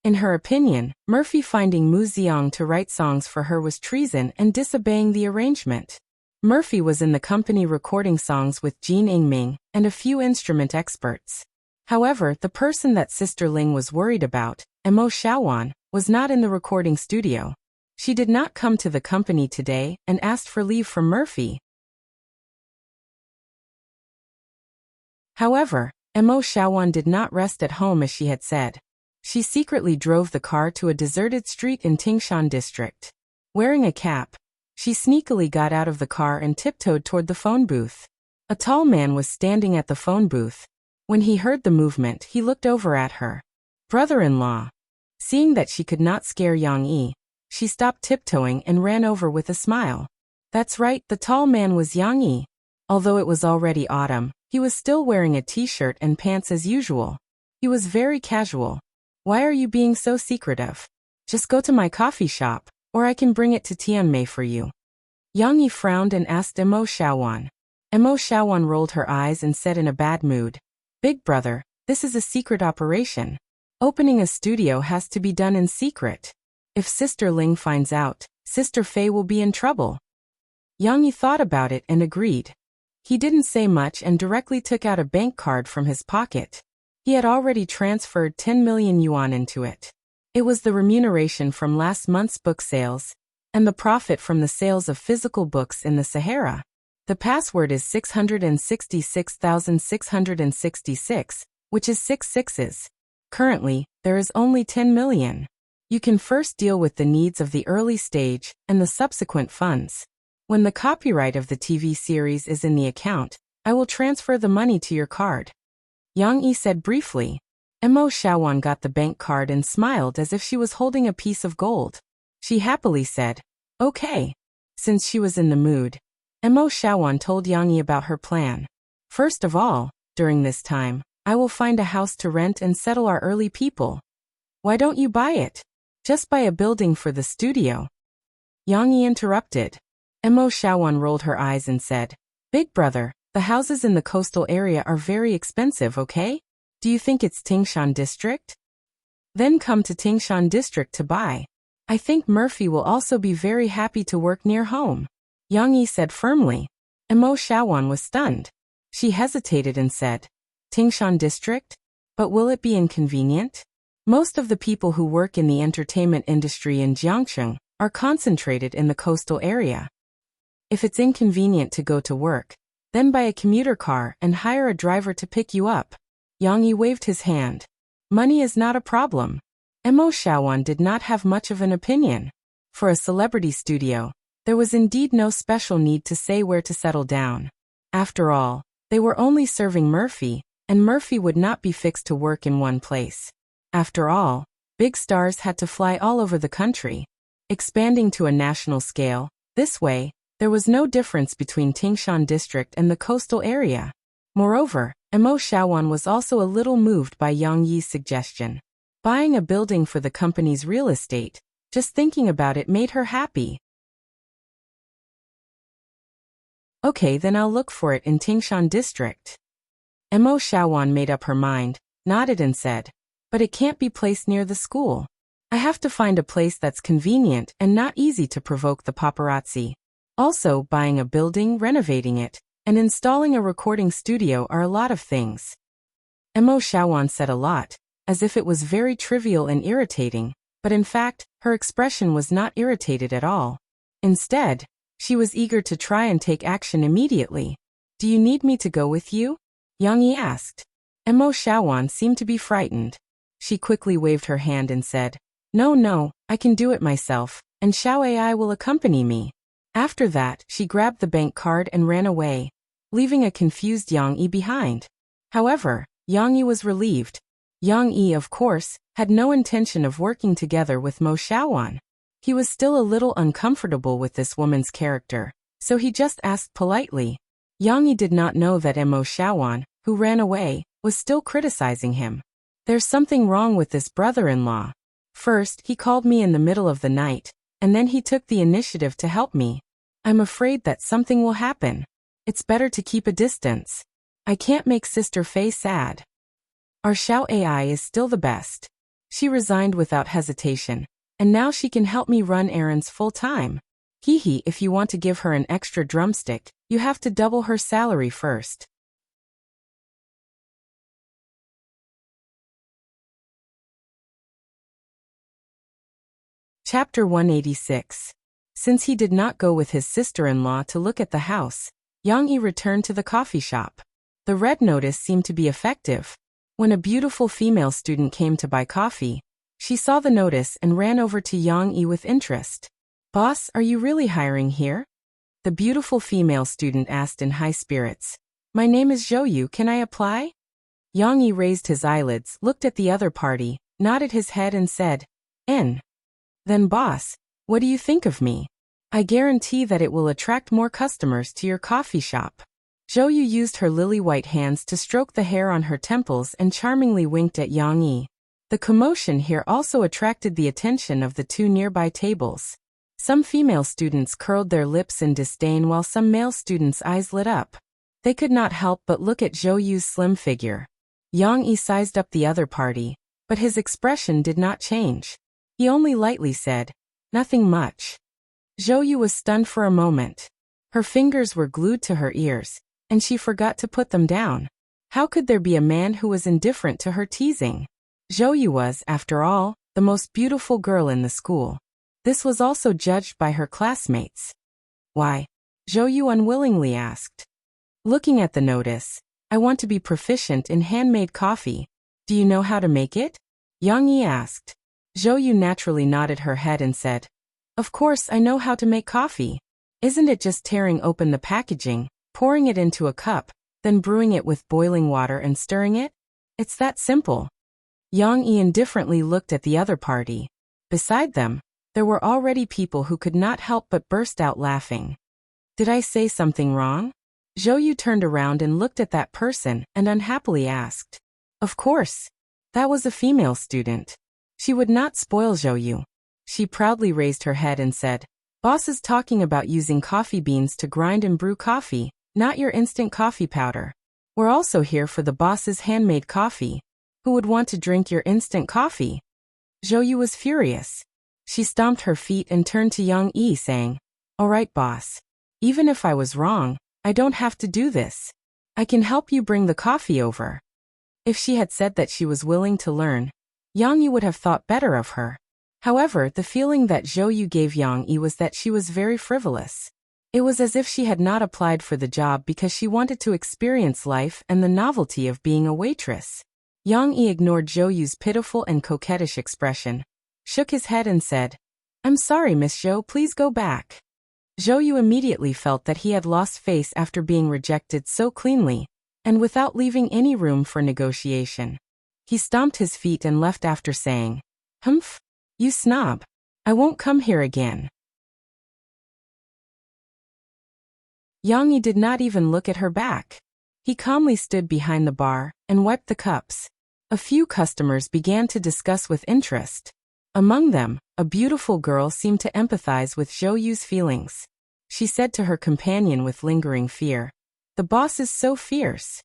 In her opinion, Murphy finding Mu Ziong to write songs for her was treason and disobeying the arrangement. Murphy was in the company recording songs with Jin Yingming and a few instrument experts. However, the person that Sister Ling was worried about, Mo Shaowan, was not in the recording studio. She did not come to the company today and asked for leave from Murphy. However, Mo Xiaowan did not rest at home as she had said. She secretly drove the car to a deserted street in Tingshan district. Wearing a cap, she sneakily got out of the car and tiptoed toward the phone booth. A tall man was standing at the phone booth. When he heard the movement, he looked over at her brother-in-law. Seeing that she could not scare Yang Yi, she stopped tiptoeing and ran over with a smile. That's right, the tall man was Yang Yi. Although it was already autumn, he was still wearing a t-shirt and pants as usual. He was very casual. Why are you being so secretive? Just go to my coffee shop, or I can bring it to Tianmei for you. Yang Yi frowned and asked Mo Xiaowan. Mo Xiaowan rolled her eyes and said in a bad mood, Big brother, this is a secret operation. Opening a studio has to be done in secret. If Sister Ling finds out, Sister Fei will be in trouble. Yang Yi thought about it and agreed. He didn't say much and directly took out a bank card from his pocket. He had already transferred 10 million yuan into it. It was the remuneration from last month's book sales, and the profit from the sales of physical books in the Sahara. The password is 666,666, which is 6 sixes. Currently, there is only 10 million. You can first deal with the needs of the early stage and the subsequent funds. When the copyright of the TV series is in the account, I will transfer the money to your card. Yang Yi said briefly. Mo Xiaowan got the bank card and smiled as if she was holding a piece of gold. She happily said, Okay. Since she was in the mood, Mo Xiaowan told Yang Yi about her plan. First of all, during this time, I will find a house to rent and settle our early people. Why don't you buy it? Just buy a building for the studio. Yang Yi interrupted. Mo Xiaowan rolled her eyes and said, Big brother, the houses in the coastal area are very expensive, okay? Do you think it's Tingshan district? Then come to Tingshan district to buy. I think Murphy will also be very happy to work near home. Yang Yi said firmly. Mo Xiaowan was stunned. She hesitated and said, Tingshan district? But will it be inconvenient? Most of the people who work in the entertainment industry in Jiangsheng are concentrated in the coastal area. If it's inconvenient to go to work, then buy a commuter car and hire a driver to pick you up. Yang Yi waved his hand. Money is not a problem. Mo Xiaowan did not have much of an opinion. For a celebrity studio, there was indeed no special need to say where to settle down. After all, they were only serving Murphy, and Murphy would not be fixed to work in one place. After all, big stars had to fly all over the country. Expanding to a national scale, this way, there was no difference between Tingshan district and the coastal area. Moreover, Mo Xiaowan was also a little moved by Yang Yi's suggestion. Buying a building for the company's real estate, just thinking about it made her happy. Okay, then I'll look for it in Tingshan district. Mo Xiaowan made up her mind, nodded and said, But it can't be placed near the school. I have to find a place that's convenient and not easy to provoke the paparazzi. Also, buying a building, renovating it, and installing a recording studio are a lot of things. Mo Xiaowan said a lot, as if it was very trivial and irritating, but in fact, her expression was not irritated at all. Instead, she was eager to try and take action immediately. Do you need me to go with you? Yang Yi asked. Mo Xiaowan seemed to be frightened. She quickly waved her hand and said, No, I can do it myself, and Xiao Ai will accompany me. After that, she grabbed the bank card and ran away, leaving a confused Yang Yi behind. However, Yang Yi was relieved. Yang Yi, of course, had no intention of working together with Mo Xiaowan. He was still a little uncomfortable with this woman's character, so he just asked politely. Yang Yi did not know that Mo Xiaowan, who ran away, was still criticizing him. There's something wrong with this brother-in-law. First, he called me in the middle of the night, and then he took the initiative to help me. I'm afraid that something will happen. It's better to keep a distance. I can't make Sister Fei sad. Our Xiao Ai is still the best. She resigned without hesitation, and now she can help me run errands full-time. Hee, if you want to give her an extra drumstick, you have to double her salary first. Chapter 186. Since he did not go with his sister-in-law to look at the house, Yang Yi returned to the coffee shop. The red notice seemed to be effective. When a beautiful female student came to buy coffee, she saw the notice and ran over to Yang Yi with interest. "Boss, are you really hiring here?" The beautiful female student asked in high spirits. "My name is Zhou Yu, can I apply?" Yang Yi raised his eyelids, looked at the other party, nodded his head and said, "N." "Then boss, what do you think of me? I guarantee that it will attract more customers to your coffee shop." Zhou Yu used her lily-white hands to stroke the hair on her temples and charmingly winked at Yang Yi. The commotion here also attracted the attention of the two nearby tables. Some female students curled their lips in disdain while some male students' eyes lit up. They could not help but look at Zhou Yu's slim figure. Yang Yi sized up the other party, but his expression did not change. He only lightly said, "Nothing much." Zhou Yu was stunned for a moment. Her fingers were glued to her ears, and she forgot to put them down. How could there be a man who was indifferent to her teasing? Zhou Yu was, after all, the most beautiful girl in the school. This was also judged by her classmates. "Why?" Zhou Yu unwillingly asked. Looking at the notice, "I want to be proficient in handmade coffee. Do you know how to make it?" Yang Yi asked. Zhou Yu naturally nodded her head and said, "Of course I know how to make coffee. Isn't it just tearing open the packaging, pouring it into a cup, then brewing it with boiling water and stirring it? It's that simple." Yang Yi indifferently looked at the other party. Beside them, there were already people who could not help but burst out laughing. "Did I say something wrong?" Zhou Yu turned around and looked at that person and unhappily asked. Of course. That was a female student. She would not spoil Zhou Yu. She proudly raised her head and said, "Boss is talking about using coffee beans to grind and brew coffee, not your instant coffee powder. We're also here for the boss's handmade coffee. Who would want to drink your instant coffee?" Zhou Yu was furious. She stomped her feet and turned to Yang Yi saying, "All right, boss. Even if I was wrong, I don't have to do this. I can help you bring the coffee over." If she had said that she was willing to learn, Yang Yi would have thought better of her. However, the feeling that Zhou Yu gave Yang Yi was that she was very frivolous. It was as if she had not applied for the job because she wanted to experience life and the novelty of being a waitress. Yang Yi ignored Zhou Yu's pitiful and coquettish expression, shook his head and said, "I'm sorry, Miss Zhou, please go back." Zhou Yu immediately felt that he had lost face after being rejected so cleanly, and without leaving any room for negotiation. He stomped his feet and left after saying, "Humph, you snob. I won't come here again." Yang Yi did not even look at her back. He calmly stood behind the bar and wiped the cups. A few customers began to discuss with interest. Among them, a beautiful girl seemed to empathize with Zhou Yu's feelings. She said to her companion with lingering fear, "The boss is so fierce."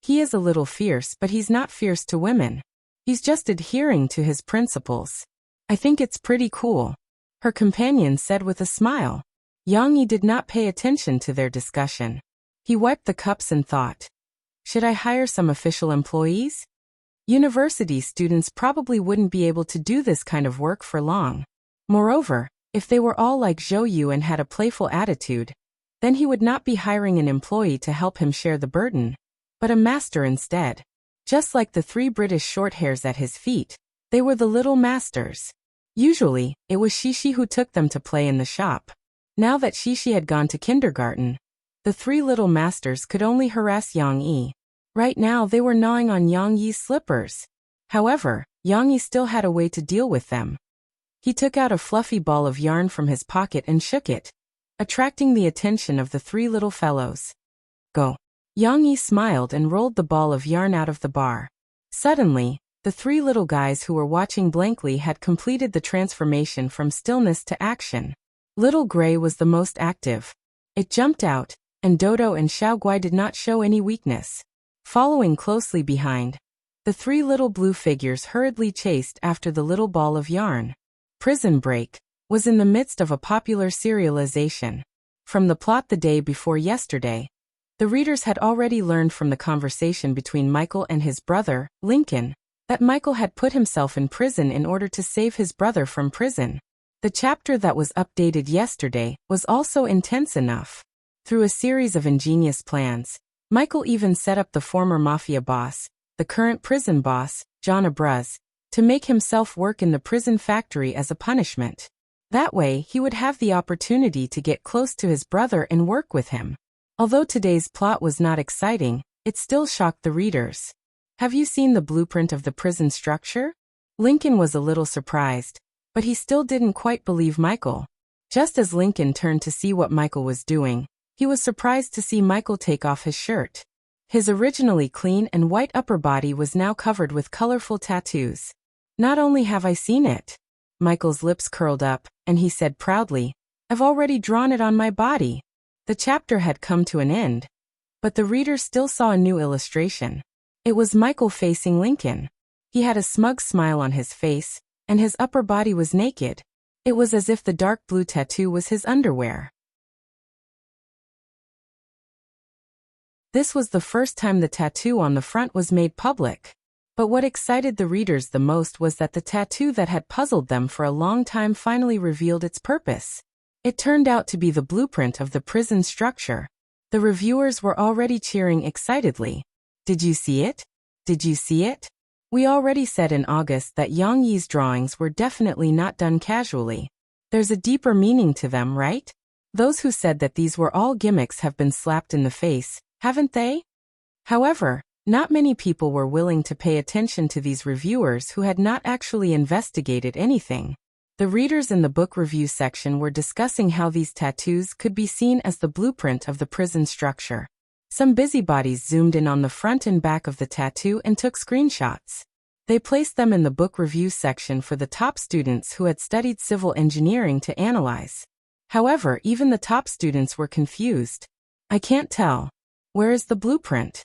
"He is a little fierce, but he's not fierce to women. He's just adhering to his principles. I think it's pretty cool," her companion said with a smile. Yang Yi did not pay attention to their discussion. He wiped the cups and thought, "Should I hire some official employees? University students probably wouldn't be able to do this kind of work for long. Moreover, if they were all like Zhou Yu and had a playful attitude, then he would not be hiring an employee to help him share the burden, but a master instead." Just like the three British shorthairs at his feet, they were the little masters. Usually, it was Shishi who took them to play in the shop. Now that Shishi had gone to kindergarten, the three little masters could only harass Yang Yi. Right now they were gnawing on Yang Yi's slippers. However, Yang Yi still had a way to deal with them. He took out a fluffy ball of yarn from his pocket and shook it, attracting the attention of the three little fellows. "Go." Yang Yi smiled and rolled the ball of yarn out of the bar. Suddenly, the three little guys who were watching blankly had completed the transformation from stillness to action. Little Gray was the most active. It jumped out, and Dodo and Xiaoguai did not show any weakness. Following closely behind, the three little blue figures hurriedly chased after the little ball of yarn. Prison Break was in the midst of a popular serialization. From the plot the day before yesterday, the readers had already learned from the conversation between Michael and his brother, Lincoln, that Michael had put himself in prison in order to save his brother from prison. The chapter that was updated yesterday was also intense enough. Through a series of ingenious plans, Michael even set up the former mafia boss, the current prison boss, John Abruz, to make himself work in the prison factory as a punishment. That way, he would have the opportunity to get close to his brother and work with him. Although today's plot was not exciting, it still shocked the readers. Have you seen the blueprint of the prison structure? Lincoln was a little surprised, but he still didn't quite believe Michael. Just as Lincoln turned to see what Michael was doing, he was surprised to see Michael take off his shirt. His originally clean and white upper body was now covered with colorful tattoos. Not only have I seen it. Michael's lips curled up, and he said proudly, I've already drawn it on my body. The chapter had come to an end, but the reader still saw a new illustration. It was Michael facing Lincoln. He had a smug smile on his face, and his upper body was naked. It was as if the dark blue tattoo was his underwear. This was the first time the tattoo on the front was made public. But what excited the readers the most was that the tattoo that had puzzled them for a long time finally revealed its purpose. It turned out to be the blueprint of the prison structure. The reviewers were already cheering excitedly. Did you see it? Did you see it? We already said in August that Yang Yi's drawings were definitely not done casually. There's a deeper meaning to them, right? Those who said that these were all gimmicks have been slapped in the face, haven't they? However, not many people were willing to pay attention to these reviewers who had not actually investigated anything. The readers in the book review section were discussing how these tattoos could be seen as the blueprint of the prison structure. Some busybodies zoomed in on the front and back of the tattoo and took screenshots. They placed them in the book review section for the top students who had studied civil engineering to analyze. However, even the top students were confused. I can't tell. Where is the blueprint?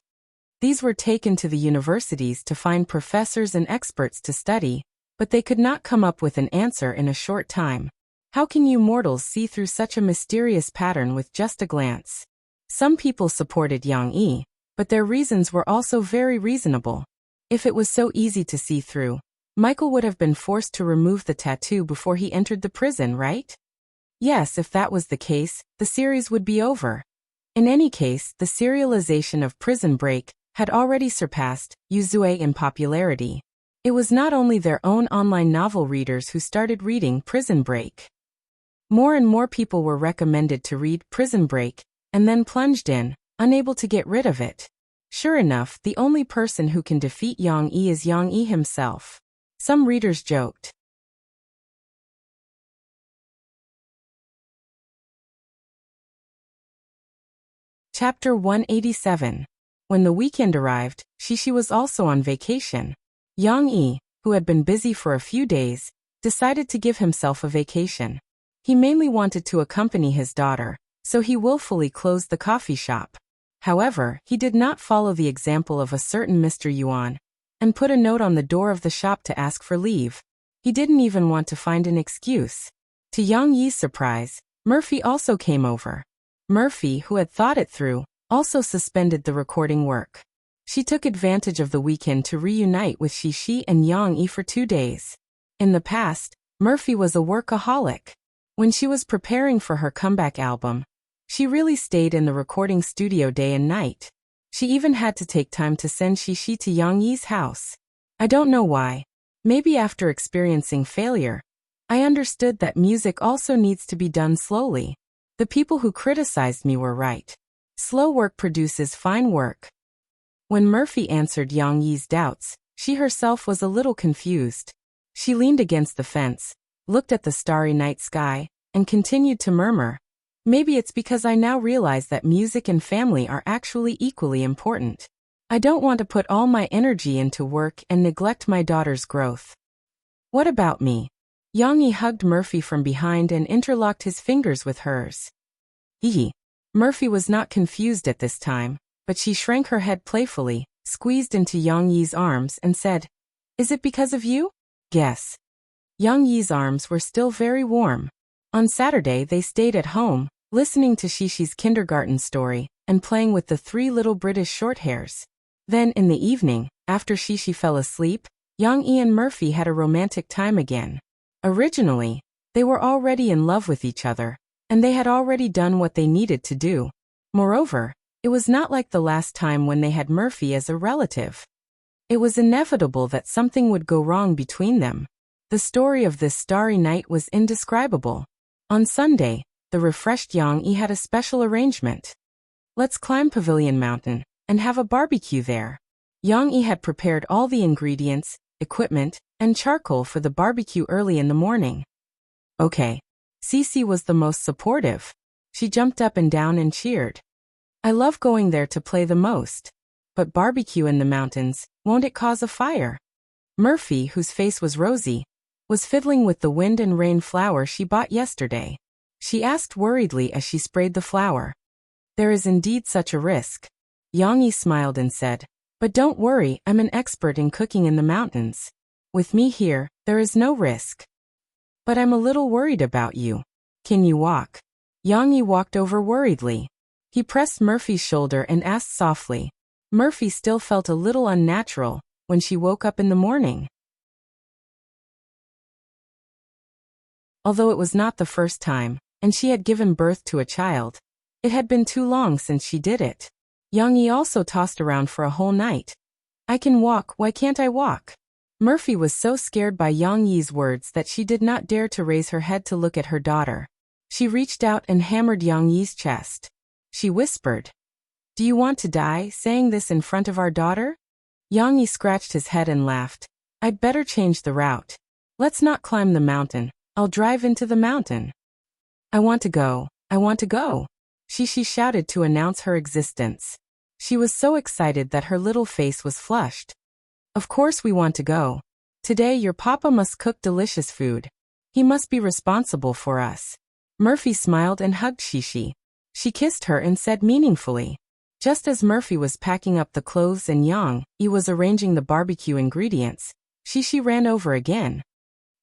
These were taken to the universities to find professors and experts to study, but they could not come up with an answer in a short time. How can you mortals see through such a mysterious pattern with just a glance? Some people supported Yang Yi, but their reasons were also very reasonable. If it was so easy to see through, Michael would have been forced to remove the tattoo before he entered the prison, right? Yes, if that was the case, the series would be over. In any case, the serialization of Prison Break had already surpassed Yuzue in popularity. It was not only their own online novel readers who started reading Prison Break. More and more people were recommended to read Prison Break, and then plunged in, unable to get rid of it. Sure enough, the only person who can defeat Yang Yi is Yang Yi himself. Some readers joked. Chapter 187. When the weekend arrived, Shishi was also on vacation. Yang Yi, who had been busy for a few days, decided to give himself a vacation. He mainly wanted to accompany his daughter, so he willfully closed the coffee shop. However, he did not follow the example of a certain Mr. Yuan, and put a note on the door of the shop to ask for leave. He didn't even want to find an excuse. To Yang Yi's surprise, Murphy also came over. Murphy, who had thought it through, also suspended the recording work. She took advantage of the weekend to reunite with Shishi and Yang Yi for 2 days. In the past, Murphy was a workaholic. When she was preparing for her comeback album, she really stayed in the recording studio day and night. She even had to take time to send Shishi to Yang Yi's house. I don't know why. Maybe after experiencing failure, I understood that music also needs to be done slowly. The people who criticized me were right. Slow work produces fine work. When Murphy answered Yang Yi's doubts, she herself was a little confused. She leaned against the fence, looked at the starry night sky, and continued to murmur, maybe it's because I now realize that music and family are actually equally important. I don't want to put all my energy into work and neglect my daughter's growth. What about me? Yang Yi hugged Murphy from behind and interlocked his fingers with hers. Murphy was not confused at this time, but she shrank her head playfully, squeezed into Yang Yi's arms and said, Is it because of you? Guess. Yang Yi's arms were still very warm. On Saturday they stayed at home, listening to Shishi's kindergarten story, and playing with the 3 little British shorthairs. Then in the evening, after Shishi fell asleep, Yang Yi and Murphy had a romantic time again. Originally, they were already in love with each other, and they had already done what they needed to do. Moreover, It was not like the last time when they had Murphy as a relative. It was inevitable that something would go wrong between them. The story of this starry night was indescribable. On Sunday, the refreshed Yang Yi had a special arrangement. Let's climb Pavilion Mountain and have a barbecue there. Yang Yi had prepared all the ingredients, equipment, and charcoal for the barbecue early in the morning. Okay. Cece was the most supportive. She jumped up and down and cheered. I love going there to play the most. But barbecue in the mountains, won't it cause a fire? Murphy, whose face was rosy, was fiddling with the wind and rain flower she bought yesterday. She asked worriedly as she sprayed the flower. There is indeed such a risk. Yang Yi smiled and said, but don't worry, I'm an expert in cooking in the mountains. With me here, there is no risk. But I'm a little worried about you. Can you walk? Yang Yi walked over worriedly. He pressed Murphy's shoulder and asked softly. Murphy still felt a little unnatural when she woke up in the morning. Although it was not the first time, and she had given birth to a child, it had been too long since she did it. Yang Yi also tossed around for a whole night. I can walk, why can't I walk? Murphy was so scared by Yang Yi's words that she did not dare to raise her head to look at her daughter. She reached out and hammered Yang Yi's chest. She whispered, do you want to die, saying this in front of our daughter? Yang Yi scratched his head and laughed. I'd better change the route. Let's not climb the mountain. I'll drive into the mountain. I want to go. I want to go. She shouted to announce her existence. She was so excited that her little face was flushed. Of course we want to go. Today your papa must cook delicious food. He must be responsible for us. Murphy smiled and hugged Shishi. She kissed her and said meaningfully. Just as Murphy was packing up the clothes and Yang Yi was arranging the barbecue ingredients, Shishi ran over again.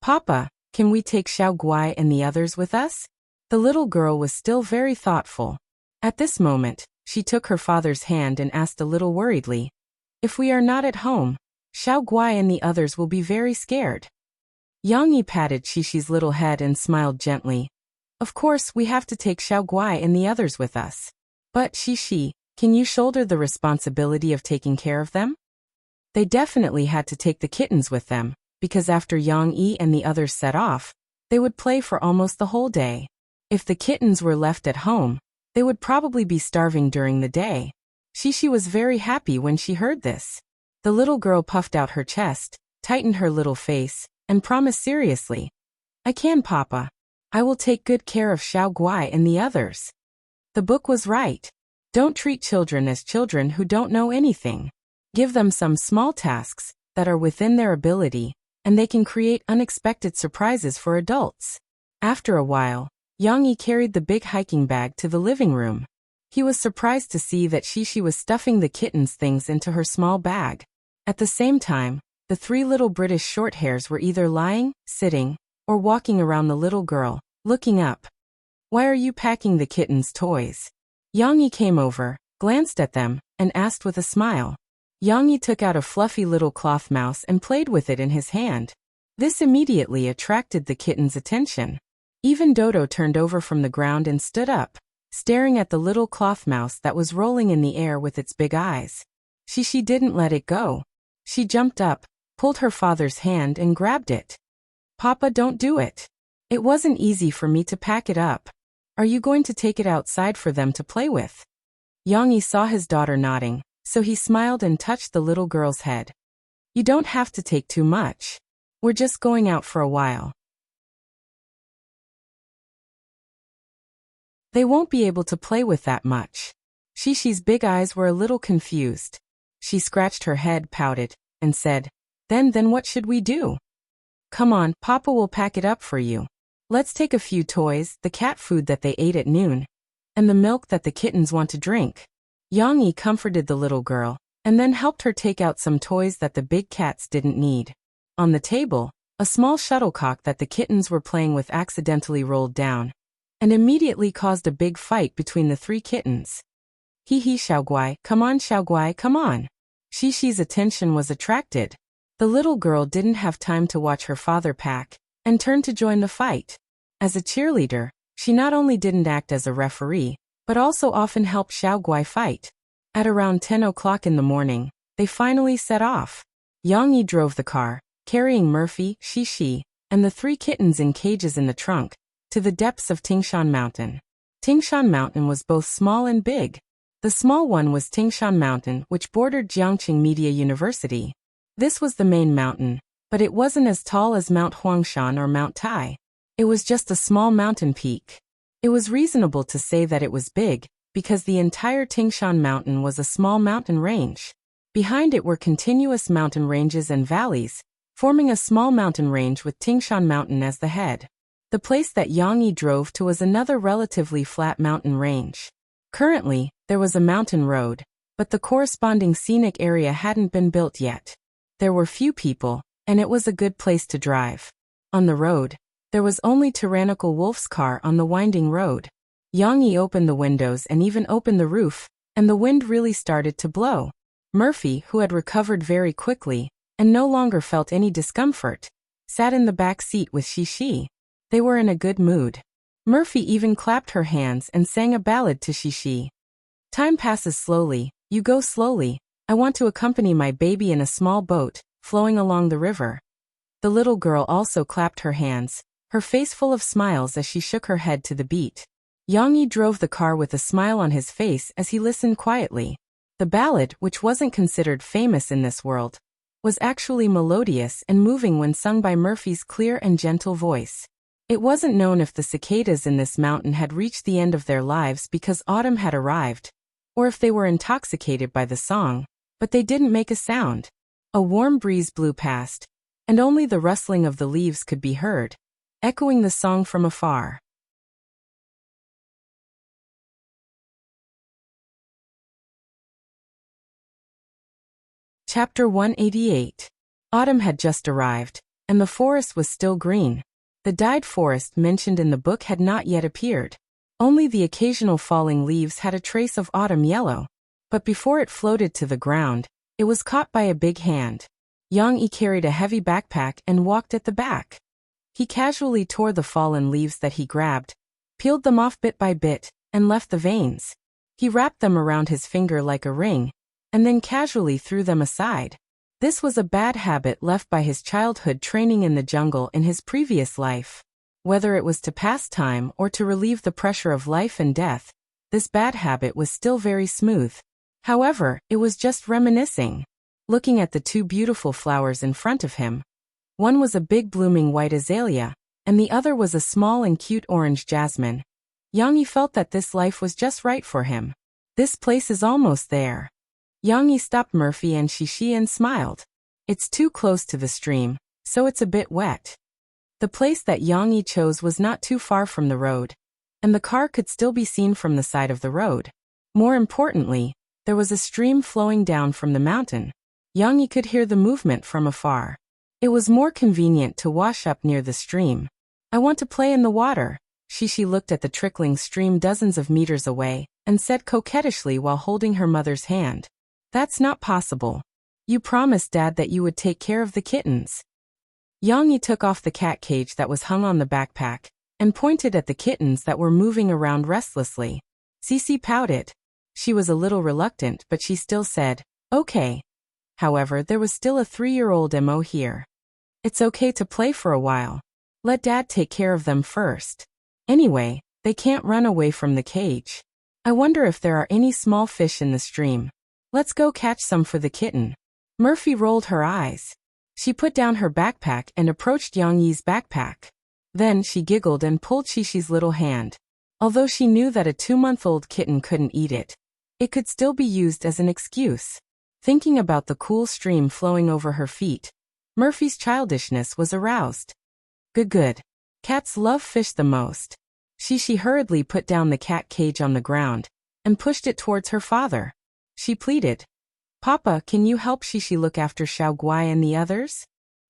Papa, can we take Xiao Guai and the others with us? The little girl was still very thoughtful. At this moment, she took her father's hand and asked a little worriedly, if we are not at home, Xiao Guai and the others will be very scared. Yang Yi patted Shishi's little head and smiled gently. Of course, we have to take Xiao Guai and the others with us. But Shishi, can you shoulder the responsibility of taking care of them? They definitely had to take the kittens with them, because after Yang Yi and the others set off, they would play for almost the whole day. If the kittens were left at home, they would probably be starving during the day. Shishi was very happy when she heard this. The little girl puffed out her chest, tightened her little face, and promised seriously. I can, Papa. I will take good care of Xiao Guai and the others. The book was right. Don't treat children as children who don't know anything. Give them some small tasks that are within their ability, and they can create unexpected surprises for adults. After a while, Yang Yi carried the big hiking bag to the living room. He was surprised to see that Shishi was stuffing the kitten's things into her small bag. At the same time, the three little British shorthairs were either lying, sitting, or walking around the little girl, looking up. Why are you packing the kitten's toys? Yang Yi came over, glanced at them, and asked with a smile. Yang Yi took out a fluffy little cloth mouse and played with it in his hand. This immediately attracted the kitten's attention. Even Dodo turned over from the ground and stood up, staring at the little cloth mouse that was rolling in the air with its big eyes. Shishi didn't let it go. She jumped up, pulled her father's hand and grabbed it. Papa, don't do it. It wasn't easy for me to pack it up. Are you going to take it outside for them to play with? Yang Yi saw his daughter nodding, so he smiled and touched the little girl's head. You don't have to take too much. We're just going out for a while. They won't be able to play with that much. Shishi's big eyes were a little confused. She scratched her head, pouted, and said, Then what should we do? Come on, Papa will pack it up for you. Let's take a few toys, the cat food that they ate at noon, and the milk that the kittens want to drink. Yang Yi comforted the little girl, and then helped her take out some toys that the big cats didn't need. On the table, a small shuttlecock that the kittens were playing with accidentally rolled down, and immediately caused a big fight between the three kittens. Hee hee, Xiaoguai, come on, Xiaoguai, come on. Shishi's attention was attracted. The little girl didn't have time to watch her father pack, and turned to join the fight. As a cheerleader, she not only didn't act as a referee, but also often helped Xiaoguai fight. At around 10 o'clock in the morning, they finally set off. Yang Yi drove the car, carrying Murphy, Xixi, and the 3 kittens in cages in the trunk, to the depths of Tingshan Mountain. Tingshan Mountain was both small and big. The small one was Tingshan Mountain, which bordered Jiangqing Media University. This was the main mountain, but it wasn't as tall as Mount Huangshan or Mount Tai. It was just a small mountain peak. It was reasonable to say that it was big, because the entire Tingshan Mountain was a small mountain range. Behind it were continuous mountain ranges and valleys, forming a small mountain range with Tingshan Mountain as the head. The place that Yang Yi drove to was another relatively flat mountain range. Currently, there was a mountain road, but the corresponding scenic area hadn't been built yet. There were few people, and it was a good place to drive. On the road, there was only Tyrannical Wolf's car on the winding road. Yang Yi opened the windows and even opened the roof, and the wind really started to blow. Murphy, who had recovered very quickly, and no longer felt any discomfort, sat in the back seat with Xixi. They were in a good mood. Murphy even clapped her hands and sang a ballad to Xixi. Time passes slowly, you go slowly, I want to accompany my baby in a small boat, flowing along the river. The little girl also clapped her hands, her face full of smiles as she shook her head to the beat. Yang Yi drove the car with a smile on his face as he listened quietly. The ballad, which wasn't considered famous in this world, was actually melodious and moving when sung by Murphy's clear and gentle voice. It wasn't known if the cicadas in this mountain had reached the end of their lives because autumn had arrived, or if they were intoxicated by the song, but they didn't make a sound. A warm breeze blew past, and only the rustling of the leaves could be heard, echoing the song from afar. Chapter 188. Autumn had just arrived, and the forest was still green. The dyed forest mentioned in the book had not yet appeared. Only the occasional falling leaves had a trace of autumn yellow. But before it floated to the ground, it was caught by a big hand. Yang Yi carried a heavy backpack and walked at the back. He casually tore the fallen leaves that he grabbed, peeled them off bit by bit, and left the veins. He wrapped them around his finger like a ring, and then casually threw them aside. This was a bad habit left by his childhood training in the jungle in his previous life. Whether it was to pass time or to relieve the pressure of life and death, this bad habit was still very smooth. However, it was just reminiscing. Looking at the 2 beautiful flowers in front of him. One was a big blooming white azalea, and the other was a small and cute orange jasmine. Yang Yi felt that this life was just right for him. This place is almost there. Yang Yi stopped Murphy and Xixi and smiled. It's too close to the stream, so it's a bit wet. The place that Yang Yi chose was not too far from the road, and the car could still be seen from the side of the road. More importantly, there was a stream flowing down from the mountain. Yang Yi could hear the movement from afar. It was more convenient to wash up near the stream. I want to play in the water. Xixi looked at the trickling stream dozens of meters away, and said coquettishly while holding her mother's hand. That's not possible. You promised Dad that you would take care of the kittens. Yang Yi took off the cat cage that was hung on the backpack, and pointed at the kittens that were moving around restlessly. Xixi pouted. She was a little reluctant, but she still said, okay. However, there was still a 3-year-old Mo here. It's okay to play for a while. Let Dad take care of them first. Anyway, they can't run away from the cage. I wonder if there are any small fish in the stream. Let's go catch some for the kitten. Murphy rolled her eyes. She put down her backpack and approached Yang Yi's backpack. Then she giggled and pulled Xixi's little hand. Although she knew that a 2-month-old kitten couldn't eat it, it could still be used as an excuse. Thinking about the cool stream flowing over her feet, Murphy's childishness was aroused. Good. Cats love fish the most. Xixi hurriedly put down the cat cage on the ground and pushed it towards her father. She pleaded, Papa, can you help Xixi look after Xiaoguai and the others?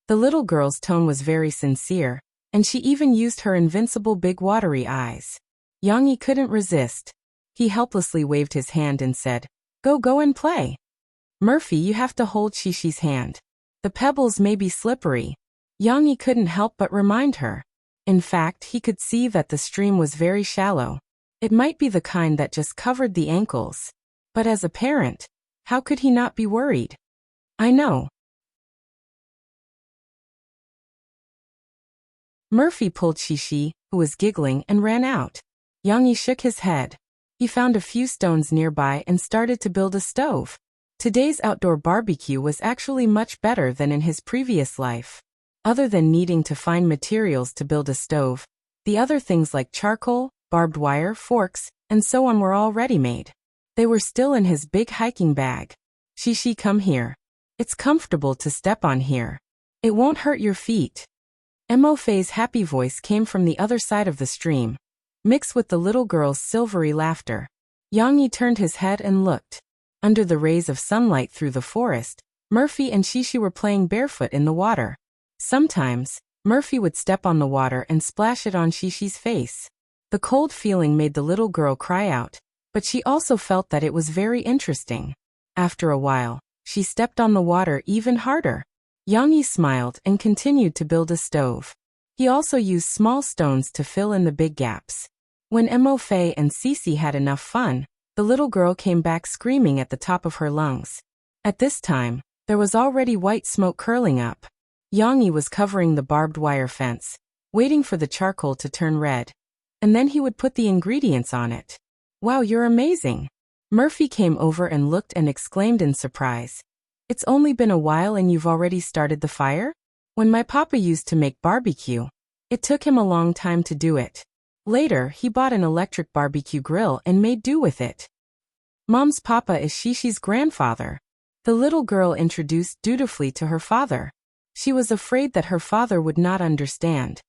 The little girl's tone was very sincere, and she even used her invincible big watery eyes. Yang Yi couldn't resist. He helplessly waved his hand and said, Go and play. Murphy, you have to hold Xixi's hand. The pebbles may be slippery. Yang Yi couldn't help but remind her. In fact, he could see that the stream was very shallow. It might be the kind that just covered the ankles. But as a parent, how could he not be worried? I know. Murphy pulled Shishi, who was giggling, and ran out. Yang shook his head. He found a few stones nearby and started to build a stove. Today's outdoor barbecue was actually much better than in his previous life. Other than needing to find materials to build a stove, the other things like charcoal, barbed wire, forks, and so on were all ready-made. They were still in his big hiking bag. Shishi, come here. It's comfortable to step on here. It won't hurt your feet. Mo Fei's happy voice came from the other side of the stream, mixed with the little girl's silvery laughter. Yang Yi turned his head and looked. Under the rays of sunlight through the forest, Murphy and Shishi were playing barefoot in the water. Sometimes, Murphy would step on the water and splash it on Shishi's face. The cold feeling made the little girl cry out, but she also felt that it was very interesting. After a while, she stepped on the water even harder. Yang Yi smiled and continued to build a stove. He also used small stones to fill in the big gaps. When Mo Fei and Cici had enough fun, the little girl came back screaming at the top of her lungs. At this time, there was already white smoke curling up. Yang Yi was covering the barbed wire fence, waiting for the charcoal to turn red. And then he would put the ingredients on it. Wow, you're amazing. Murphy came over and looked and exclaimed in surprise. It's only been a while and you've already started the fire? When my papa used to make barbecue, it took him a long time to do it. Later, he bought an electric barbecue grill and made do with it. Mom's papa is Shishi's grandfather. The little girl introduced dutifully to her father. She was afraid that her father would not understand.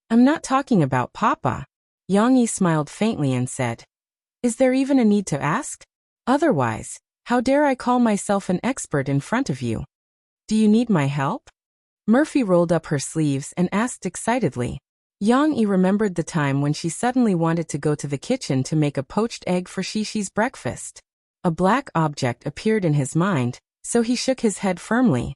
I'm not talking about papa. Yang Yi smiled faintly and said, is there even a need to ask? Otherwise, how dare I call myself an expert in front of you? Do you need my help? Murphy rolled up her sleeves and asked excitedly. Yang Yi remembered the time when she suddenly wanted to go to the kitchen to make a poached egg for Shishi's breakfast. A black object appeared in his mind, so he shook his head firmly.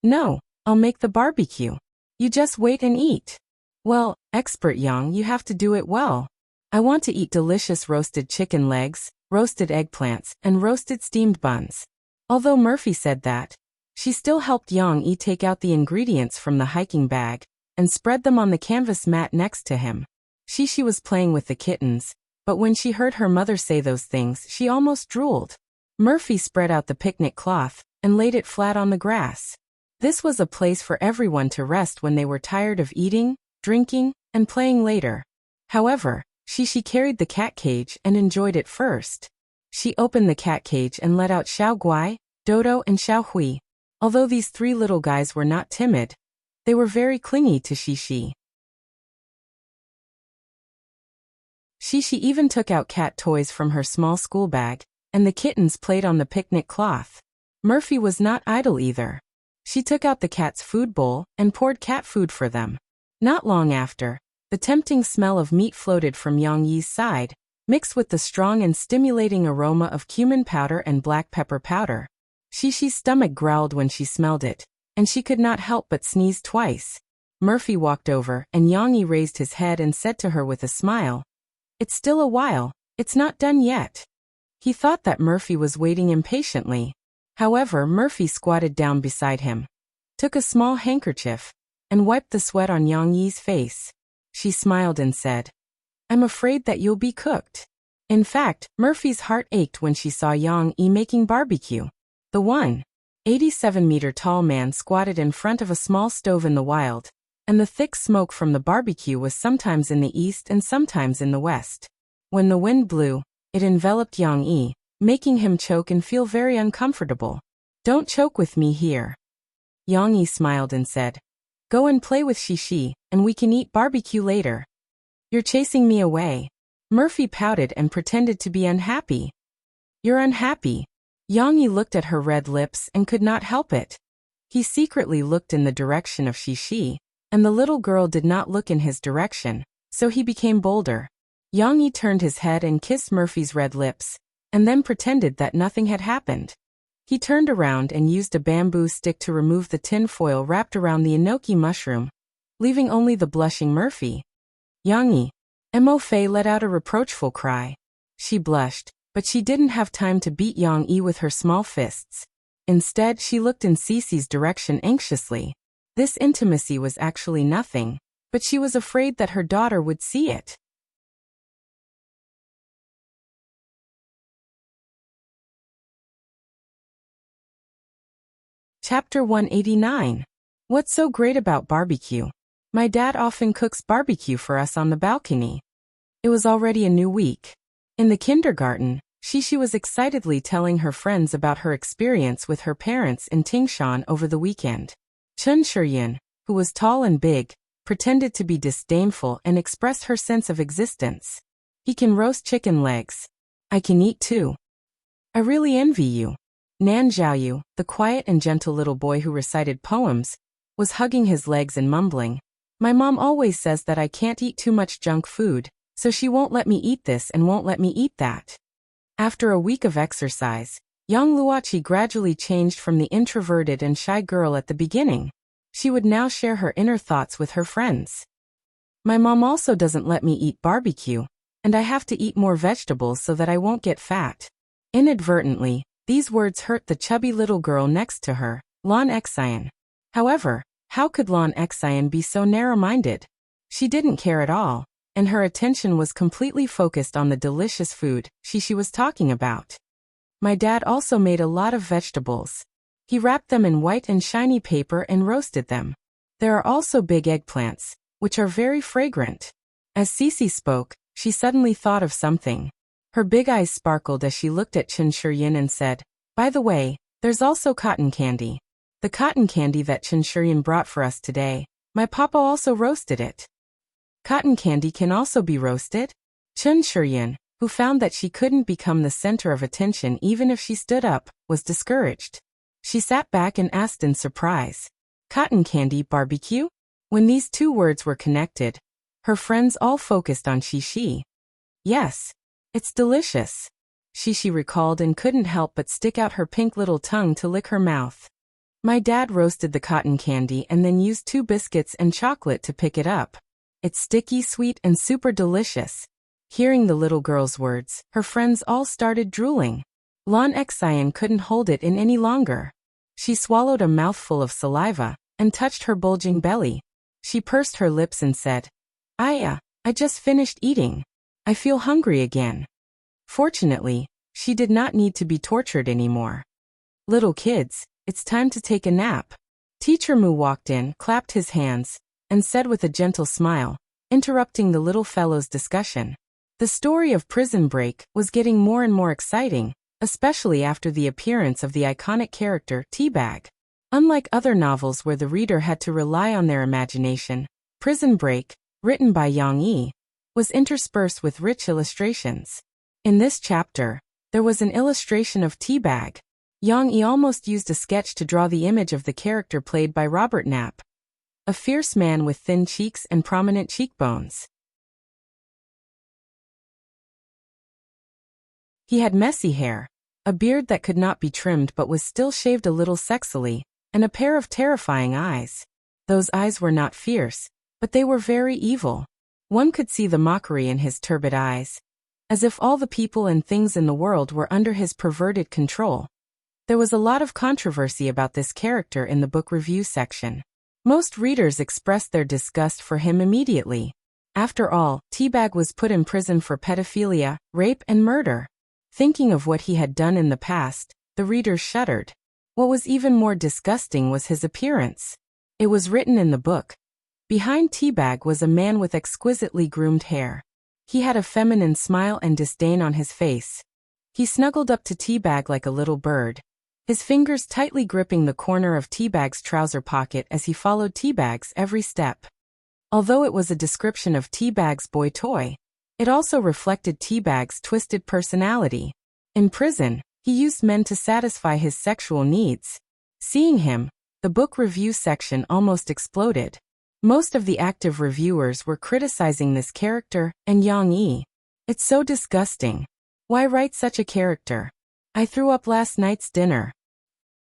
No, I'll make the barbecue. You just wait and eat. Well, expert Yang, you have to do it well. I want to eat delicious roasted chicken legs, roasted eggplants, and roasted steamed buns. Although Murphy said that, she still helped Yang Yi take out the ingredients from the hiking bag and spread them on the canvas mat next to him. Shishi was playing with the kittens, but when she heard her mother say those things, she almost drooled. Murphy spread out the picnic cloth and laid it flat on the grass. This was a place for everyone to rest when they were tired of eating, drinking, and playing later. However, Shishi carried the cat cage and enjoyed it first. She opened the cat cage and let out Xiao Guai, Dodo, and Xiao Hui. Although these three little guys were not timid, they were very clingy to Shishi. Shishi even took out cat toys from her small school bag, and the kittens played on the picnic cloth. Murphy was not idle either. She took out the cat's food bowl and poured cat food for them. Not long after, the tempting smell of meat floated from Yang Yi's side, mixed with the strong and stimulating aroma of cumin powder and black pepper powder. Shishi's stomach growled when she smelled it, and she could not help but sneeze twice. Murphy walked over, and Yang Yi raised his head and said to her with a smile, "It's still a while, it's not done yet." He thought that Murphy was waiting impatiently. However, Murphy squatted down beside him, took a small handkerchief, and wiped the sweat on Yang Yi's face. She smiled and said, "I'm afraid that you'll be cooked." In fact, Murphy's heart ached when she saw Yang Yi making barbecue. The 187-meter-tall man squatted in front of a small stove in the wild, and the thick smoke from the barbecue was sometimes in the east and sometimes in the west. When the wind blew, it enveloped Yang Yi, making him choke and feel very uncomfortable. "Don't choke with me here." Yang Yi smiled and said, "Go and play with Shishi, and we can eat barbecue later." "You're chasing me away." Murphy pouted and pretended to be unhappy. "You're unhappy." Yang Yi looked at her red lips and could not help it. He secretly looked in the direction of Shishi, and the little girl did not look in his direction, so he became bolder. Yang Yi turned his head and kissed Murphy's red lips, and then pretended that nothing had happened. He turned around and used a bamboo stick to remove the tin foil wrapped around the enoki mushroom, leaving only the blushing Murphy. "Yang Yi, Mo Fei let out a reproachful cry. She blushed, but she didn't have time to beat Yang Yi with her small fists. Instead, she looked in Cece's direction anxiously. This intimacy was actually nothing, but she was afraid that her daughter would see it. Chapter 189. What's so great about barbecue? My dad often cooks barbecue for us on the balcony. It was already a new week. In the kindergarten, Shishi was excitedly telling her friends about her experience with her parents in Tingshan over the weekend. Chun Shiyin, who was tall and big, pretended to be disdainful and expressed her sense of existence. He can roast chicken legs. I can eat too. I really envy you. Nan Zhaoyu, the quiet and gentle little boy who recited poems, was hugging his legs and mumbling, "My mom always says that I can't eat too much junk food, so she won't let me eat this and won't let me eat that." After a week of exercise, young Luoqi gradually changed from the introverted and shy girl at the beginning. She would now share her inner thoughts with her friends. My mom also doesn't let me eat barbecue, and I have to eat more vegetables so that I won't get fat. Inadvertently, these words hurt the chubby little girl next to her, Lan Xian. However, how could Lan Xian be so narrow-minded? She didn't care at all, and her attention was completely focused on the delicious food she was talking about. My dad also made a lot of vegetables. He wrapped them in white and shiny paper and roasted them. There are also big eggplants, which are very fragrant. As Cece spoke, she suddenly thought of something. Her big eyes sparkled as she looked at Chen Shiyin and said, "By the way, there's also cotton candy. The cotton candy that Chen Shiyin brought for us today, my papa also roasted it." Cotton candy can also be roasted? Chen Shiyin, who found that she couldn't become the center of attention even if she stood up, was discouraged. She sat back and asked in surprise, "Cotton candy barbecue?" When these two words were connected, her friends all focused on Shishi. "Yes. It's delicious," Shishi recalled and couldn't help but stick out her pink little tongue to lick her mouth. My dad roasted the cotton candy and then used 2 biscuits and chocolate to pick it up. It's sticky, sweet, and super delicious. Hearing the little girl's words, her friends all started drooling. Lan Xian couldn't hold it in any longer. She swallowed a mouthful of saliva and touched her bulging belly. She pursed her lips and said, I just finished eating. I feel hungry again." Fortunately, she did not need to be tortured anymore. "Little kids, it's time to take a nap." Teacher Mu walked in, clapped his hands, and said with a gentle smile, interrupting the little fellow's discussion. The story of Prison Break was getting more and more exciting, especially after the appearance of the iconic character Teabag. Unlike other novels where the reader had to rely on their imagination, Prison Break, written by Yang Yi, was interspersed with rich illustrations. In this chapter, there was an illustration of Teabag. Yang Yi almost used a sketch to draw the image of the character played by Robert Knapp, a fierce man with thin cheeks and prominent cheekbones. He had messy hair, a beard that could not be trimmed but was still shaved a little sexily, and a pair of terrifying eyes. Those eyes were not fierce, but they were very evil. One could see the mockery in his turbid eyes, as if all the people and things in the world were under his perverted control. There was a lot of controversy about this character in the book review section. Most readers expressed their disgust for him immediately. After all, Teabag was put in prison for pedophilia, rape, and murder. Thinking of what he had done in the past, the readers shuddered. What was even more disgusting was his appearance. It was written in the book. Behind Teabag was a man with exquisitely groomed hair. He had a feminine smile and disdain on his face. He snuggled up to Teabag like a little bird, his fingers tightly gripping the corner of Teabag's trouser pocket as he followed Teabag's every step. Although it was a description of Teabag's boy toy, it also reflected Teabag's twisted personality. In prison, he used men to satisfy his sexual needs. Seeing him, the book review section almost exploded. Most of the active reviewers were criticizing this character and Yang Yi. "It's so disgusting. Why write such a character? I threw up last night's dinner.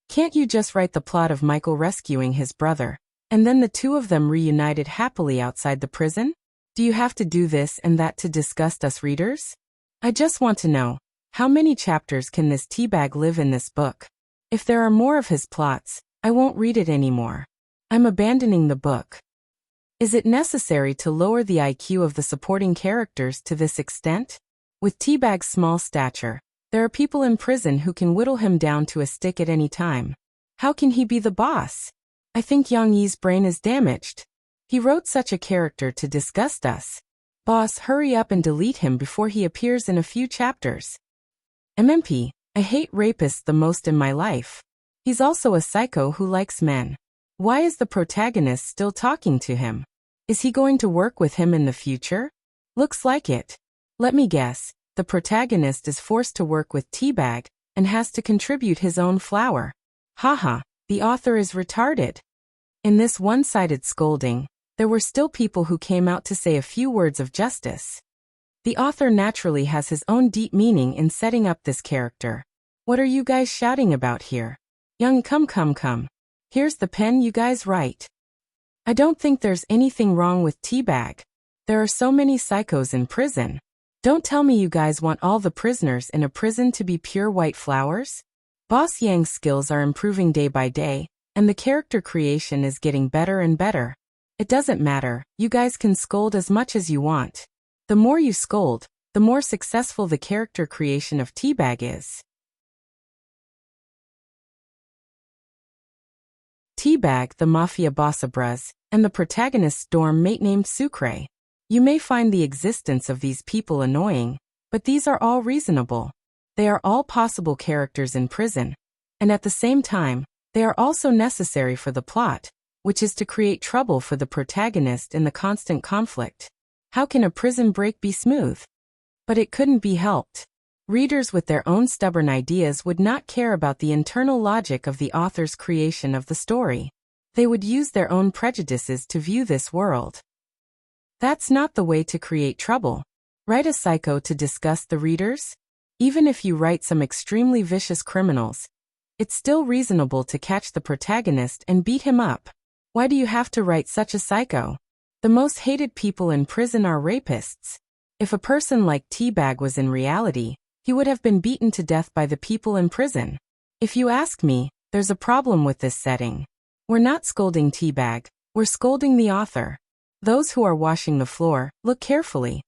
Can't you just write the plot of Michael rescuing his brother, and then the two of them reunited happily outside the prison?" Do you have to do this and that to disgust us readers? I just want to know, how many chapters can this teabag live in this book? If there are more of his plots, I won't read it anymore. I'm abandoning the book. Is it necessary to lower the IQ of the supporting characters to this extent? With Teabag's small stature, there are people in prison who can whittle him down to a stick at any time. How can he be the boss? I think Yang Yi's brain is damaged. He wrote such a character to disgust us. Boss, hurry up and delete him before he appears in a few chapters. MMP, I hate rapists the most in my life. He's also a psycho who likes men. Why is the protagonist still talking to him? Is he going to work with him in the future? Looks like it. Let me guess, the protagonist is forced to work with Teabag and has to contribute his own flour. Haha, the author is retarded. In this one-sided scolding, there were still people who came out to say a few words of justice. The author naturally has his own deep meaning in setting up this character. What are you guys shouting about here? Young, come. Here's the pen, you guys write. I don't think there's anything wrong with Teabag. There are so many psychos in prison. Don't tell me you guys want all the prisoners in a prison to be pure white flowers? Boss Yang's skills are improving day by day, and the character creation is getting better and better. It doesn't matter, you guys can scold as much as you want. The more you scold, the more successful the character creation of Teabag is. Teabag, the mafia boss Abraz, and the protagonist's dorm mate named Sucre. You may find the existence of these people annoying, but these are all reasonable. They are all possible characters in prison, and at the same time, they are also necessary for the plot, which is to create trouble for the protagonist in the constant conflict. How can a prison break be smooth? But it couldn't be helped. Readers with their own stubborn ideas would not care about the internal logic of the author's creation of the story. They would use their own prejudices to view this world. That's not the way to create trouble. Write a psycho to disgust the readers? Even if you write some extremely vicious criminals, it's still reasonable to catch the protagonist and beat him up. Why do you have to write such a psycho? The most hated people in prison are rapists. If a person like Teabag was in reality, he would have been beaten to death by the people in prison. If you ask me, there's a problem with this setting. We're not scolding Teabag, we're scolding the author. Those who are washing the floor, look carefully.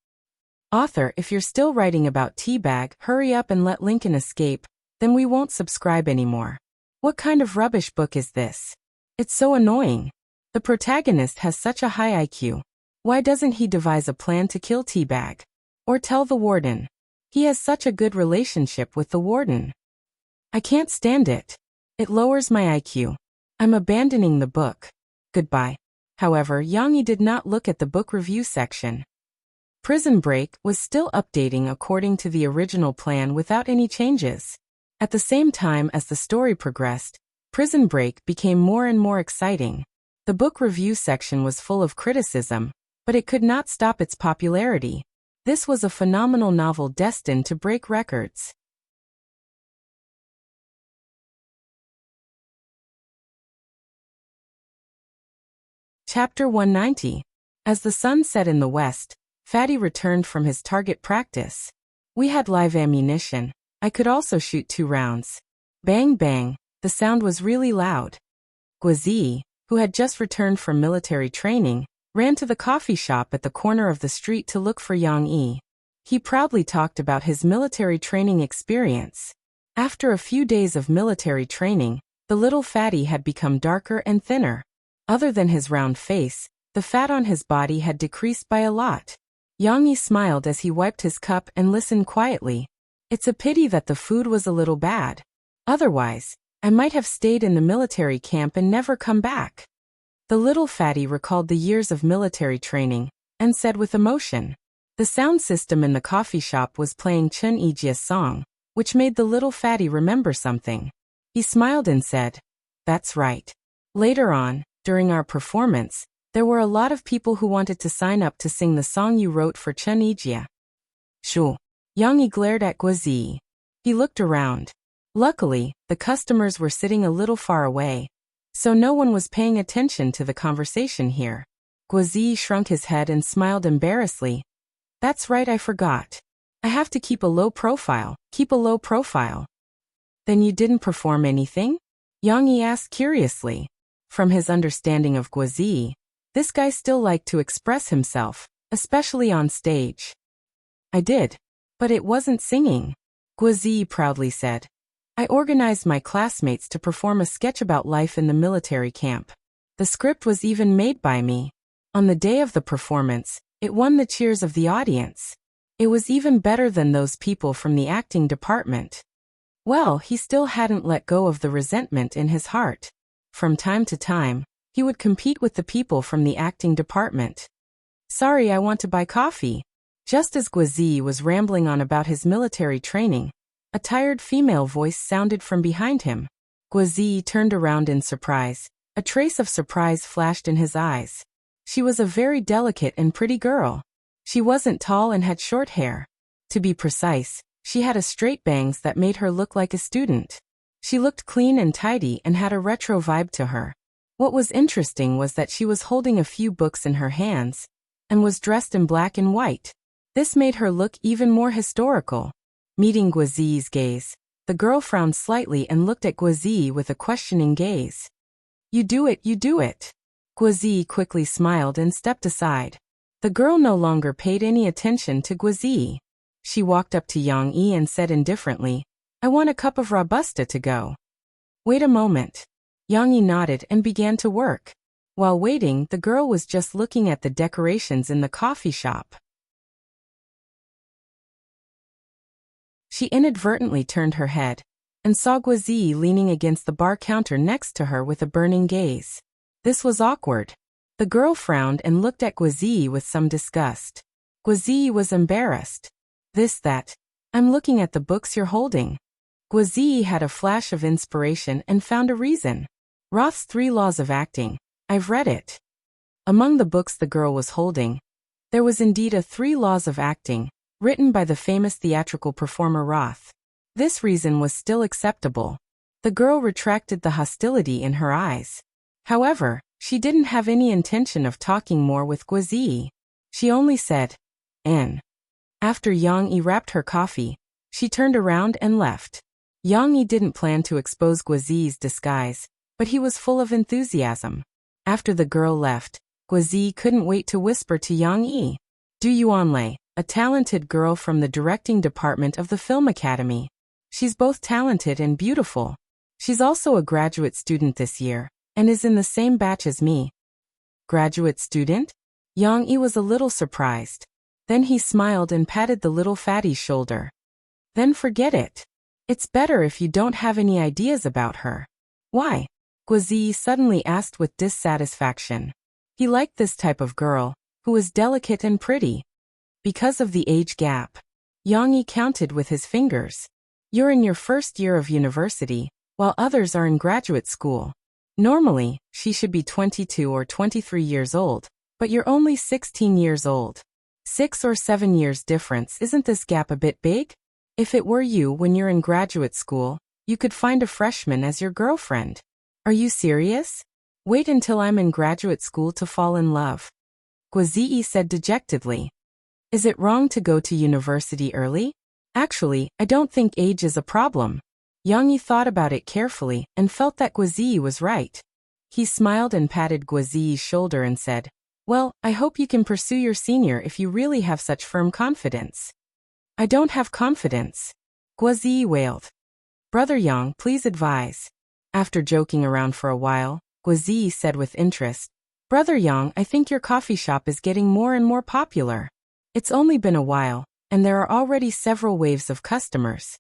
Author, if you're still writing about Teabag, hurry up and let Lincoln escape, then we won't subscribe anymore. What kind of rubbish book is this? It's so annoying. The protagonist has such a high IQ. Why doesn't he devise a plan to kill Teabag? Or tell the warden? He has such a good relationship with the warden. I can't stand it. It lowers my IQ. I'm abandoning the book. Goodbye. However, Yang Yi did not look at the book review section. Prison Break was still updating according to the original plan without any changes. At the same time as the story progressed, Prison Break became more and more exciting. The book review section was full of criticism, but it could not stop its popularity. This was a phenomenal novel destined to break records. Chapter 190. As the sun set in the west, Fatty returned from his target practice. We had live ammunition. I could also shoot 2 rounds. Bang bang, the sound was really loud. Guazi, who had just returned from military training, ran to the coffee shop at the corner of the street to look for Yang Yi. He proudly talked about his military training experience. After a few days of military training, the little fatty had become darker and thinner. Other than his round face, the fat on his body had decreased by a lot. Yang Yi smiled as he wiped his cup and listened quietly. It's a pity that the food was a little bad. Otherwise, I might have stayed in the military camp and never come back. The little fatty recalled the years of military training, and said with emotion. The sound system in the coffee shop was playing Chun Ijia's song, which made the little fatty remember something. He smiled and said, "That's right." Later on, during our performance, there were a lot of people who wanted to sign up to sing the song you wrote for Chun Ijia. Sure. Yang Yi glared at Guazi. He looked around. Luckily, the customers were sitting a little far away, so no one was paying attention to the conversation here. Guazi shrunk his head and smiled embarrassedly. That's right, I forgot. I have to keep a low profile, Then you didn't perform anything? Yang Yi asked curiously. From his understanding of Guazi, this guy still liked to express himself, especially on stage. I did. But it wasn't singing, Guazi proudly said. I organized my classmates to perform a sketch about life in the military camp. The script was even made by me. On the day of the performance, it won the cheers of the audience. It was even better than those people from the acting department. Well, he still hadn't let go of the resentment in his heart. From time to time, he would compete with the people from the acting department. Sorry, I want to buy coffee. Just as Guazi was rambling on about his military training, a tired female voice sounded from behind him. Guazi turned around in surprise. A trace of surprise flashed in his eyes. She was a very delicate and pretty girl. She wasn't tall and had short hair. To be precise, she had a straight bangs that made her look like a student. She looked clean and tidy and had a retro vibe to her. What was interesting was that she was holding a few books in her hands and was dressed in black and white. This made her look even more historical. Meeting Guazi's gaze, the girl frowned slightly and looked at Guazi with a questioning gaze. You do it. Guazi quickly smiled and stepped aside. The girl no longer paid any attention to Guazi. She walked up to Yang Yi and said indifferently, I want a cup of Robusta to go. Wait a moment. Yang Yi nodded and began to work. While waiting, the girl was just looking at the decorations in the coffee shop. She inadvertently turned her head and saw Guazi leaning against the bar counter next to her with a burning gaze. This was awkward. The girl frowned and looked at Guazi with some disgust. Guazi was embarrassed. That. I'm looking at the books you're holding. Guazi had a flash of inspiration and found a reason. Roth's 3 Laws of Acting. I've read it. Among the books the girl was holding, there was indeed a 3 Laws of Acting, written by the famous theatrical performer Roth. This reason was still acceptable. The girl retracted the hostility in her eyes. However, she didn't have any intention of talking more with Guazi. She only said, N. After Yang Yi wrapped her coffee, she turned around and left. Yang Yi didn't plan to expose Guazi's disguise, but he was full of enthusiasm. After the girl left, Guazi couldn't wait to whisper to Yang Yi. Du Yuanlei, a talented girl from the directing department of the Film Academy. She's both talented and beautiful. She's also a graduate student this year, and is in the same batch as me. Graduate student? Yang Yi was a little surprised. Then he smiled and patted the little fatty's shoulder. Then forget it. It's better if you don't have any ideas about her. Why? Guazi suddenly asked with dissatisfaction. He liked this type of girl, who was delicate and pretty. Because of the age gap. Yang Yi counted with his fingers. You're in your first year of university, while others are in graduate school. Normally, she should be 22 or 23 years old, but you're only 16 years old. 6 or 7 years difference. Isn't this gap a bit big? If it were you when you're in graduate school, you could find a freshman as your girlfriend. Are you serious? Wait until I'm in graduate school to fall in love. Guazi said dejectedly. Is it wrong to go to university early? Actually, I don't think age is a problem. Yang Yi thought about it carefully and felt that Guazi was right. He smiled and patted Guazi's shoulder and said, Well, I hope you can pursue your senior if you really have such firm confidence. I don't have confidence. Guazi wailed. Brother Yang, please advise. After joking around for a while, Guazi said with interest, Brother Yang, I think your coffee shop is getting more and more popular. It's only been a while, and there are already several waves of customers.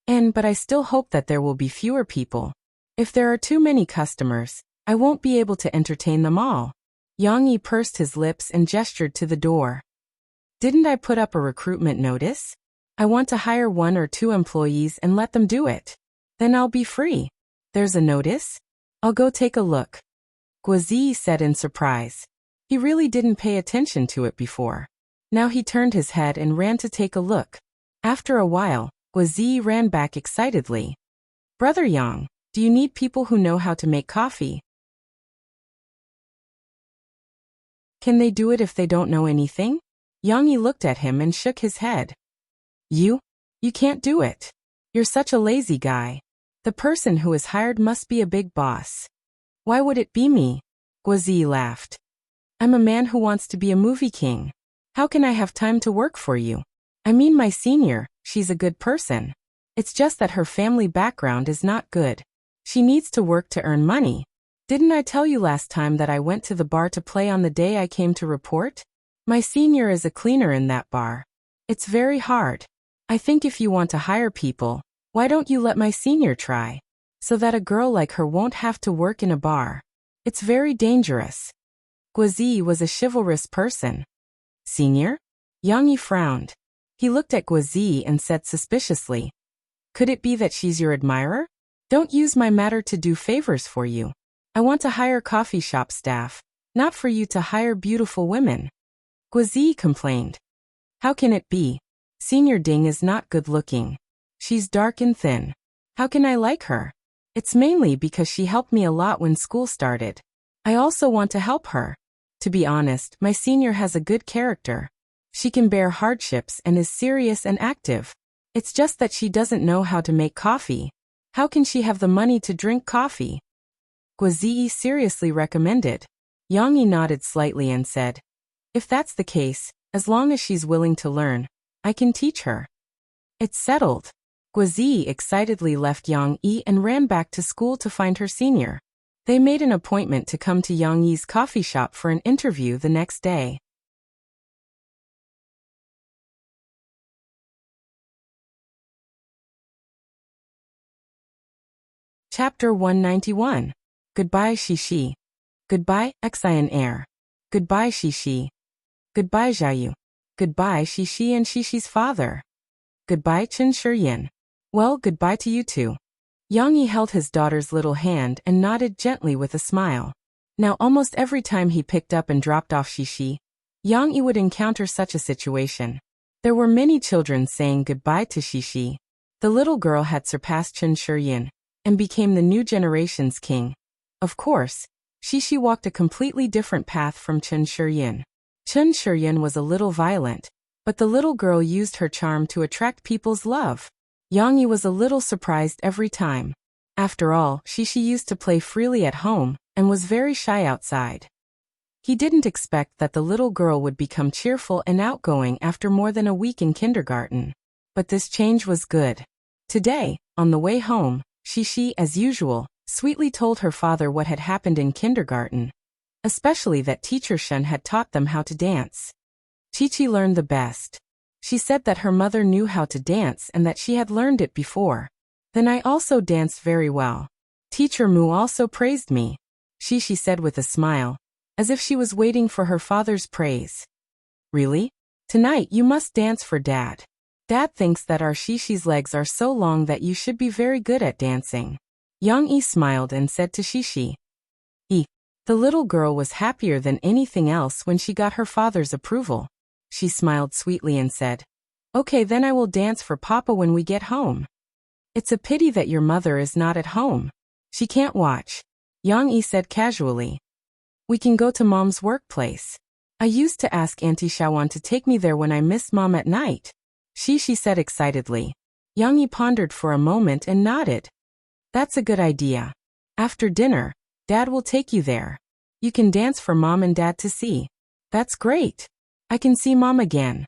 But I still hope that there will be fewer people. If there are too many customers, I won't be able to entertain them all. Yang Yi pursed his lips and gestured to the door. Didn't I put up a recruitment notice? I want to hire 1 or 2 employees and let them do it. Then I'll be free. There's a notice? I'll go take a look. Guazi said in surprise. He really didn't pay attention to it before. Now he turned his head and ran to take a look. After a while, Guazi ran back excitedly. Brother Yang, do you need people who know how to make coffee? Can they do it if they don't know anything? Yang looked at him and shook his head. You can't do it. You're such a lazy guy. The person who is hired must be a big boss. Why would it be me? Guozi laughed. I'm a man who wants to be a movie king. How can I have time to work for you? I mean my senior, she's a good person. It's just that her family background is not good. She needs to work to earn money. Didn't I tell you last time that I went to the bar to play on the day I came to report? My senior is a cleaner in that bar. It's very hard. I think if you want to hire people, why don't you let my senior try? So that a girl like her won't have to work in a bar. It's very dangerous. Guozi was a chivalrous person. Senior? Yang frowned. He looked at Guozi and said suspiciously, could it be that she's your admirer? Don't use my matter to do favors for you. I want to hire coffee shop staff, not for you to hire beautiful women. Guozi complained. How can it be? Senior Ding is not good looking. She's dark and thin. How can I like her? It's mainly because she helped me a lot when school started. I also want to help her. To be honest, my senior has a good character. She can bear hardships and is serious and active. It's just that she doesn't know how to make coffee. How can she have the money to drink coffee? Guozi seriously recommended. Yang nodded slightly and said, if that's the case, as long as she's willing to learn, I can teach her. It's settled. Guozi excitedly left Yang Yi and ran back to school to find her senior. They made an appointment to come to Yang Yi's coffee shop for an interview the next day. Chapter 191. Goodbye Shishi. Goodbye, Xian Air. Goodbye Shishi. Goodbye Jiayu. Goodbye Shishi and Shishi's father. Goodbye Chen Shiyin. Well, goodbye to you too. Yang Yi held his daughter's little hand and nodded gently with a smile. Now almost every time he picked up and dropped off Shishi, Yang Yi would encounter such a situation. There were many children saying goodbye to Shishi. The little girl had surpassed Chen Shiyin and became the new generation's king. Of course, Shishi walked a completely different path from Chen Shiyin. Chen Shiyin was a little violent, but the little girl used her charm to attract people's love. Yang Yi was a little surprised every time. After all, Shishi used to play freely at home and was very shy outside. He didn't expect that the little girl would become cheerful and outgoing after more than a week in kindergarten. But this change was good. Today, on the way home, Shishi, as usual, sweetly told her father what had happened in kindergarten, especially that teacher Shen had taught them how to dance. Chi-Chi learned the best. She said that her mother knew how to dance and that she had learned it before. Then I also danced very well. Teacher Mu also praised me. She said with a smile, as if she was waiting for her father's praise. Really? Tonight you must dance for Dad. Dad thinks that our Shishi's legs are so long that you should be very good at dancing. Yang Yi smiled and said to Shishi. The little girl was happier than anything else when she got her father's approval. She smiled sweetly and said, okay, then I will dance for Papa when we get home. It's a pity that your mother is not at home. She can't watch. Yang Yi said casually. We can go to Mom's workplace. I used to ask Auntie Shawan to take me there when I miss Mom at night. She said excitedly. Yang Yi pondered for a moment and nodded. That's a good idea. After dinner, Dad will take you there. You can dance for Mom and Dad to see. That's great. I can see Mom again.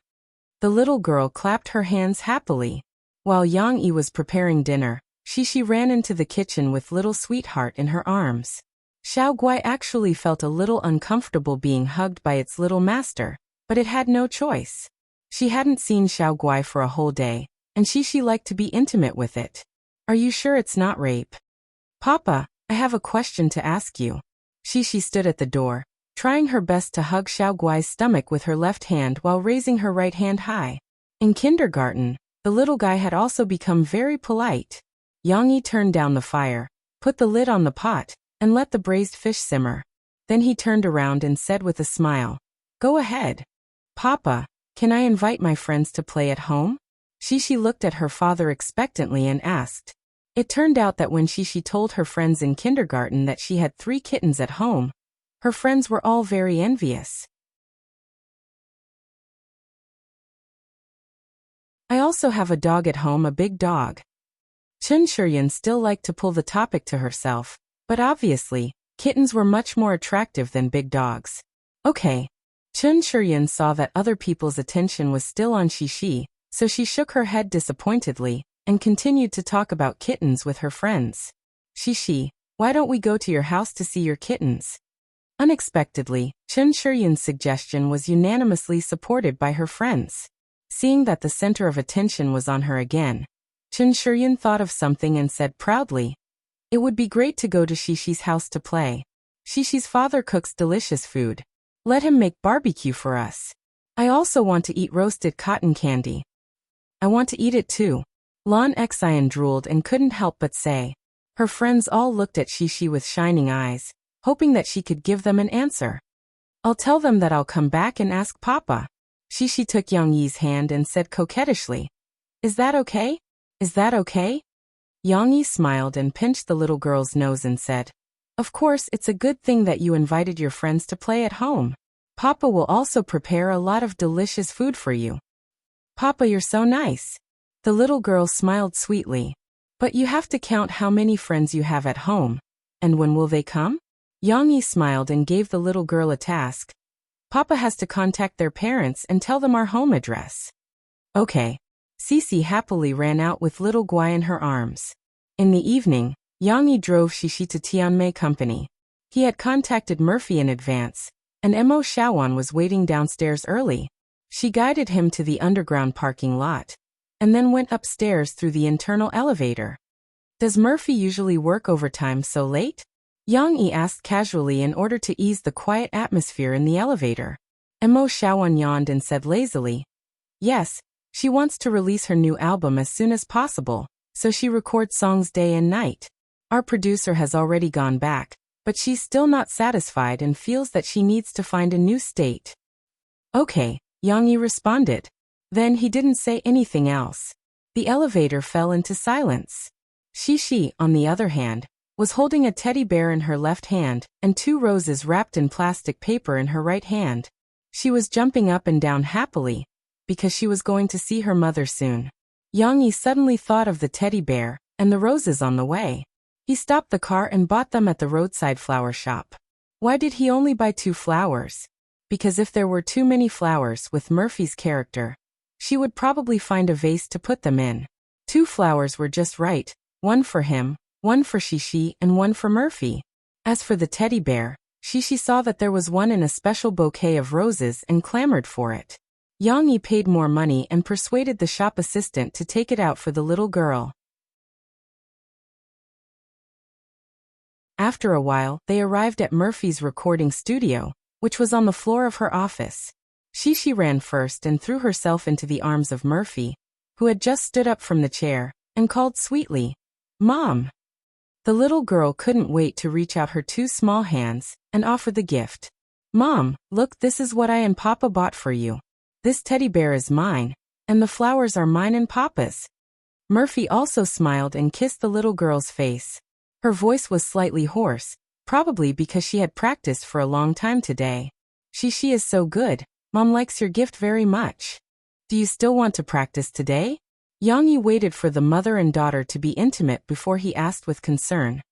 The little girl clapped her hands happily. While Yang Yi was preparing dinner, Shishi ran into the kitchen with little sweetheart in her arms. Xiao Guai actually felt a little uncomfortable being hugged by its little master, but it had no choice. She hadn't seen Xiao Guai for a whole day, and Shishi liked to be intimate with it. Are you sure it's not rape? Papa, I have a question to ask you. Shishi stood at the door, trying her best to hug Xiao Guai's stomach with her left hand while raising her right hand high. In kindergarten, the little guy had also become very polite. Yang Yi turned down the fire, put the lid on the pot, and let the braised fish simmer. Then he turned around and said with a smile, Go ahead. Papa, can I invite my friends to play at home? Shishi looked at her father expectantly and asked. It turned out that when Shishi told her friends in kindergarten that she had 3 kittens at home, her friends were all very envious. I also have a dog at home, a big dog. Chun Shiryan still liked to pull the topic to herself, but obviously, kittens were much more attractive than big dogs. Okay. Chun Shiryan saw that other people's attention was still on Shishi, so she shook her head disappointedly and continued to talk about kittens with her friends. Shishi, why don't we go to your house to see your kittens? Unexpectedly, Chun Shiryan's suggestion was unanimously supported by her friends. Seeing that the center of attention was on her again, Chun Shiryan thought of something and said proudly, "It would be great to go to Shishi's house to play. Shishi's father cooks delicious food. Let him make barbecue for us. I also want to eat roasted cotton candy." "I want to eat it too." Lon Xian drooled and couldn't help but say. Her friends all looked at Shishi with shining eyes, hoping that she could give them an answer. "I'll tell them that I'll come back and ask Papa." Shishi took Yang Yi's hand and said coquettishly, "Is that okay? Is that okay?" Yang Yi smiled and pinched the little girl's nose and said, "Of course, it's a good thing that you invited your friends to play at home. Papa will also prepare a lot of delicious food for you." "Papa, you're so nice." The little girl smiled sweetly. "But you have to count how many friends you have at home. And when will they come?" Yang Yi smiled and gave the little girl a task. "Papa has to contact their parents and tell them our home address." "Okay." Cece happily ran out with little Guai in her arms. In the evening, Yang Yi drove Shishi to Tianmei Company. He had contacted Murphy in advance, and Mo Shaoan was waiting downstairs early. She guided him to the underground parking lot, and then went upstairs through the internal elevator. "Does Murphy usually work overtime so late?" Yang Yi asked casually in order to ease the quiet atmosphere in the elevator. Mo Shaoan yawned and said lazily, "Yes, she wants to release her new album as soon as possible, so she records songs day and night. Our producer has already gone back, but she's still not satisfied and feels that she needs to find a new state." "Okay," Yang Yi responded. Then he didn't say anything else. The elevator fell into silence. Shishi, on the other hand, was holding a teddy bear in her left hand and 2 roses wrapped in plastic paper in her right hand. She was jumping up and down happily, because she was going to see her mother soon. Yang Yi suddenly thought of the teddy bear and the roses on the way. He stopped the car and bought them at the roadside flower shop. Why did he only buy 2 flowers? Because if there were too many flowers with Murphy's character, she would probably find a vase to put them in. 2 flowers were just right, one for him, one for Shishi, and one for Murphy. As for the teddy bear, Shishi saw that there was one in a special bouquet of roses and clamored for it. Yang Yi paid more money and persuaded the shop assistant to take it out for the little girl. After a while, they arrived at Murphy's recording studio, which was on the floor of her office. Shishi ran first and threw herself into the arms of Murphy, who had just stood up from the chair, and called sweetly, "Mom!" The little girl couldn't wait to reach out her 2 small hands and offer the gift. "Mom, look, this is what I and Papa bought for you. This teddy bear is mine, and the flowers are mine and Papa's." Murphy also smiled and kissed the little girl's face. Her voice was slightly hoarse, probably because she had practiced for a long time today. "Shishi is so good. Mom likes your gift very much. Do you still want to practice today?" Yang Yi waited for the mother and daughter to be intimate before he asked with concern.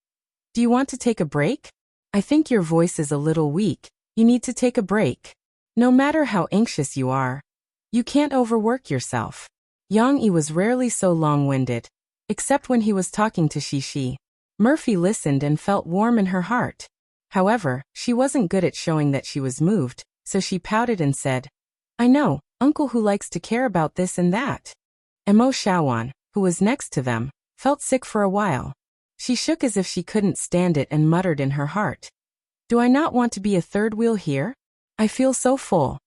"Do you want to take a break? I think your voice is a little weak. You need to take a break. No matter how anxious you are, you can't overwork yourself." Yang Yi was rarely so long-winded, except when he was talking to Shishi. Murphy listened and felt warm in her heart. However, she wasn't good at showing that she was moved, so she pouted and said, "I know, Uncle who likes to care about this and that." Mo Shaoan, who was next to them, felt sick for a while. She shook as if she couldn't stand it and muttered in her heart, "Do I not want to be a third wheel here? I feel so full."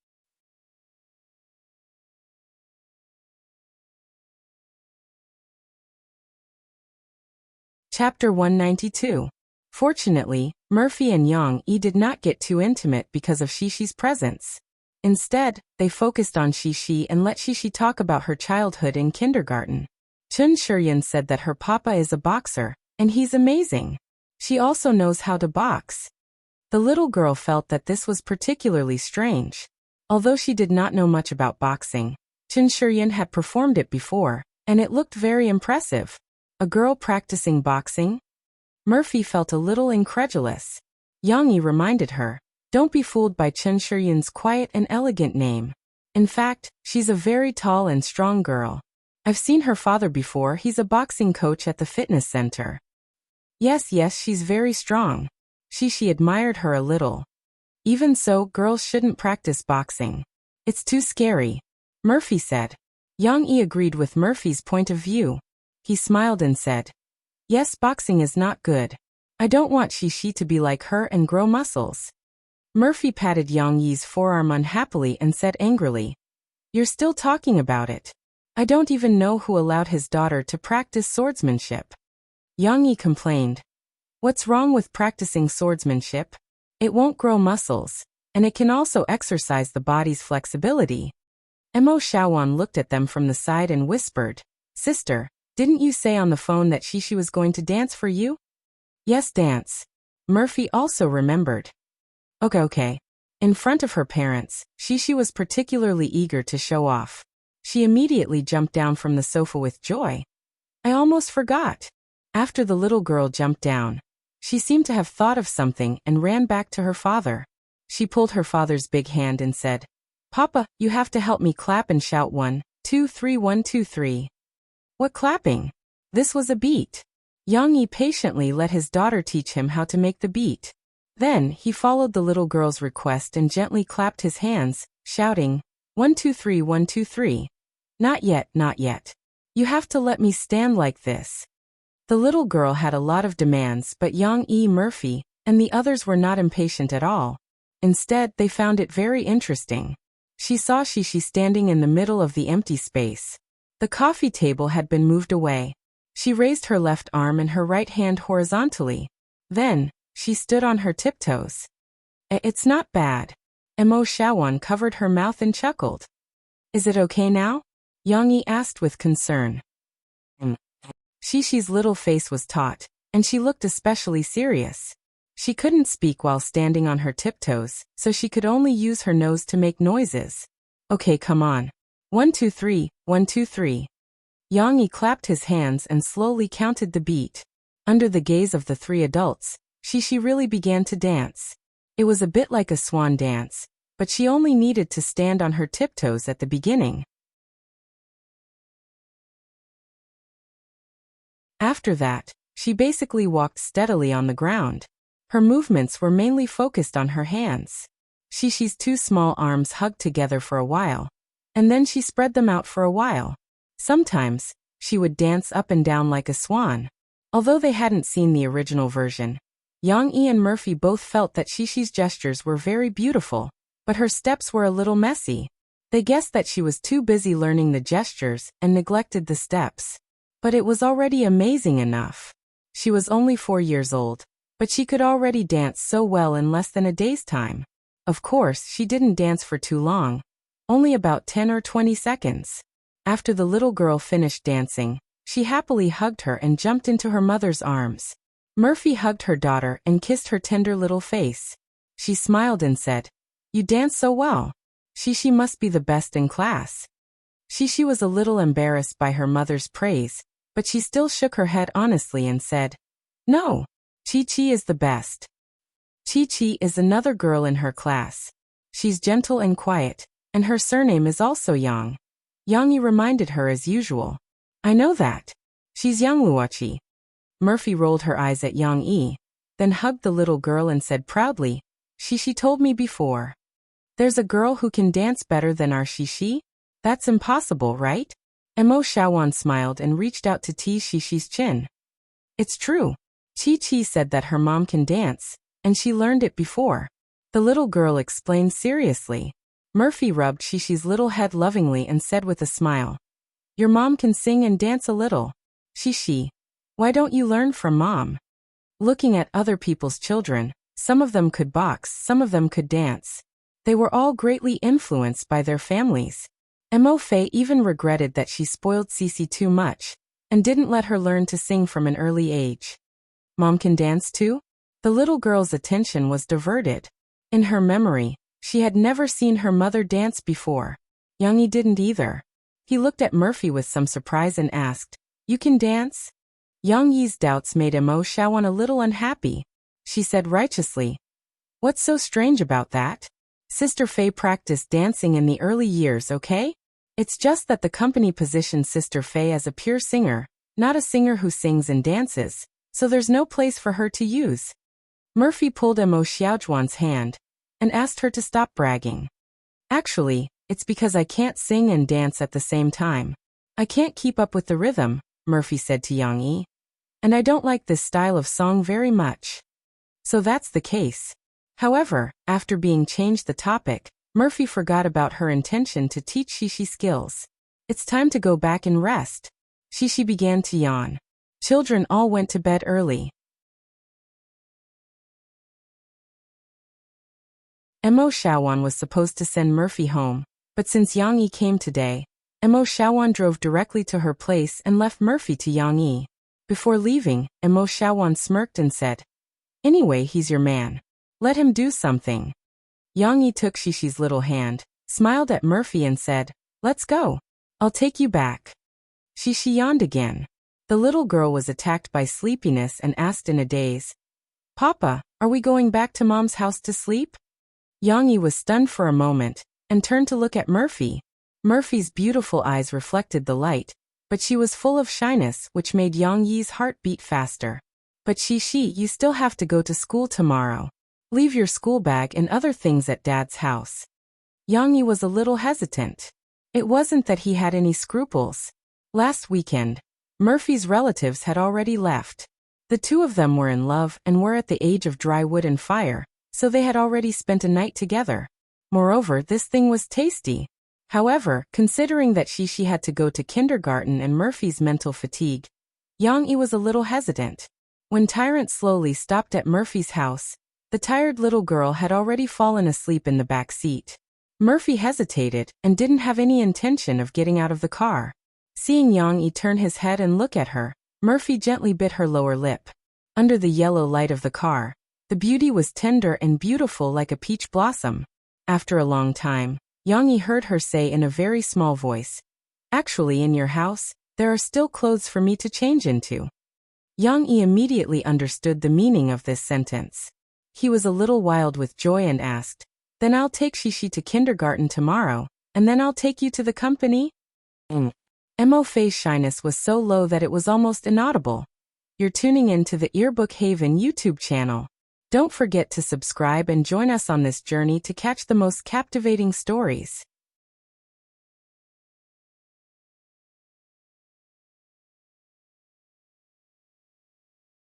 Chapter 192. Fortunately, Murphy and Yang Yi did not get too intimate because of Shishi's presence. Instead, they focused on Shishi and let Shishi talk about her childhood in kindergarten. Chun Shiryan said that her papa is a boxer, and he's amazing. She also knows how to box. The little girl felt that this was particularly strange. Although she did not know much about boxing, Chin Shuryan had performed it before, and it looked very impressive. A girl practicing boxing? Murphy felt a little incredulous. Yang Yi reminded her, don't be fooled by Chin Shuryan's quiet and elegant name. In fact, she's a very tall and strong girl. I've seen her father before, he's a boxing coach at the fitness center. Yes, she's very strong. She admired her a little. Even so, girls shouldn't practice boxing. It's too scary, Murphy said. Yang Yi agreed with Murphy's point of view. He smiled and said, yes, boxing is not good. I don't want Shi to be like her and grow muscles. Murphy patted Yang Yi's forearm unhappily and said angrily, you're still talking about it. I don't even know who allowed his daughter to practice swordsmanship. Yang Yi complained, what's wrong with practicing swordsmanship? It won't grow muscles, and it can also exercise the body's flexibility. Mo Shaowan looked at them from the side and whispered, sister, didn't you say on the phone that Shi was going to dance for you? Yes, dance. Murphy also remembered. Okay. In front of her parents, Shi was particularly eager to show off. She immediately jumped down from the sofa with joy. I almost forgot. After the little girl jumped down, she seemed to have thought of something and ran back to her father. She pulled her father's big hand and said, Papa, you have to help me clap and shout 1, 2, 3, 1, 2, 3. What clapping? This was a beat. Yang Yi patiently let his daughter teach him how to make the beat. Then, he followed the little girl's request and gently clapped his hands, shouting, 1, 2, 3, 1, 2, 3. Not yet. You have to let me stand like this. The little girl had a lot of demands, but Yang Yi, Murphy, and the others were not impatient at all. Instead, they found it very interesting. She saw Shi standing in the middle of the empty space. The coffee table had been moved away. She raised her left arm and her right hand horizontally. Then, she stood on her tiptoes. It's not bad. Mo Shaowan covered her mouth and chuckled. Is it okay now? Yang Yi asked with concern. Shi's little face was taut, and she looked especially serious. She couldn't speak while standing on her tiptoes, so she could only use her nose to make noises. Okay, come on. 1, 2, 3, 1, 2, 3. Yang Yi clapped his hands and slowly counted the beat. Under the gaze of the three adults, Shi really began to dance. It was a bit like a swan dance, but she only needed to stand on her tiptoes at the beginning. After that, she basically walked steadily on the ground. Her movements were mainly focused on her hands. Shi's two small arms hugged together for a while, and then she spread them out for a while. Sometimes, she would dance up and down like a swan. Although they hadn't seen the original version, Yang Yi and Murphy both felt that Shi's gestures were very beautiful, but her steps were a little messy. They guessed that she was too busy learning the gestures and neglected the steps. But it was already amazing enough. She was only 4 years old, but she could already dance so well in less than a day's time. Of course, she didn't dance for too long, only about 10 or 20 seconds. After the little girl finished dancing, she happily hugged her and jumped into her mother's arms. Murphy hugged her daughter and kissed her tender little face. She smiled and said, "You dance so well. Shi must be the best in class." Shi was a little embarrassed by her mother's praise, but she still shook her head honestly and said, "No, Chi is the best. Chi is another girl in her class. She's gentle and quiet, and her surname is also Yang." Yang Yi reminded her as usual. "I know that. She's Yang Luoqi." Murphy rolled her eyes at Yang Yi, then hugged the little girl and said proudly, She told me before. There's a girl who can dance better than our Shi? That's impossible, right?" Mo Shaowan smiled and reached out to tease Shi's chin. "It's true. Chi said that her mom can dance, and she learned it before." The little girl explained seriously. Murphy rubbed Shi's little head lovingly and said with a smile, "Your mom can sing and dance a little. Shi, why don't you learn from mom?" Looking at other people's children, some of them could box, some of them could dance. They were all greatly influenced by their families. Mo Fei even regretted that she spoiled Cici too much, and didn't let her learn to sing from an early age. Mom can dance too? The little girl's attention was diverted. In her memory, she had never seen her mother dance before. Yang Yi didn't either. He looked at Murphy with some surprise and asked, "You can dance?" Yang Yi's doubts made Mo Xiaowan a little unhappy. She said righteously, "What's so strange about that? Sister Fei practiced dancing in the early years, okay? It's just that the company positioned Sister Fei as a pure singer, not a singer who sings and dances, so there's no place for her to use." Murphy pulled Mo Xiaojuan's hand and asked her to stop bragging. "Actually, it's because I can't sing and dance at the same time. I can't keep up with the rhythm," Murphy said to Yang Yi. "And I don't like this style of song very much." So that's the case. However, after being changed the topic, Murphy forgot about her intention to teach Shishi skills. "It's time to go back and rest." Shishi began to yawn. Children all went to bed early. Mo Xiaowan was supposed to send Murphy home, but since Yang Yi came today, Mo Xiaowan drove directly to her place and left Murphy to Yang Yi. Before leaving, Mo Xiaowan smirked and said, "Anyway, he's your man. Let him do something." Yang Yi took Shishi's little hand, smiled at Murphy and said, "Let's go. I'll take you back." Shishi yawned again. The little girl was attacked by sleepiness and asked in a daze, "Papa, are we going back to Mom's house to sleep?" Yang Yi was stunned for a moment and turned to look at Murphy. Murphy's beautiful eyes reflected the light, but she was full of shyness, which made Yang Yi's heart beat faster. "But Shishi, you still have to go to school tomorrow. Leave your school bag and other things at Dad's house." Yang Yi was a little hesitant. It wasn't that he had any scruples. Last weekend, Murphy's relatives had already left. The two of them were in love and were at the age of dry wood and fire, so they had already spent a night together. Moreover, this thing was tasty. However, considering that Shishi had to go to kindergarten and Murphy's mental fatigue, Yang Yi was a little hesitant. When Tyrant slowly stopped at Murphy's house, the tired little girl had already fallen asleep in the back seat. Murphy hesitated and didn't have any intention of getting out of the car. Seeing Yang Yi turn his head and look at her, Murphy gently bit her lower lip. Under the yellow light of the car, the beauty was tender and beautiful like a peach blossom. After a long time, Yang Yi heard her say in a very small voice, "Actually, in your house, there are still clothes for me to change into." Yang Yi immediately understood the meaning of this sentence. He was a little wild with joy and asked, "Then I'll take Shishi to kindergarten tomorrow, and then I'll take you to the company?" Mo Fei's shyness was so low that it was almost inaudible. You're tuning in to the Earbook Haven YouTube channel. Don't forget to subscribe and join us on this journey to catch the most captivating stories.